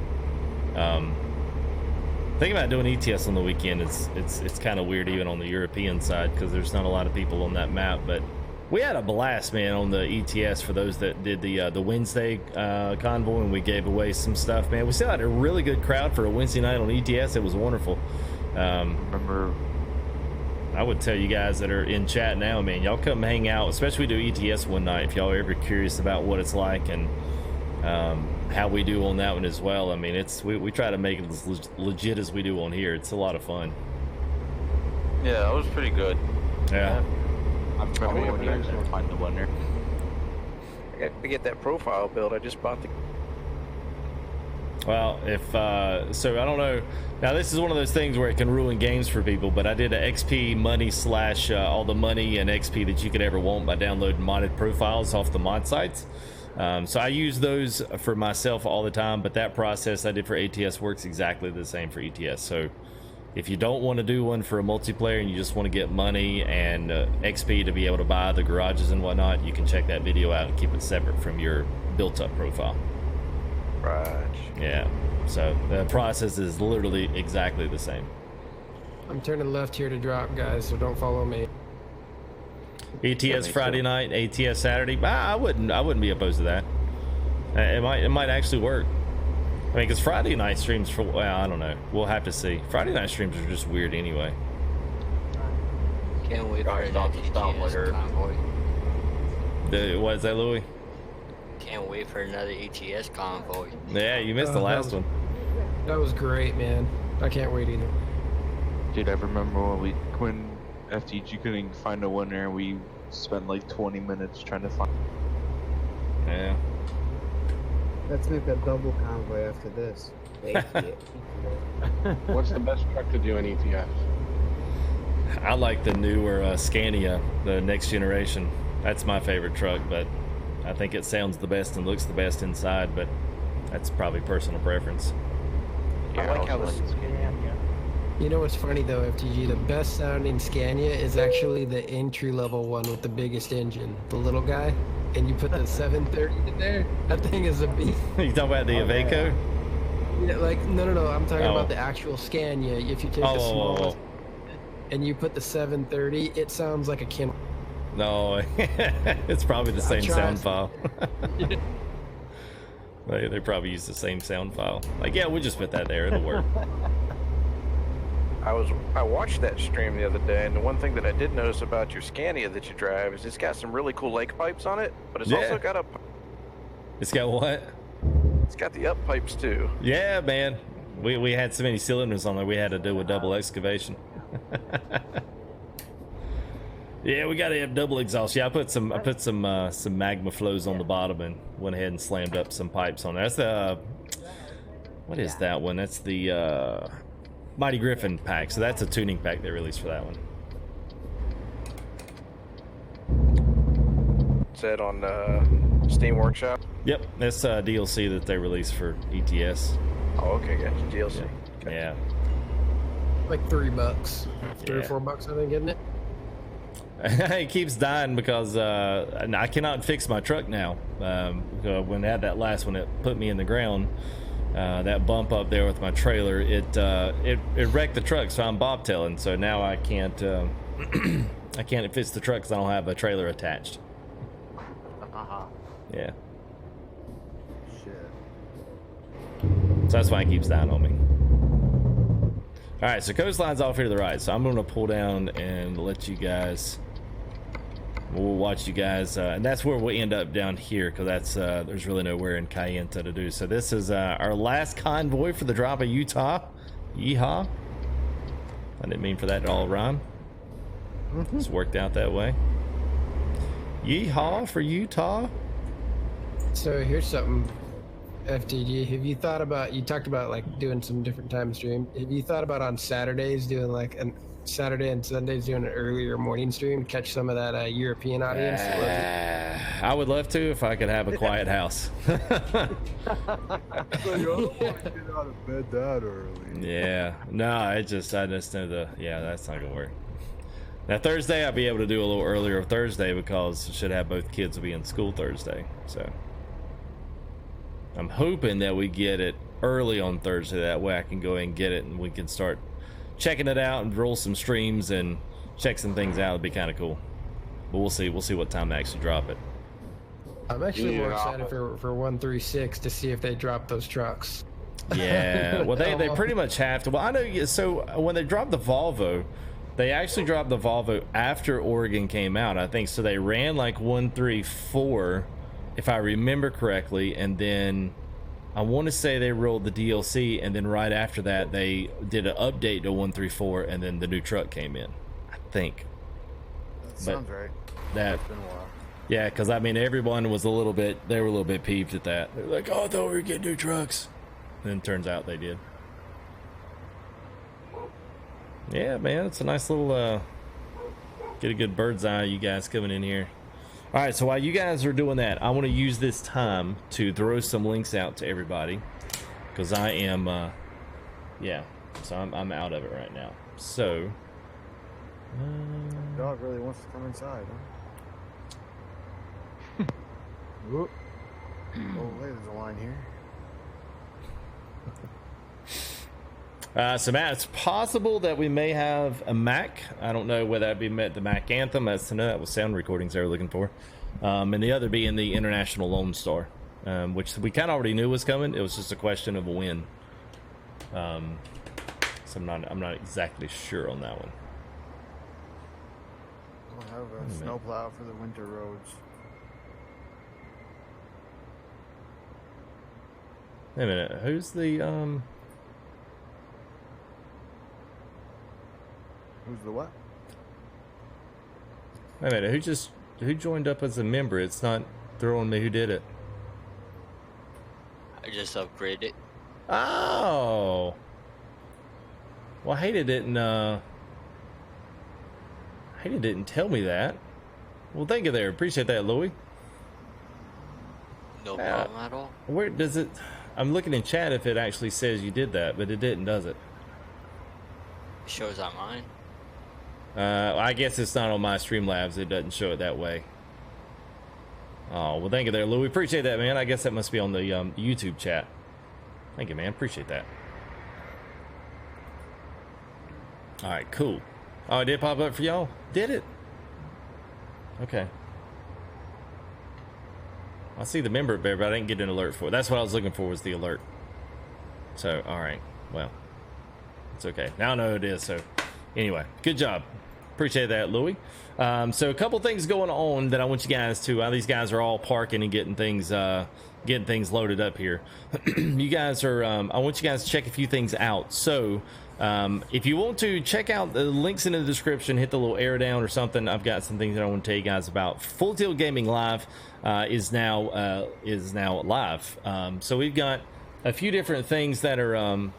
thinking about doing ETS on the weekend, it's kind of weird even on the European side because there's not a lot of people on that map. But We had a blast, man, on the ETS for those that did the Wednesday convoy, and we gave away some stuff, man. We still had a really good crowd for a Wednesday night on ETS. It was wonderful. Remember, I would tell you guys that are in chat now, man, y'all come hang out, especially we do ETS one night if y'all are ever curious about what it's like and how we do on that one as well. I mean, it's we try to make it as legit as we do on here. It's a lot of fun. Yeah, it was pretty good. Yeah. I'm probably going to find the winner. I got to get that profile build. I just bought the. Well, if so, I don't know. Now, this is one of those things where it can ruin games for people, but I did a XP money / all the money and XP that you could ever want by downloading modded profiles off the mod sites. So I use those for myself all the time, but that process I did for ATS works exactly the same for ETS. So if you don't want to do one for a multiplayer and you just want to get money and XP to be able to buy the garages and whatnot, you can check that video out and keep it separate from your built-up profile. Right. Yeah. So the process is literally exactly the same. I'm turning left here to drop, guys, so don't follow me. ETS Friday night, ATS Saturday. I wouldn't be opposed to that. It might actually work. I mean, because Friday night streams for, well, I don't know. We'll have to see. Friday night streams are just weird anyway. Can't wait for an ETS convoy. What is that, Louis? Can't wait for another ETS convoy. Yeah, you missed the last one. That was great, man. I can't wait either. Dude, I remember when FTG couldn't find a winner and we spent like 20 minutes trying to find. Yeah. Let's make a double convoy after this. What's the best truck to do in ETS? I like the newer Scania, the next generation. That's my favorite truck, but I think it sounds the best and looks the best inside, but that's probably personal preference. I like how this. You know what's funny though, FTG? The best sounding Scania is actually the entry level one with the biggest engine, the little guy. And you put the 730 in there. That thing is a beast. You talking about the Iveco? Yeah, like no. I'm talking about the actual Scania. If you take the smallest and you put the 730, it sounds like a Kin. No, it's probably the same sound file. They probably use the same sound file. Like, yeah, we'll just put that there. It'll work. I watched that stream the other day, and the one thing that I did notice about your Scania that you drive is it's got some really cool lake pipes on it, but it's also got a. It's got what? It's got the up pipes too. Yeah, man. We had so many cylinders on there, we had to do a double excavation. Yeah, we got to have double exhaust. Yeah, I put some magma flows on the bottom and went ahead and slammed up some pipes on there. That's the what is that one? That's the Mighty Griffin pack. So that's a tuning pack they released for that one. Said on Steam Workshop. Yep, that's DLC that they released for ETS. Oh, okay, gotcha. DLC. Yeah. Like $3, $3 or $4, I think, isn't it? It keeps dying because I cannot fix my truck now. When I had that last one, it put me in the ground. That bump up there with my trailer, it wrecked the truck, so I'm bobtailing. So now I can't I can't fix the truck because I don't have a trailer attached. Yeah. Shit. So that's why it keeps dying on me. All right, so coastline's off here to the right, so I'm going to pull down and let you guys. We'll watch you guys, and that's where we'll end up down here because that's there's really nowhere in Cayenta to do. So this is our last convoy for the drop of Utah. Yeehaw! I didn't mean for that to all rhyme. It's worked out that way. Yeehaw for Utah. So here's something, FTG. Have you thought about? You talked about like doing some different time stream. Have you thought about on Saturdays doing like an Saturday and Sundays doing an earlier morning stream to catch some of that European audience? I would love to if I could have a quiet house. So you don't want to get out of bed that early. Yeah, no, I just know that's not gonna work. Now Thursday I'll be able to do a little earlier Thursday because I should have both kids will be in school Thursday. So I'm hoping that we get it early on Thursday. That way I can go and get it and we can start checking it out and roll some streams and check some things out. It'd be kind of cool. but we'll see what time they actually drop it. I'm actually more excited for 136 to see if they drop those trucks. Yeah, well, they pretty much have to. Well, I know. So when they dropped the Volvo, they actually dropped the Volvo after Oregon came out, I think. So they ran like 134, if I remember correctly, and then I want to say they rolled the DLC, and then right after that they did an update to 134, and then the new truck came in, I think. That sounds right. It's been a while. Yeah, because I mean, everyone was they were a little bit peeved at that. They're like, oh, I thought we were getting new trucks. And then turns out they did. Yeah, man, it's a nice little, get a good bird's eye of you guys coming in here. All right, so while you guys are doing that, I want to use this time to throw some links out to everybody. Because I am, yeah, so I'm out of it right now. So. Dog really wants to come inside, huh? Whoop. Oh, there's a line here. So Matt, it's possible that we may have a Mac. I don't know whether that be the Mac Anthem. That was sound recordings they were looking for, and the other being the International Lone Star, which we kind of already knew was coming. It was just a question of when. So I'm not exactly sure on that one. We'll have a snowplow for the winter roads. Wait a minute, who's the Who's the what? Wait a minute, who joined up as a member? It's not throwing me who did it. I just upgraded. Oh. Well, Hayden didn't tell me that. Well, thank you there. Appreciate that, Louie. No problem at all. Where does it? I'm looking in chat if it actually says you did that, but it didn't, does it? It shows on mine. I guess it's not on my Streamlabs. It doesn't show it that way. Oh, well, thank you there, Louie. Appreciate that, man. I guess that must be on the YouTube chat. Thank you, man. Appreciate that. All right, cool. Oh, it did pop up for y'all? Did it? Okay. I see the member there, but I didn't get an alert for it. That's what I was looking for, was the alert. So, all right. Well, it's okay. Now I know who it is. So, anyway, good job. Appreciate that, Louie. So, a couple things going on that I want you guys to. These guys are all parking and getting things loaded up here. You guys are. I want you guys to check a few things out. So, if you want to check out the links in the description, hit the little arrow down or something. I've got some things that I want to tell you guys about. Full Tilt Gaming Live is now live. So we've got a few different things that are. You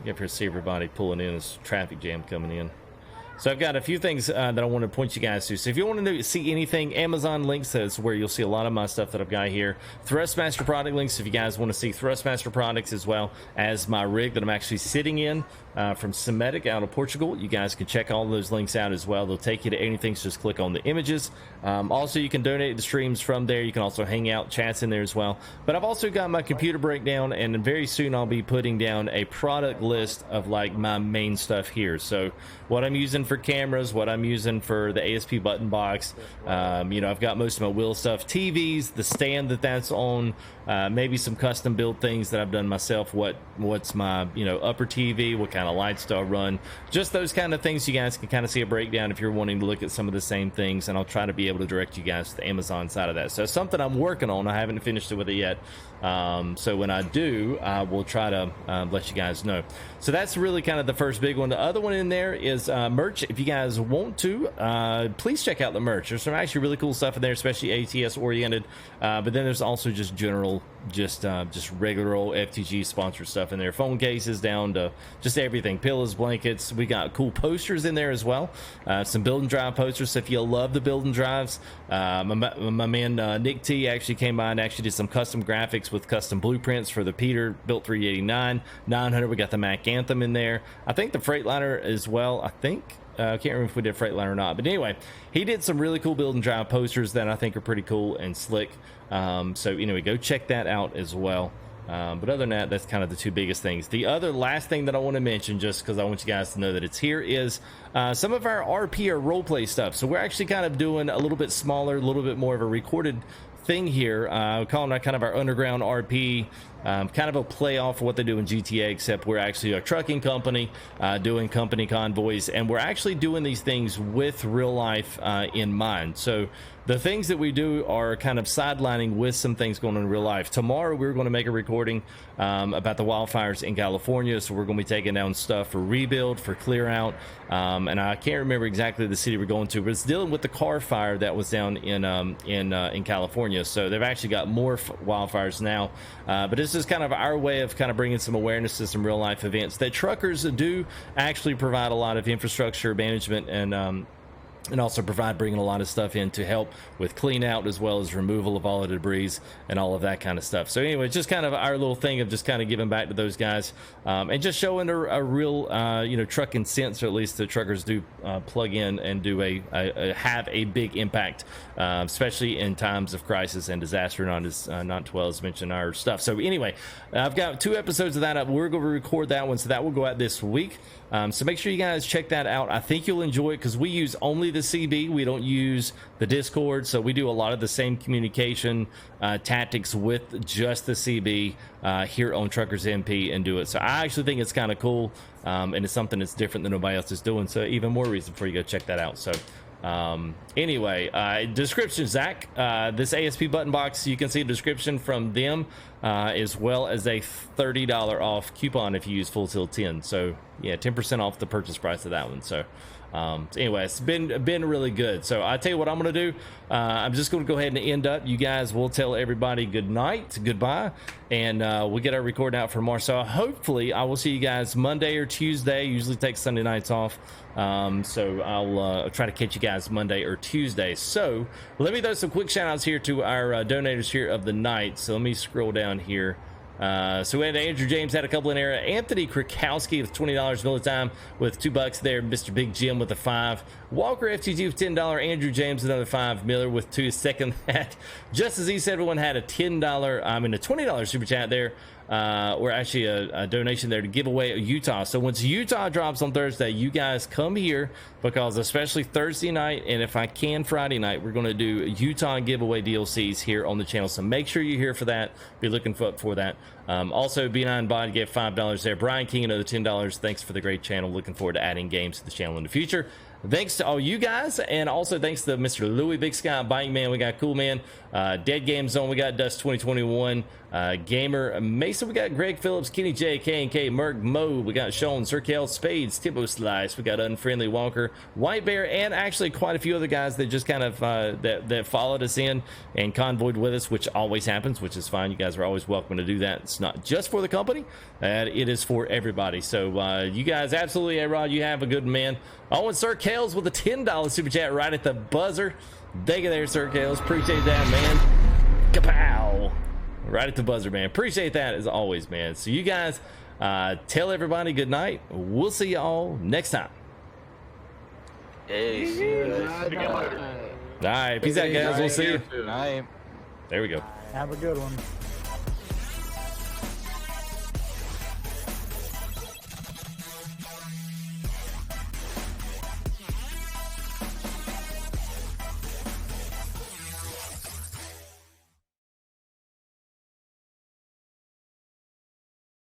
have to see everybody pulling in. This traffic jam coming in. So I've got a few things that I want to point you guys to. So if you want to see anything, Amazon links, that's where you'll see a lot of my stuff that I've got here. Thrustmaster product links, if you guys want to see Thrustmaster products, as well as my rig that I'm actually sitting in from Semitic out of Portugal. You guys can check all those links out as well. They'll take you to anything, so just click on the images. Also, you can donate the streams from there. You can also hang out, chats in there as well. But I've also got my computer breakdown, and very soon I'll be putting down a product list of like my main stuff here. So what I'm using for cameras, what I'm using for the ASP button box, you know, I've got most of my wheel stuff, TVs, the stand that's on, maybe some custom build things that I've done myself, what's my, you know, upper TV, what kind of lights do I run, just those kind of things. You guys can kind of see a breakdown if you're wanting to look at some of the same things, and I'll try to be able to direct you guys to the Amazon side of that. So it's something I'm working on. I haven't finished it with it yet, so when I do, I will try to let you guys know. So that's really kind of the first big one. The other one in there is merch. If you guys want to, please check out the merch. There's some actually really cool stuff in there, especially ATS oriented, but then there's also just general, just regular old FTG sponsored stuff in there. Phone cases down to just everything, pillows, blankets. We got cool posters in there as well, some build and drive posters. So if you love the build and drives, my man Nick T actually came by and actually did some custom graphics with custom blueprints for the Peter built 389 900. We got the Mac Anthem in there. I think the Freightliner as well. I think I can't remember if we did Freightliner or not, but anyway, he did some really cool build and drive posters that I think are pretty cool and slick. So anyway, go check that out as well. But other than that, that's kind of the two biggest things. The other last thing that I want to mention, just because I want you guys to know that it's here, is some of our RP or roleplay stuff. So we're actually kind of doing a little bit smaller, a little bit more of a recorded thing here, calling that kind of our underground RP, kind of a play off of what they do in GTA, except we're actually a trucking company doing company convoys, and we're actually doing these things with real life in mind. So the things that we do are kind of sidelining with some things going on in real life. Tomorrow we're going to make a recording about the wildfires in California, so we're going to be taking down stuff for rebuild, for clear out, and I can't remember exactly the city we're going to, but it's dealing with the car fire that was down in California. So they've actually got more wildfires now, but this is kind of our way of kind of bringing some awareness to some real life events that truckers do actually provide a lot of infrastructure management and also bringing a lot of stuff in to help with clean out, as well as removal of all the debris and all of that kind of stuff. So anyway, just kind of our little thing of just kind of giving back to those guys, and just showing a real trucking sense, or at least the truckers do plug in and do have a big impact, especially in times of crisis and disaster, not to well as mention our stuff. So anyway, I've got 2 episodes of that up. We're going to record that one, so that will go out this week. So make sure you guys check that out. I think you'll enjoy it, because we use only the CB. We don't use the Discord, so we do a lot of the same communication tactics with just the CB here on Truckers MP and do it. So I actually think it's kind of cool, and it's something that's different than nobody else is doing. So even more reason for you to go check that out. So anyway, description, Zach, this ASP button box, you can see a description from them, as well as a $30 off coupon if you use Full Tilt 10. So yeah, 10% off the purchase price of that one. So anyway, it's been really good. So I tell you what I'm gonna do, I'm just gonna go ahead and end up. You guys will tell everybody good night, goodbye, and we'll get our recording out for tomorrow. So hopefully I will see you guys Monday or Tuesday. Usually take Sunday nights off, so I'll try to catch you guys Monday or Tuesday. So let me throw some quick shout outs here to our donators here of the night. So let me scroll down here. So we had Andrew James had a couple in there. Anthony Krakowski with $20 Miller Time with $2 there. Mr. Big Jim with a 5. Walker FTG with $10. Andrew James another 5. Miller with 2. Second that. Just as he said, everyone had a $20 super chat there. Or actually a donation there to give away Utah. So once Utah drops on Thursday, you guys come here, because especially Thursday night, and if I can Friday night, we're going to do Utah giveaway DLCs here on the channel. So make sure you're here for that. Be looking for that. Also, B9 Bond gave $5 there. Brian King another $10. Thanks for the great channel. Looking forward to adding games to the channel in the future. Thanks to all you guys, and also thanks to Mr. Louis Big Sky, Bike Man, we got Cool Man, Dead Game Zone, we got Dust 2021, Gamer Mason, we got Greg Phillips, Kenny J, K&K, Merc Mo, we got Sean, Sir Kel, Spades, Timbo Slice, we got Unfriendly Walker, White Bear, and actually quite a few other guys that just kind of that followed us in and convoyed with us, which always happens, which is fine. You guys are always welcome to do that. It's not just for the company, it is for everybody. So you guys absolutely, A-Rod, you have a good man. Oh, and Sir Kales with a $10 super chat right at the buzzer. Thank you there, Sir Kales. Appreciate that, man. Kapow! Right at the buzzer, man. Appreciate that as always, man. So you guys tell everybody good night. We'll see you all next time. Hey, see you guys. All right, peace out, guys. We'll see you. Night. There we go. Have a good one.